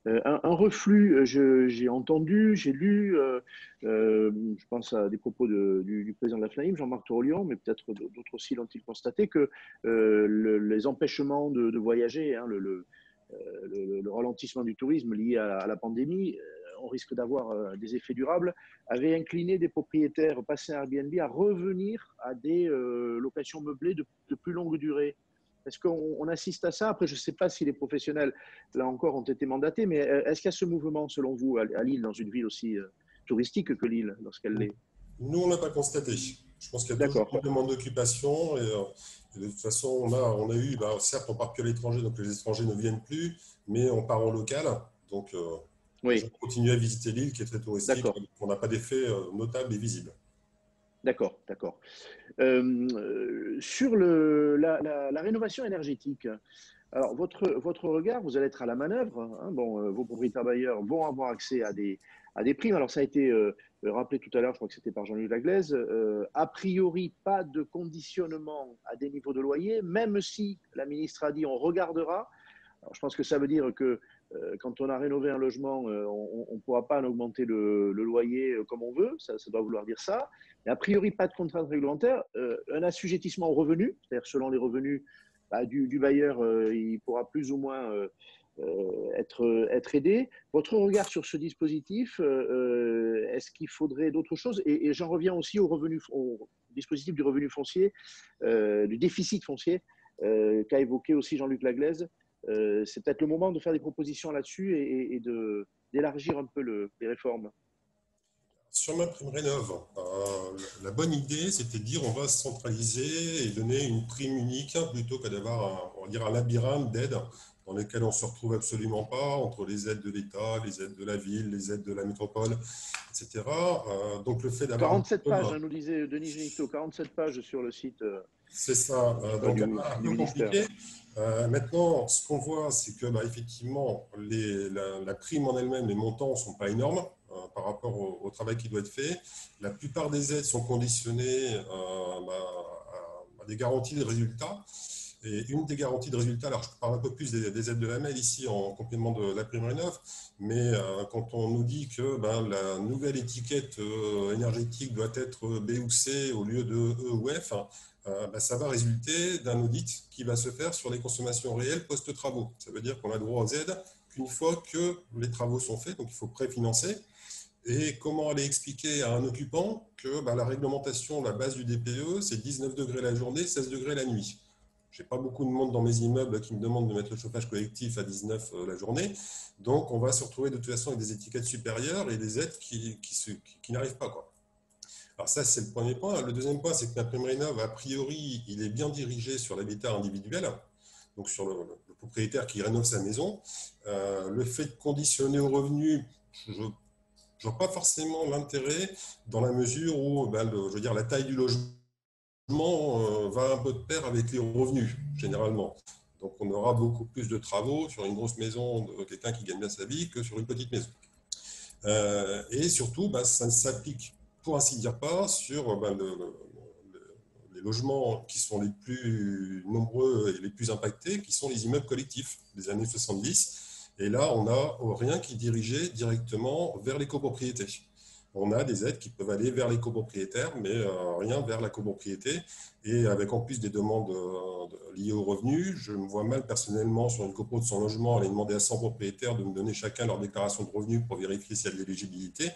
un reflux, j'ai entendu, j'ai lu, je pense à des propos du président de la FNAIM, Jean-Marc Torolian, mais peut-être d'autres aussi l'ont-ils constaté, que les empêchements de voyager, le ralentissement du tourisme lié à la pandémie, on risque d'avoir des effets durables, avait incliné des propriétaires passés à Airbnb à revenir à des locations meublées de plus longue durée. Est-ce qu'on assiste à ça? Après, je ne sais pas si les professionnels, là encore, ont été mandatés, mais est-ce qu'il y a ce mouvement, selon vous, à Lille, dans une ville aussi touristique que Lille, lorsqu'elle l'est?
Nous, on n'a pas constaté. Je pense qu'il y a toujours une demande d'occupation. Et de toute façon, on a eu, certes, on ne part que à l'étranger, donc les étrangers ne viennent plus, mais on part en local. Donc,
oui.
on continue à visiter l'île qui est très touristique. On n'a pas d'effet notable et visible.
D'accord, d'accord. Sur la rénovation énergétique, alors votre regard, vous allez être à la manœuvre. Vos propriétaires bailleurs vont avoir accès à des primes. Alors ça a été rappelé tout à l'heure, je crois que c'était par Jean-Luc Laglaise. A priori, pas de conditionnement à des niveaux de loyer, même si la ministre a dit on regardera. Alors, je pense que ça veut dire que quand on a rénové un logement, on ne pourra pas en augmenter le loyer comme on veut. Ça doit vouloir dire ça. Mais a priori, pas de contrainte réglementaire. Un assujettissement aux revenus, c'est-à-dire selon les revenus du bailleur, il pourra plus ou moins être aidé. Votre regard sur ce dispositif, est-ce qu'il faudrait d'autres choses? Et j'en reviens aussi au dispositif du revenu foncier, du déficit foncier, qu'a évoqué aussi Jean-Luc Laglaise. C'est peut-être le moment de faire des propositions là-dessus et d'élargir un peu les réformes.
Sur MaPrimeRénov', la bonne idée, c'était de dire on va centraliser et donner une prime unique plutôt que d'avoir un labyrinthe d'aides dans lesquelles on ne se retrouve absolument pas entre les aides de l'État, les aides de la ville, les aides de la métropole, etc. Donc le fait d'avoir
47 pages, nous disait Denis Génito, 47 pages sur le site.
C'est ça, donc un peu compliqué. Maintenant, ce qu'on voit, c'est que effectivement, la prime en elle-même, les montants ne sont pas énormes par rapport au travail qui doit être fait. La plupart des aides sont conditionnées à des garanties de résultats. Et une des garanties de résultats, alors je parle un peu plus des aides de la MEL ici en complément de la prime Rénov', mais quand on nous dit que la nouvelle étiquette énergétique doit être B ou C au lieu de E ou F, ça va résulter d'un audit qui va se faire sur les consommations réelles post-travaux. Ça veut dire qu'on a droit aux aides qu'une fois que les travaux sont faits, donc il faut préfinancer. Et comment aller expliquer à un occupant que la réglementation, la base du DPE, c'est 19 degrés la journée, 16 degrés la nuit. Je n'ai pas beaucoup de monde dans mes immeubles qui me demandent de mettre le chauffage collectif à 19 la journée. Donc, on va se retrouver de toute façon avec des étiquettes supérieures et des aides qui n'arrivent pas, quoi. Alors ça, c'est le premier point. Le deuxième point, c'est que MaPrimeRénov', a priori, il est bien dirigé sur l'habitat individuel, donc sur le propriétaire qui rénove sa maison. Le fait de conditionner aux revenus, je ne vois pas forcément l'intérêt dans la mesure où la taille du logement va un peu de pair avec les revenus, généralement. Donc, on aura beaucoup plus de travaux sur une grosse maison de quelqu'un qui gagne bien sa vie que sur une petite maison. Et surtout, ça ne s'applique pour ainsi dire pas sur les logements qui sont les plus nombreux et les plus impactés, qui sont les immeubles collectifs des années 70. Et là, on n'a rien qui dirigeait directement vers les copropriétés. On a des aides qui peuvent aller vers les copropriétaires, mais rien vers la copropriété. Et avec en plus des demandes liées aux revenus, je me vois mal personnellement sur une copro de son logement aller demander à 100 propriétaires de me donner chacun leur déclaration de revenus pour vérifier s'il y a de l'éligibilité.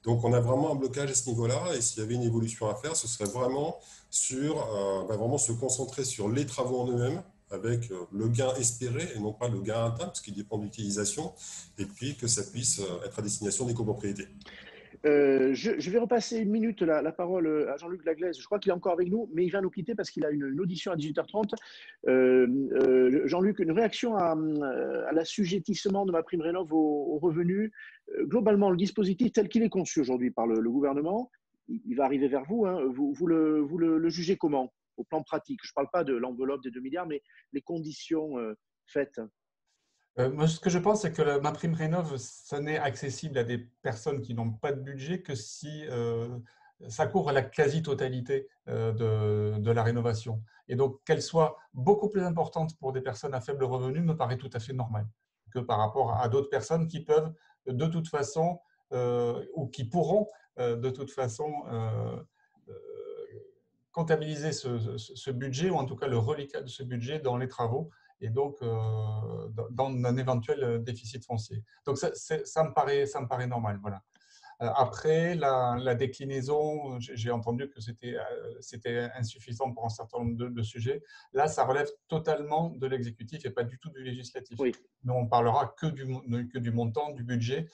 Donc on a vraiment un blocage à ce niveau-là. Et s'il y avait une évolution à faire, ce serait vraiment vraiment se concentrer sur les travaux en eux-mêmes, avec le gain espéré et non pas le gain atteint, parce qu'il dépend de l'utilisation, et puis que ça puisse être à destination des copropriétés.
Je vais repasser une minute la parole à Jean-Luc Laglaise. Je crois qu'il est encore avec nous, mais il va nous quitter parce qu'il a une audition à 18h30. Jean-Luc, une réaction à l'assujettissement de MaPrimeRénov' aux revenus. Globalement, le dispositif tel qu'il est conçu aujourd'hui par le gouvernement, il va arriver vers vous. Hein. Vous le jugez comment au plan pratique? Je ne parle pas de l'enveloppe des 2 milliards, mais les conditions faites.
Moi, ce que je pense, c'est que MaPrimeRénov', ça n'est accessible à des personnes qui n'ont pas de budget que si ça couvre la quasi-totalité de la rénovation. Et donc, qu'elle soit beaucoup plus importante pour des personnes à faible revenu me paraît tout à fait normal que par rapport à d'autres personnes qui peuvent de toute façon ou qui pourront de toute façon comptabiliser ce budget ou en tout cas le reliquat de ce budget dans les travaux et donc dans un éventuel déficit foncier. Donc ça me paraît normal. Voilà. Après, la déclinaison, j'ai entendu que c'était insuffisant pour un certain nombre de sujets. Là, ça relève totalement de l'exécutif et pas du tout du législatif.
Oui.
Mais on ne parlera que du montant, du budget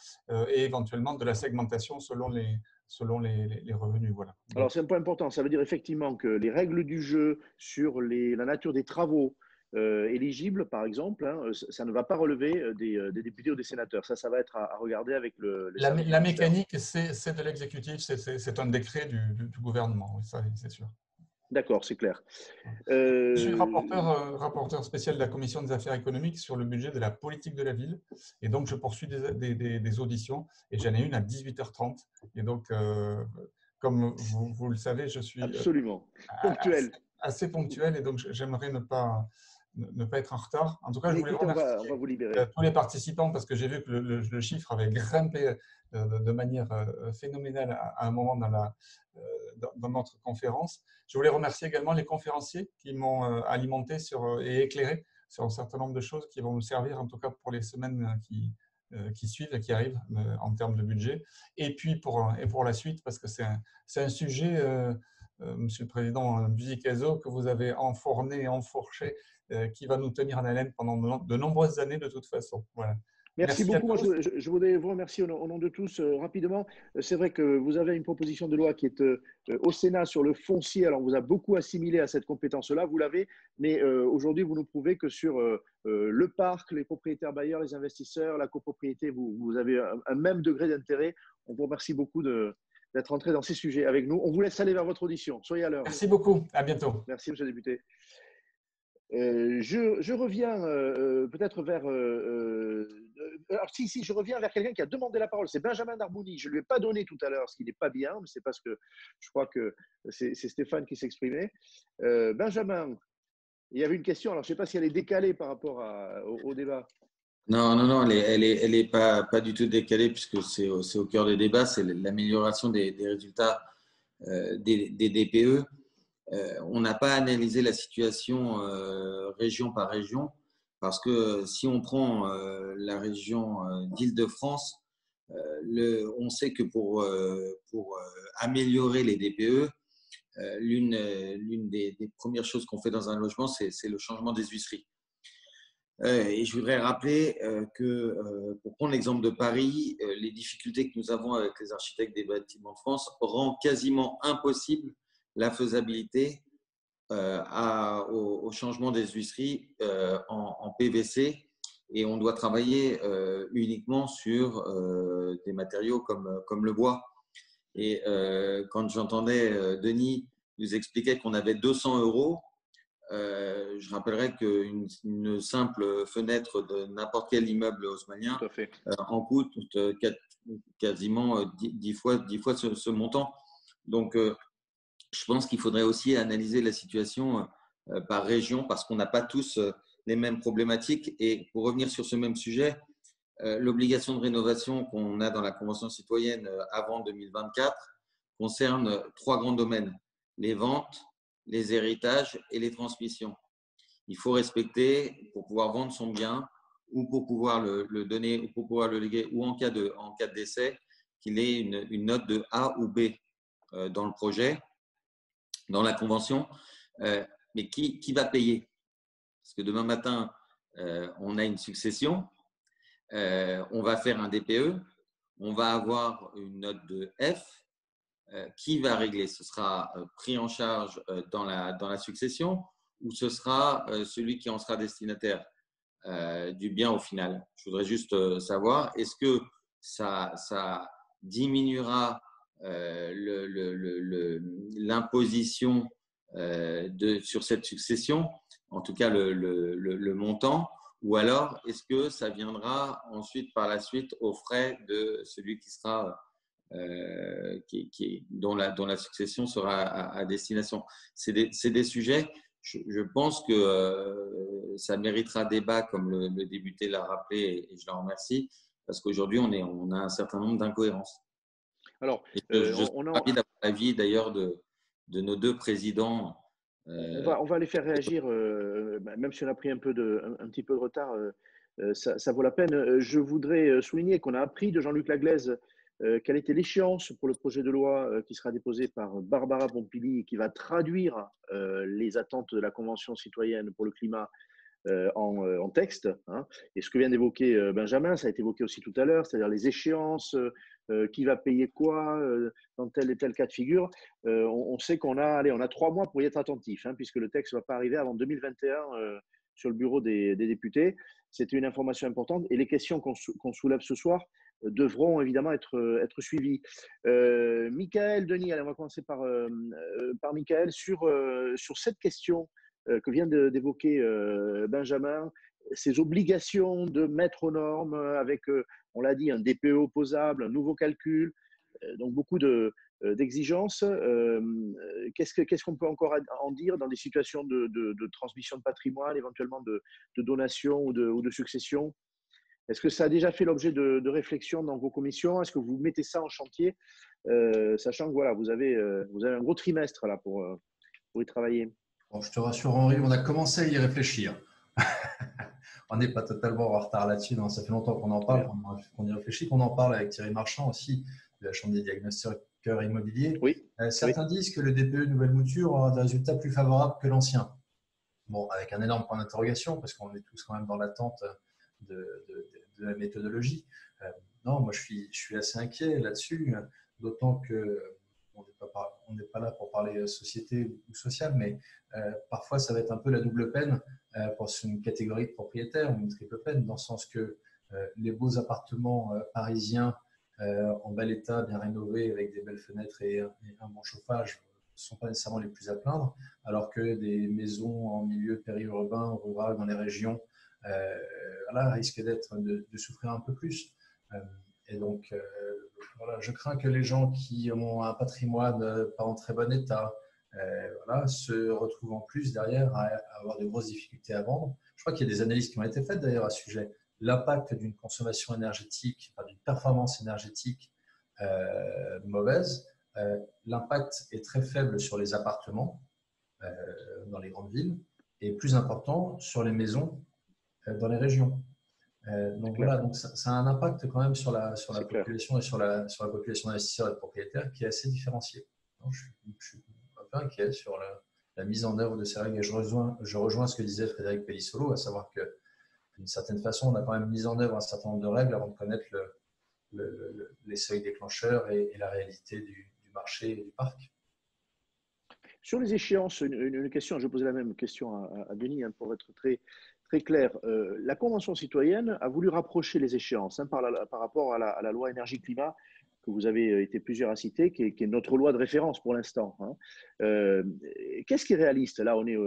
et éventuellement de la segmentation selon les revenus. Voilà.
Alors, c'est un point important. Ça veut dire effectivement que les règles du jeu sur la nature des travaux éligibles, par exemple, hein, ça ne va pas relever des députés ou des sénateurs. Ça va être à regarder avec le
la mécanique, c'est de l'exécutif, c'est un décret du gouvernement, oui, ça, c'est sûr.
D'accord, c'est clair.
Je suis rapporteur spécial de la Commission des affaires économiques sur le budget de la politique de la ville. Et donc, je poursuis des auditions et j'en ai une à 18h30. Et donc, comme vous le savez, je suis
absolument ponctuel.
Assez ponctuel et donc j'aimerais ne pas être en retard. En tout cas, je voulais remercier
on va vous libérer.
Tous les participants parce que j'ai vu que le chiffre avait grimpé de manière phénoménale à un moment dans notre conférence. Je voulais remercier également les conférenciers qui m'ont alimenté et éclairé sur un certain nombre de choses qui vont nous servir, en tout cas pour les semaines qui suivent et qui arrivent en termes de budget. Et puis pour la suite, parce que c'est un sujet, Monsieur le Président Buzicazo, que vous avez enfourné et enfourché, qui va nous tenir en haleine pendant de nombreuses années de toute façon. Voilà.
Merci beaucoup. Moi, je voudrais vous remercier au nom de tous rapidement. C'est vrai que vous avez une proposition de loi qui est au Sénat sur le foncier. Alors, on vous a beaucoup assimilé à cette compétence-là, vous l'avez, mais aujourd'hui, vous nous prouvez que sur le parc, les propriétaires bailleurs, les investisseurs, la copropriété, vous avez un même degré d'intérêt. On vous remercie beaucoup d'être entré dans ces sujets avec nous. On vous laisse aller vers votre audition. Soyez à l'heure.
Merci beaucoup. À bientôt.
Merci, monsieur le député. Je reviens peut-être vers… alors si, je reviens vers quelqu'un qui a demandé la parole. C'est Benjamin Darbouni. Je ne lui ai pas donné tout à l'heure, ce qui n'est pas bien, mais c'est parce que je crois que c'est Stéphane qui s'exprimait. Benjamin, il y avait une question. Alors, je ne sais pas si elle est décalée par rapport au débat.
Non, elle est pas du tout décalée puisque c'est au cœur des débats. C'est l'amélioration des résultats des DPE. On n'a pas analysé la situation région par région parce que si on prend la région d'Île-de-France, on sait que pour améliorer les DPE, l'une des premières choses qu'on fait dans un logement, c'est le changement des huisseries. Et je voudrais rappeler que, pour prendre l'exemple de Paris, les difficultés que nous avons avec les architectes des bâtiments de France rend quasiment impossible la faisabilité au changement des huisseries en PVC et on doit travailler uniquement sur des matériaux comme le bois. Et quand j'entendais Denis nous expliquer qu'on avait 200 €, je rappellerai qu'une simple fenêtre de n'importe quel immeuble haussmannien en coûte quasiment 10 fois ce montant. Donc, je pense qu'il faudrait aussi analyser la situation par région parce qu'on n'a pas tous les mêmes problématiques. Et pour revenir sur ce même sujet, l'obligation de rénovation qu'on a dans la Convention citoyenne avant 2024 concerne 3 grands domaines, les ventes, les héritages et les transmissions. Il faut respecter, pour pouvoir vendre son bien ou pour pouvoir le donner ou pour pouvoir le léguer ou en cas de décès, qu'il ait une note de A ou B dans le projet, dans la convention. Mais qui va payer? Parce que demain matin, on a une succession, on va faire un DPE, on va avoir une note de F. Qui va régler? Ce sera pris en charge dans la succession ou ce sera celui qui en sera destinataire du bien au final? Je voudrais juste savoir, est-ce que ça diminuera l'imposition sur cette succession, en tout cas le montant, ou alors est-ce que ça viendra ensuite par la suite aux frais de celui qui sera dont la succession sera à destination? C'est des sujets, je pense que ça méritera débat, comme le député l'a rappelé, et je le remercie, parce qu'aujourd'hui, on a un certain nombre d'incohérences.
Alors,
je suis ravi d'avoir l'avis d'ailleurs de nos 2 présidents.
On va les faire réagir, même si on a pris un petit peu de retard, ça vaut la peine. Je voudrais souligner qu'on a appris de Jean-Luc Laglaise quelle était l'échéance pour le projet de loi qui sera déposé par Barbara Pompili et qui va traduire les attentes de la Convention citoyenne pour le climat en texte. Hein. Et ce que vient d'évoquer Benjamin, ça a été évoqué aussi tout à l'heure, c'est-à-dire les échéances, qui va payer quoi dans tel et tel cas de figure. On sait qu'on a 3 mois pour y être attentif, hein, puisque le texte ne va pas arriver avant 2021 sur le bureau des députés. C'était une information importante et les questions qu'on soulève ce soir devront évidemment être suivies. Michael, Denis, allez, on va commencer par Michael sur cette question que vient d'évoquer Benjamin, ces obligations de mettre aux normes avec, on l'a dit, un DPE opposable, un nouveau calcul, donc beaucoup d'exigences. Qu'est-ce qu'on peut encore en dire dans des situations de transmission de patrimoine, éventuellement de donation ou de succession? Est-ce que ça a déjà fait l'objet de réflexions dans vos commissions? Est-ce que vous mettez ça en chantier, sachant que voilà, vous avez un gros trimestre là pour y travailler?
Bon, je te rassure, Henri, on a commencé à y réfléchir. On n'est pas totalement en retard là-dessus. Ça fait longtemps qu'on en parle, qu'on y réfléchit, qu'on en parle avec Thierry Marchand aussi, de la Chambre des diagnostiqueurs immobiliers.
Oui.
Certains disent que le DPE nouvelle mouture aura des résultats plus favorables que l'ancien. Bon, avec un énorme point d'interrogation, parce qu'on est tous quand même dans l'attente de la méthodologie. Non, moi, je suis assez inquiet là-dessus, d'autant que on n'est pas là pour parler société ou social, mais parfois ça va être un peu la double peine pour une catégorie de propriétaires, ou une triple peine, dans le sens que les beaux appartements parisiens en bel état, bien rénovés, avec des belles fenêtres et un bon chauffage, ne sont pas nécessairement les plus à plaindre, alors que des maisons en milieu périurbain, rural, dans les régions, risquent de souffrir un peu plus. Et donc, voilà, je crains que les gens qui ont un patrimoine pas en très bon état se retrouvent en plus derrière à avoir de grosses difficultés à vendre. Je crois qu'il y a des analyses qui ont été faites d'ailleurs à ce sujet. L'impact d'une consommation énergétique, d'une performance énergétique mauvaise, l'impact est très faible sur les appartements dans les grandes villes et plus important sur les maisons dans les régions. Donc voilà, donc ça a un impact quand même sur la population et sur la population d'investisseurs et de propriétaires qui est assez différenciée. Donc, je suis un peu inquiet sur la mise en œuvre de ces règles et je rejoins ce que disait Frédéric Pellissolo, à savoir que d'une certaine façon, on a quand même mis en œuvre un certain nombre de règles avant de connaître les seuils déclencheurs et la réalité du marché et du parc.
Sur les échéances, une question, je posais la même question à Denis, hein, pour être très clair. La Convention citoyenne a voulu rapprocher les échéances par rapport à la loi énergie-climat que vous avez été plusieurs à citer, qui est notre loi de référence pour l'instant. Hein. Qu'est-ce qui est réaliste? Là, on est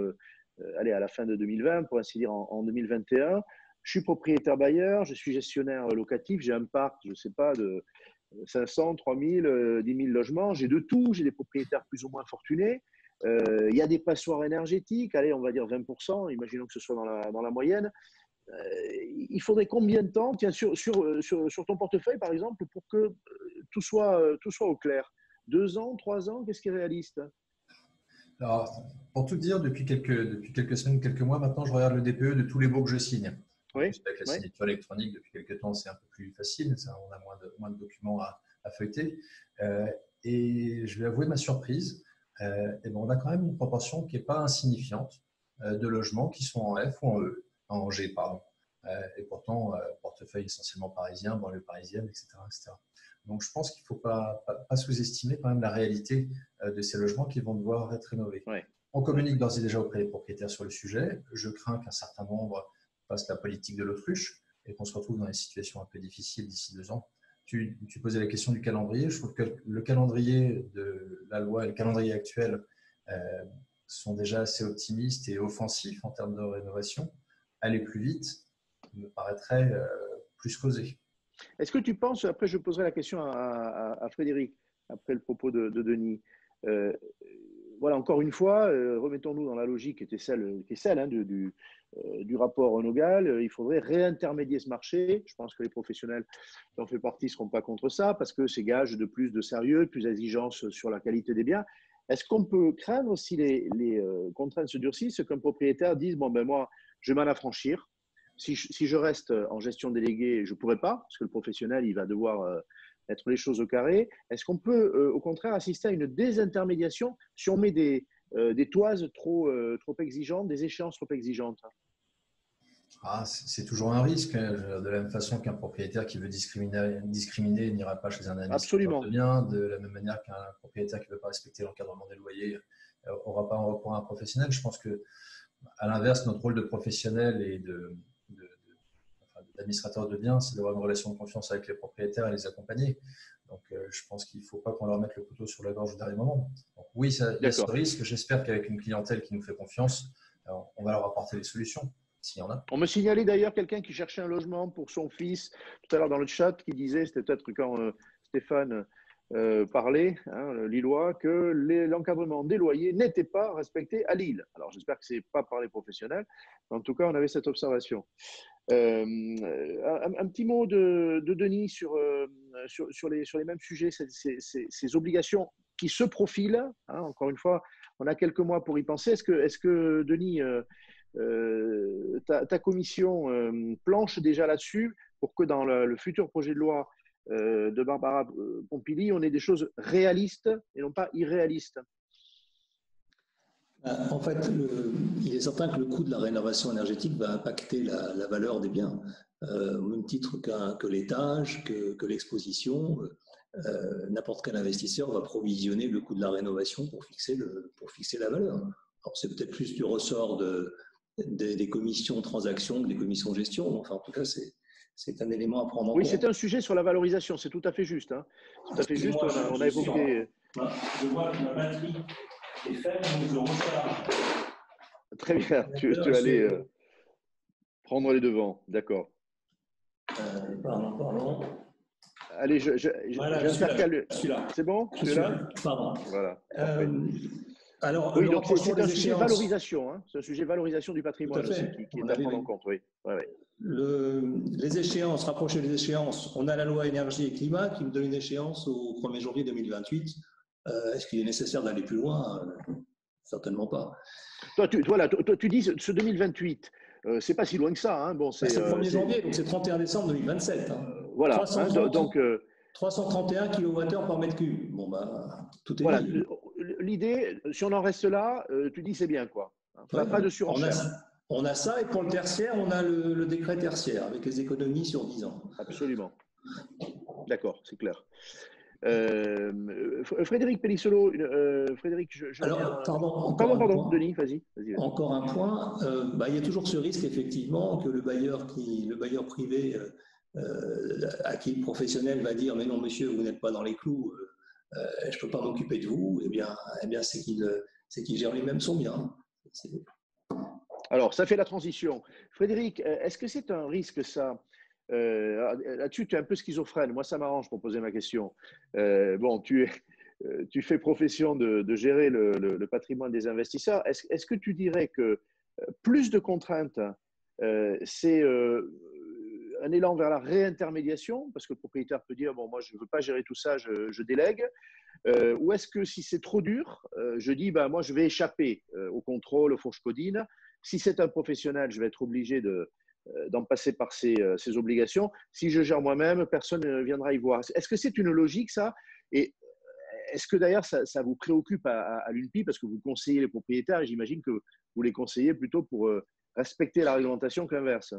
à la fin de 2020, pour ainsi dire en 2021. Je suis propriétaire bailleur, je suis gestionnaire locatif, j'ai un parc, je ne sais pas, de 500, 3000, 10 000 logements. J'ai de tout, j'ai des propriétaires plus ou moins fortunés. Il y a des passoires énergétiques, allez, on va dire 20%, imaginons que ce soit dans la moyenne. Il faudrait combien de temps, tiens, sur ton portefeuille, par exemple, pour que tout soit au clair? 2 ans, 3 ans, qu'est-ce qui est réaliste?
Alors, pour tout dire, depuis quelques semaines, quelques mois maintenant, je regarde le DPE de tous les baux que je signe.
Oui,
avec la signature électronique, depuis quelques temps, c'est un peu plus facile. On a moins de documents à feuilleter. Et je vais avouer ma surprise. On a quand même une proportion qui n'est pas insignifiante de logements qui sont en F ou en G, pardon. Et pourtant, portefeuille essentiellement parisien, banlieue parisienne, etc., etc. Donc, je pense qu'il ne faut pas sous-estimer quand même la réalité de ces logements qui vont devoir être rénovés.
Ouais.
On communique d'ores et déjà auprès des propriétaires sur le sujet. Je crains qu'un certain nombre fassent la politique de l'autruche et qu'on se retrouve dans des situations un peu difficiles d'ici 2 ans. Tu posais la question du calendrier. Je trouve que le calendrier de la loi et le calendrier actuel sont déjà assez optimistes et offensifs en termes de rénovation. Aller plus vite me paraîtrait plus causé.
Est-ce que tu penses, après je poserai la question à Frédéric, après le propos de Denis, voilà, encore une fois, remettons-nous dans la logique qui est celle du rapport Honogal. Il faudrait réintermédier ce marché. Je pense que les professionnels qui en font partie ne seront pas contre ça parce que c'est gage de plus de sérieux, plus d'exigence sur la qualité des biens. Est-ce qu'on peut craindre, si les contraintes se durcissent, qu'un propriétaire dise « bon, ben moi, je vais m'en affranchir. Si je reste en gestion déléguée, je ne pourrai pas, parce que le professionnel, il va devoir mettre les choses au carré. » Est-ce qu'on peut, au contraire, assister à une désintermédiation si on met des toises trop exigeantes, des échéances trop exigeantes?
C'est toujours un risque, de la même façon qu'un propriétaire qui veut discriminer n'ira pas chez un administrateur de biens, de la même manière qu'un propriétaire qui ne veut pas respecter l'encadrement des loyers n'aura pas recours à un professionnel. Je pense que, à l'inverse, notre rôle de professionnel et d'administrateur de biens, c'est d'avoir une relation de confiance avec les propriétaires et les accompagner. Donc, je pense qu'il ne faut pas qu'on leur mette le couteau sur la gorge au dernier moment. Donc, oui, il y a ce risque. J'espère qu'avec une clientèle qui nous fait confiance, on va leur apporter les solutions, s'il y en a.
On me signalait d'ailleurs quelqu'un qui cherchait un logement pour son fils, tout à l'heure dans le chat, qui disait, c'était peut-être quand Stéphane parlait, le Lillois, que l'encadrement des loyers n'était pas respecté à Lille. Alors, j'espère que ce n'est pas par les professionnels. En tout cas, on avait cette observation. Un petit mot de Denis sur les mêmes sujets, ces obligations qui se profilent. Encore une fois, on a quelques mois pour y penser. Est-ce que Denis, ta commission planche déjà là-dessus pour que dans le futur projet de loi de Barbara Pompili, on ait des choses réalistes et non pas irréalistes?
En fait, il est certain que le coût de la rénovation énergétique va impacter la valeur des biens, au même titre que l'étage, que l'exposition. N'importe quel investisseur va provisionner le coût de la rénovation pour fixer la valeur. Alors, c'est peut-être plus du ressort des commissions transactions que des commissions de gestion. Enfin, en tout cas, c'est un élément à prendre en compte.
Oui, c'est un sujet sur la valorisation, c'est tout à fait juste. Tout à fait juste, on a évoqué…
Je vois que ma batterie est faible, donc je recharge.
Très bien, tu allais prendre les devants, d'accord.
Pardon.
Allez,
voilà, je suis là.
C'est bon?
Je suis là. Pardon.
Voilà.
Alors,
oui, donc c'est un sujet valorisation, c'est un sujet valorisation du patrimoine aussi, qui est à prendre en compte. Oui. Ouais.
Les échéances, rapprocher les échéances, on a la loi énergie et climat qui nous donne une échéance au 1er janvier 2028. Est-ce qu'il est nécessaire d'aller plus loin? Certainement pas.
Toi, tu dis ce 2028, c'est pas si loin que ça. Bon,
c'est le 1er janvier, donc c'est 31 décembre 2027.
Voilà.
331 kWh par mètre cube. Bon, tout est dit.
L'idée, si on en reste là, tu dis c'est bien, quoi. Pas de surenchère.
On a ça, et pour le tertiaire, on a le décret tertiaire, avec les économies sur 10 ans.
Absolument. D'accord, c'est clair. Frédéric Pellissolo, pardon, Denis, vas-y.
Encore un point, il y a toujours ce risque, effectivement, que le bailleur privé à qui le professionnel va dire « mais non, monsieur, vous n'êtes pas dans les clous, je ne peux pas m'occuper de vous », eh bien c'est qu'il gère lui-même son bien.
Alors, ça fait la transition. Frédéric, est-ce que c'est un risque, ça? Là-dessus, tu es un peu schizophrène. Moi, ça m'arrange pour poser ma question. Bon, tu fais profession de gérer le patrimoine des investisseurs. Est-ce que tu dirais que plus de contraintes, c'est un élan vers la réintermédiation, parce que le propriétaire peut dire, bon, moi, je ne veux pas gérer tout ça, je délègue. Ou est-ce que si c'est trop dur, je dis, ben, moi, je vais échapper au contrôle, aux fourches codines. Si c'est un professionnel, je vais être obligé d'en passer par ses obligations. Si je gère moi-même, personne ne viendra y voir. Est-ce que c'est une logique, ça? Et est-ce que d'ailleurs, ça vous préoccupe à l'UNPI, parce que vous conseillez les propriétaires, et j'imagine que vous les conseillez plutôt pour respecter la réglementation que l'inverse?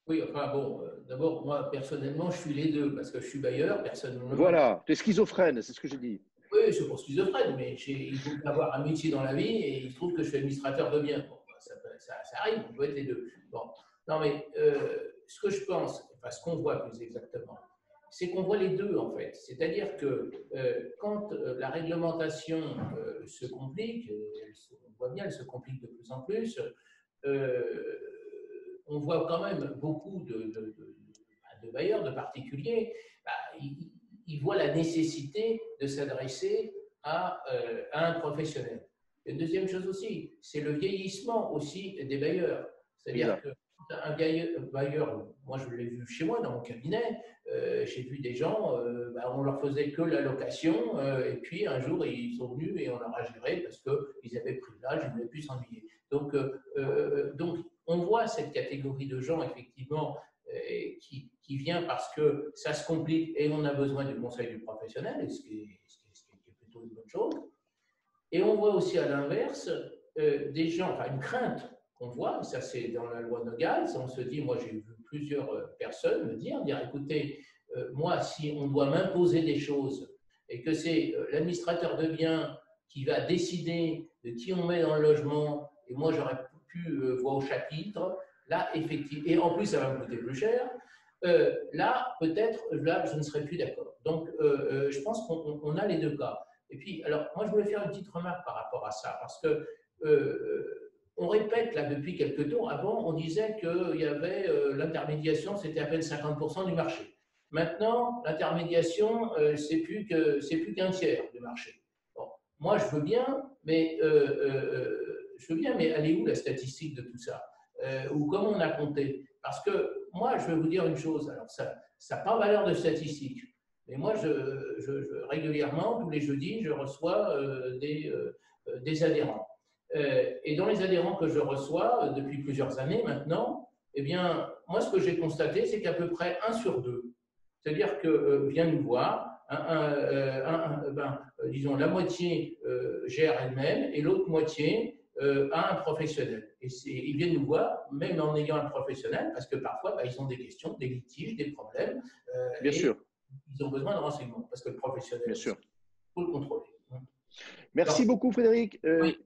Oui, enfin bon, d'abord, moi, personnellement, je suis les deux, parce que je suis bailleur, personne ne me
Voilà, tu es schizophrène, c'est ce que j'ai dit.
Oui, je suis pour schizophrène, mais il faut avoir un métier dans la vie et il se trouve que je suis administrateur de biens. Bon, ça arrive, on peut être les deux. Bon. Non, mais ce que je pense, enfin ce qu'on voit plus exactement, c'est qu'on voit les deux en fait. C'est-à-dire que quand la réglementation se complique, on voit bien, elle se complique de plus en plus, on voit quand même beaucoup de bailleurs, de particuliers, ils voient la nécessité de s'adresser à un professionnel. Une deuxième chose aussi, c'est le vieillissement aussi des bailleurs. C'est-à-dire qu'un bailleur, moi je l'ai vu chez moi dans mon cabinet, j'ai vu des gens, on leur faisait que la location, et puis un jour ils sont venus et on leur a géré parce qu'ils avaient pris l'âge, ils ne voulaient plus s'ennuyer. Donc on voit cette catégorie de gens effectivement qui vient parce que ça se complique et on a besoin du conseil du professionnel, ce qui est plutôt une bonne chose. Et on voit aussi à l'inverse des gens, enfin une crainte qu'on voit, ça c'est dans la loi Nogales, on se dit, moi j'ai vu plusieurs personnes me dire écoutez, moi si on doit m'imposer des choses et que c'est l'administrateur de biens qui va décider de qui on met dans le logement, et moi j'aurais pu voir au chapitre, là effectivement, et en plus ça va me coûter plus cher, là peut-être, là je ne serais plus d'accord. Donc je pense qu'on a les deux cas. Et puis, alors, moi, je voulais faire une petite remarque par rapport à ça, parce que on répète là depuis quelques temps. Avant, on disait qu'il y avait l'intermédiation, c'était à peine 50% du marché. Maintenant, l'intermédiation, c'est plus qu'un tiers du marché. Bon, moi, je veux bien, mais elle est où la statistique de tout ça? Ou comment on a compté? Parce que moi, je vais vous dire une chose. Alors, ça n'a pas valeur de statistique. Mais moi, régulièrement, tous les jeudis, je reçois des adhérents. Et dans les adhérents que je reçois depuis plusieurs années maintenant, eh bien, moi, ce que j'ai constaté, c'est qu'à peu près 1 sur 2, c'est-à-dire que vient nous voir, disons, la moitié gère elle-même et l'autre moitié a un professionnel. Et ils viennent nous voir, même en ayant un professionnel, parce que parfois, ils ont des questions, des litiges, des problèmes.
Bien sûr.
Ils ont besoin de renseignements parce que le professionnel,
bien sûr,
il faut le contrôler.
Merci beaucoup, Frédéric.
Oui.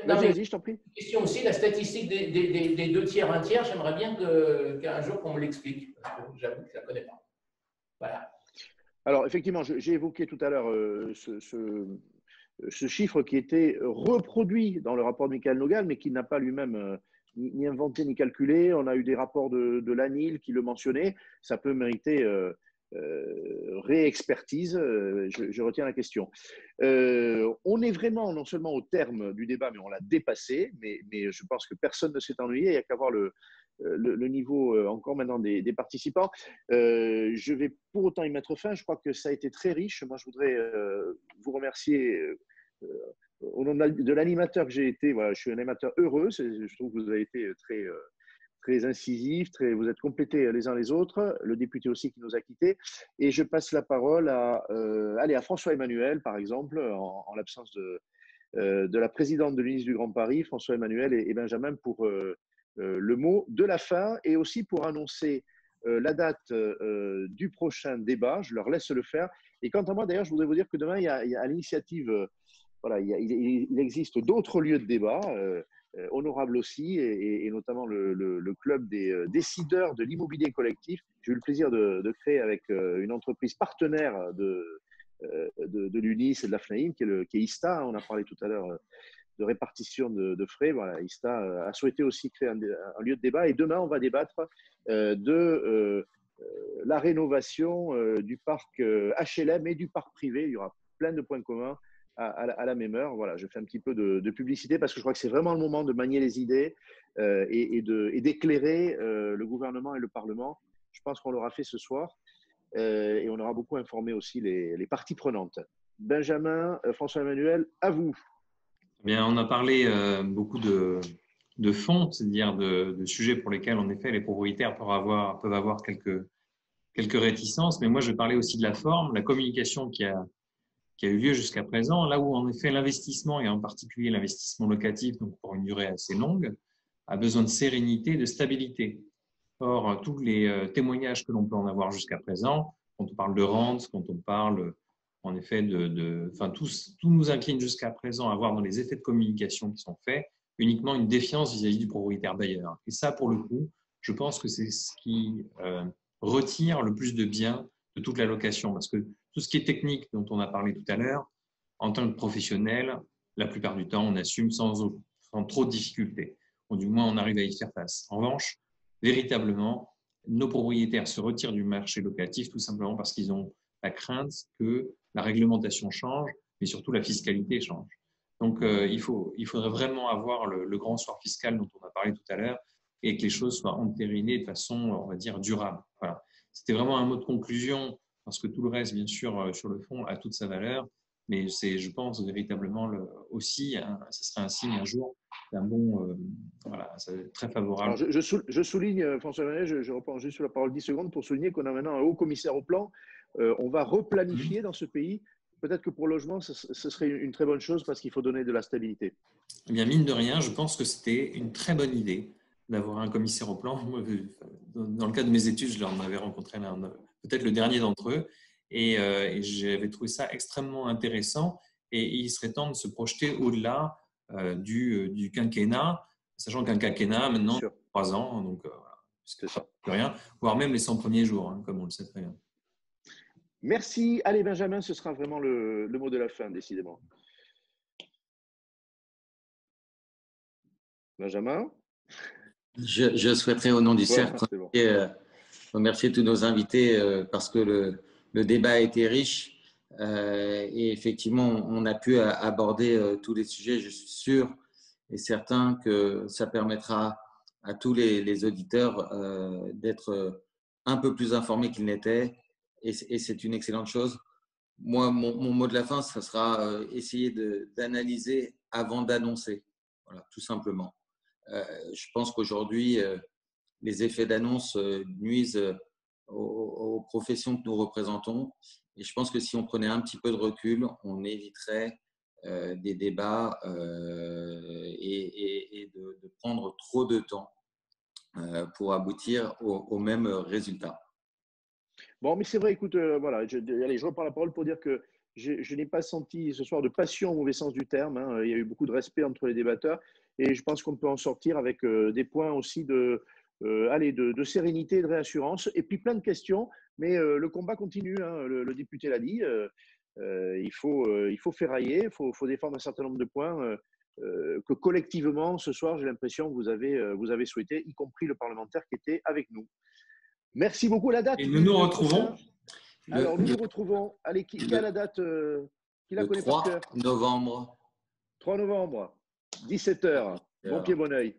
Vas-y, je t'en prie.
Question aussi, la statistique des 2 tiers, 1 tiers, j'aimerais bien qu'un jour qu'on me l'explique, parce que j'avoue que je ne la connais pas. Voilà.
Alors, effectivement, j'ai évoqué tout à l'heure ce chiffre qui était reproduit dans le rapport de Michael Nogal, mais qui n'a pas lui-même ni inventé ni calculé. On a eu des rapports de l'ANIL qui le mentionnaient. Ça peut mériter réexpertise. Je retiens la question. On est vraiment non seulement au terme du débat, mais on l'a dépassé. Mais je pense que personne ne s'est ennuyé. Il n'y a qu'à voir le niveau encore maintenant des participants. Je vais pour autant y mettre fin. Je crois que ça a été très riche. Moi, je voudrais vous remercier au nom de l'animateur que j'ai été. Voilà, je suis un animateur heureux. Je trouve que vous avez été très incisif, vous êtes complétés les uns les autres, le député aussi qui nous a quittés. Et je passe la parole à François-Emmanuel, par exemple, en l'absence de la présidente de l'UNIS du Grand Paris, François-Emmanuel et Benjamin, pour le mot de la fin et aussi pour annoncer la date du prochain débat. Je leur laisse le faire. Et quant à moi, d'ailleurs, je voudrais vous dire que demain, il y a à l'initiative, il existe d'autres lieux de débat, honorables aussi, et notamment le club des décideurs de l'immobilier collectif. J'ai eu le plaisir de créer avec une entreprise partenaire de l'UNIS et de la FNAIM, qui est ISTA. On a parlé tout à l'heure répartition de frais. Voilà, ISTA a souhaité aussi créer un lieu de débat. Et demain, on va débattre de la rénovation du parc HLM et du parc privé. Il y aura plein de points communs à la même heure. Voilà, je fais un petit peu de publicité parce que je crois que c'est vraiment le moment de manier les idées et d'éclairer le gouvernement et le Parlement. Je pense qu'on l'aura fait ce soir et on aura beaucoup informé aussi les parties prenantes. Benjamin, François-Emmanuel, à vous.
Bien, on a parlé beaucoup de fonds, c'est-à-dire de sujets pour lesquels, en effet, les propriétaires peuvent avoir quelques réticences. Mais moi, je vais parler aussi de la forme, la communication qui a eu lieu jusqu'à présent, là où, en effet, l'investissement, et en particulier l'investissement locatif, donc pour une durée assez longue, a besoin de sérénité, de stabilité. Or, tous les témoignages que l'on peut en avoir jusqu'à présent, quand on parle de rente, quand on parle en effet enfin, tout nous incline jusqu'à présent à avoir dans les effets de communication qui sont faits uniquement une défiance vis-à-vis du propriétaire bailleur. Et ça, pour le coup, je pense que c'est ce qui retire le plus de bien de toute la location, parce que tout ce qui est technique dont on a parlé tout à l'heure, en tant que professionnel, la plupart du temps, on assume sans trop de difficultés, ou du moins on arrive à y faire face. En revanche, véritablement, nos propriétaires se retirent du marché locatif tout simplement parce qu'ils ont la crainte que la réglementation change, mais surtout la fiscalité change. Donc, il faudrait vraiment avoir le grand soir fiscal dont on a parlé tout à l'heure et que les choses soient entérinées de façon, on va dire, durable. Voilà. C'était vraiment un mot de conclusion parce que tout le reste, bien sûr, sur le fond, a toute sa valeur. Mais c'est, je pense, véritablement aussi, ce serait un signe un jour d'un bon, voilà, c'est très favorable.
Alors je souligne, François-Emmanuel, je reprends juste la parole 10 secondes pour souligner qu'on a maintenant un haut commissaire au plan. On va replanifier dans ce pays. Peut-être que pour le logement, ce serait une très bonne chose parce qu'il faut donner de la stabilité.
Eh bien, mine de rien, je pense que c'était une très bonne idée d'avoir un commissaire au plan. Dans le cadre de mes études, je l'en avais rencontré peut-être le dernier d'entre eux. Et j'avais trouvé ça extrêmement intéressant et il serait temps de se projeter au-delà du quinquennat, sachant qu'un quinquennat maintenant 3 ans, donc voilà, plus rien, voire même les 100 premiers jours, hein, comme on le sait très bien.
Merci. Allez Benjamin, ce sera vraiment le mot de la fin, décidément. Benjamin?
Je souhaiterais au nom du cercle remercier tous nos invités parce que le débat a été riche et effectivement, on a pu aborder tous les sujets. Je suis sûr et certain que ça permettra à tous les auditeurs d'être un peu plus informés qu'ils n'étaient et c'est une excellente chose. Moi, mon mot de la fin, ce sera essayer d'analyser avant d'annoncer, voilà, tout simplement. Je pense qu'aujourd'hui, les effets d'annonce nuisent aux professions que nous représentons. Et je pense que si on prenait un petit peu de recul, on éviterait des débats et de prendre trop de temps pour aboutir au même résultat.
Bon, mais c'est vrai, écoute, voilà, allez, je reprends la parole pour dire que je n'ai pas senti ce soir de passion au mauvais sens du terme. Hein. Il y a eu beaucoup de respect entre les débatteurs et je pense qu'on peut en sortir avec des points aussi de sérénité et de réassurance et puis plein de questions. Mais le combat continue, hein. Le député l'a dit. Il faut ferrailler, il faut défendre un certain nombre de points que collectivement, ce soir, j'ai l'impression que vous avez souhaité, y compris le parlementaire qui était avec nous. Merci beaucoup. La date.
Et nous nous retrouvons.
Alors, nous nous retrouvons. Allez, qui a la date qui la connaît par cœur ?
3 novembre.
3 novembre, 17h. Bon pied, bon oeil.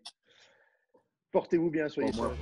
Portez-vous bien, soyez sages.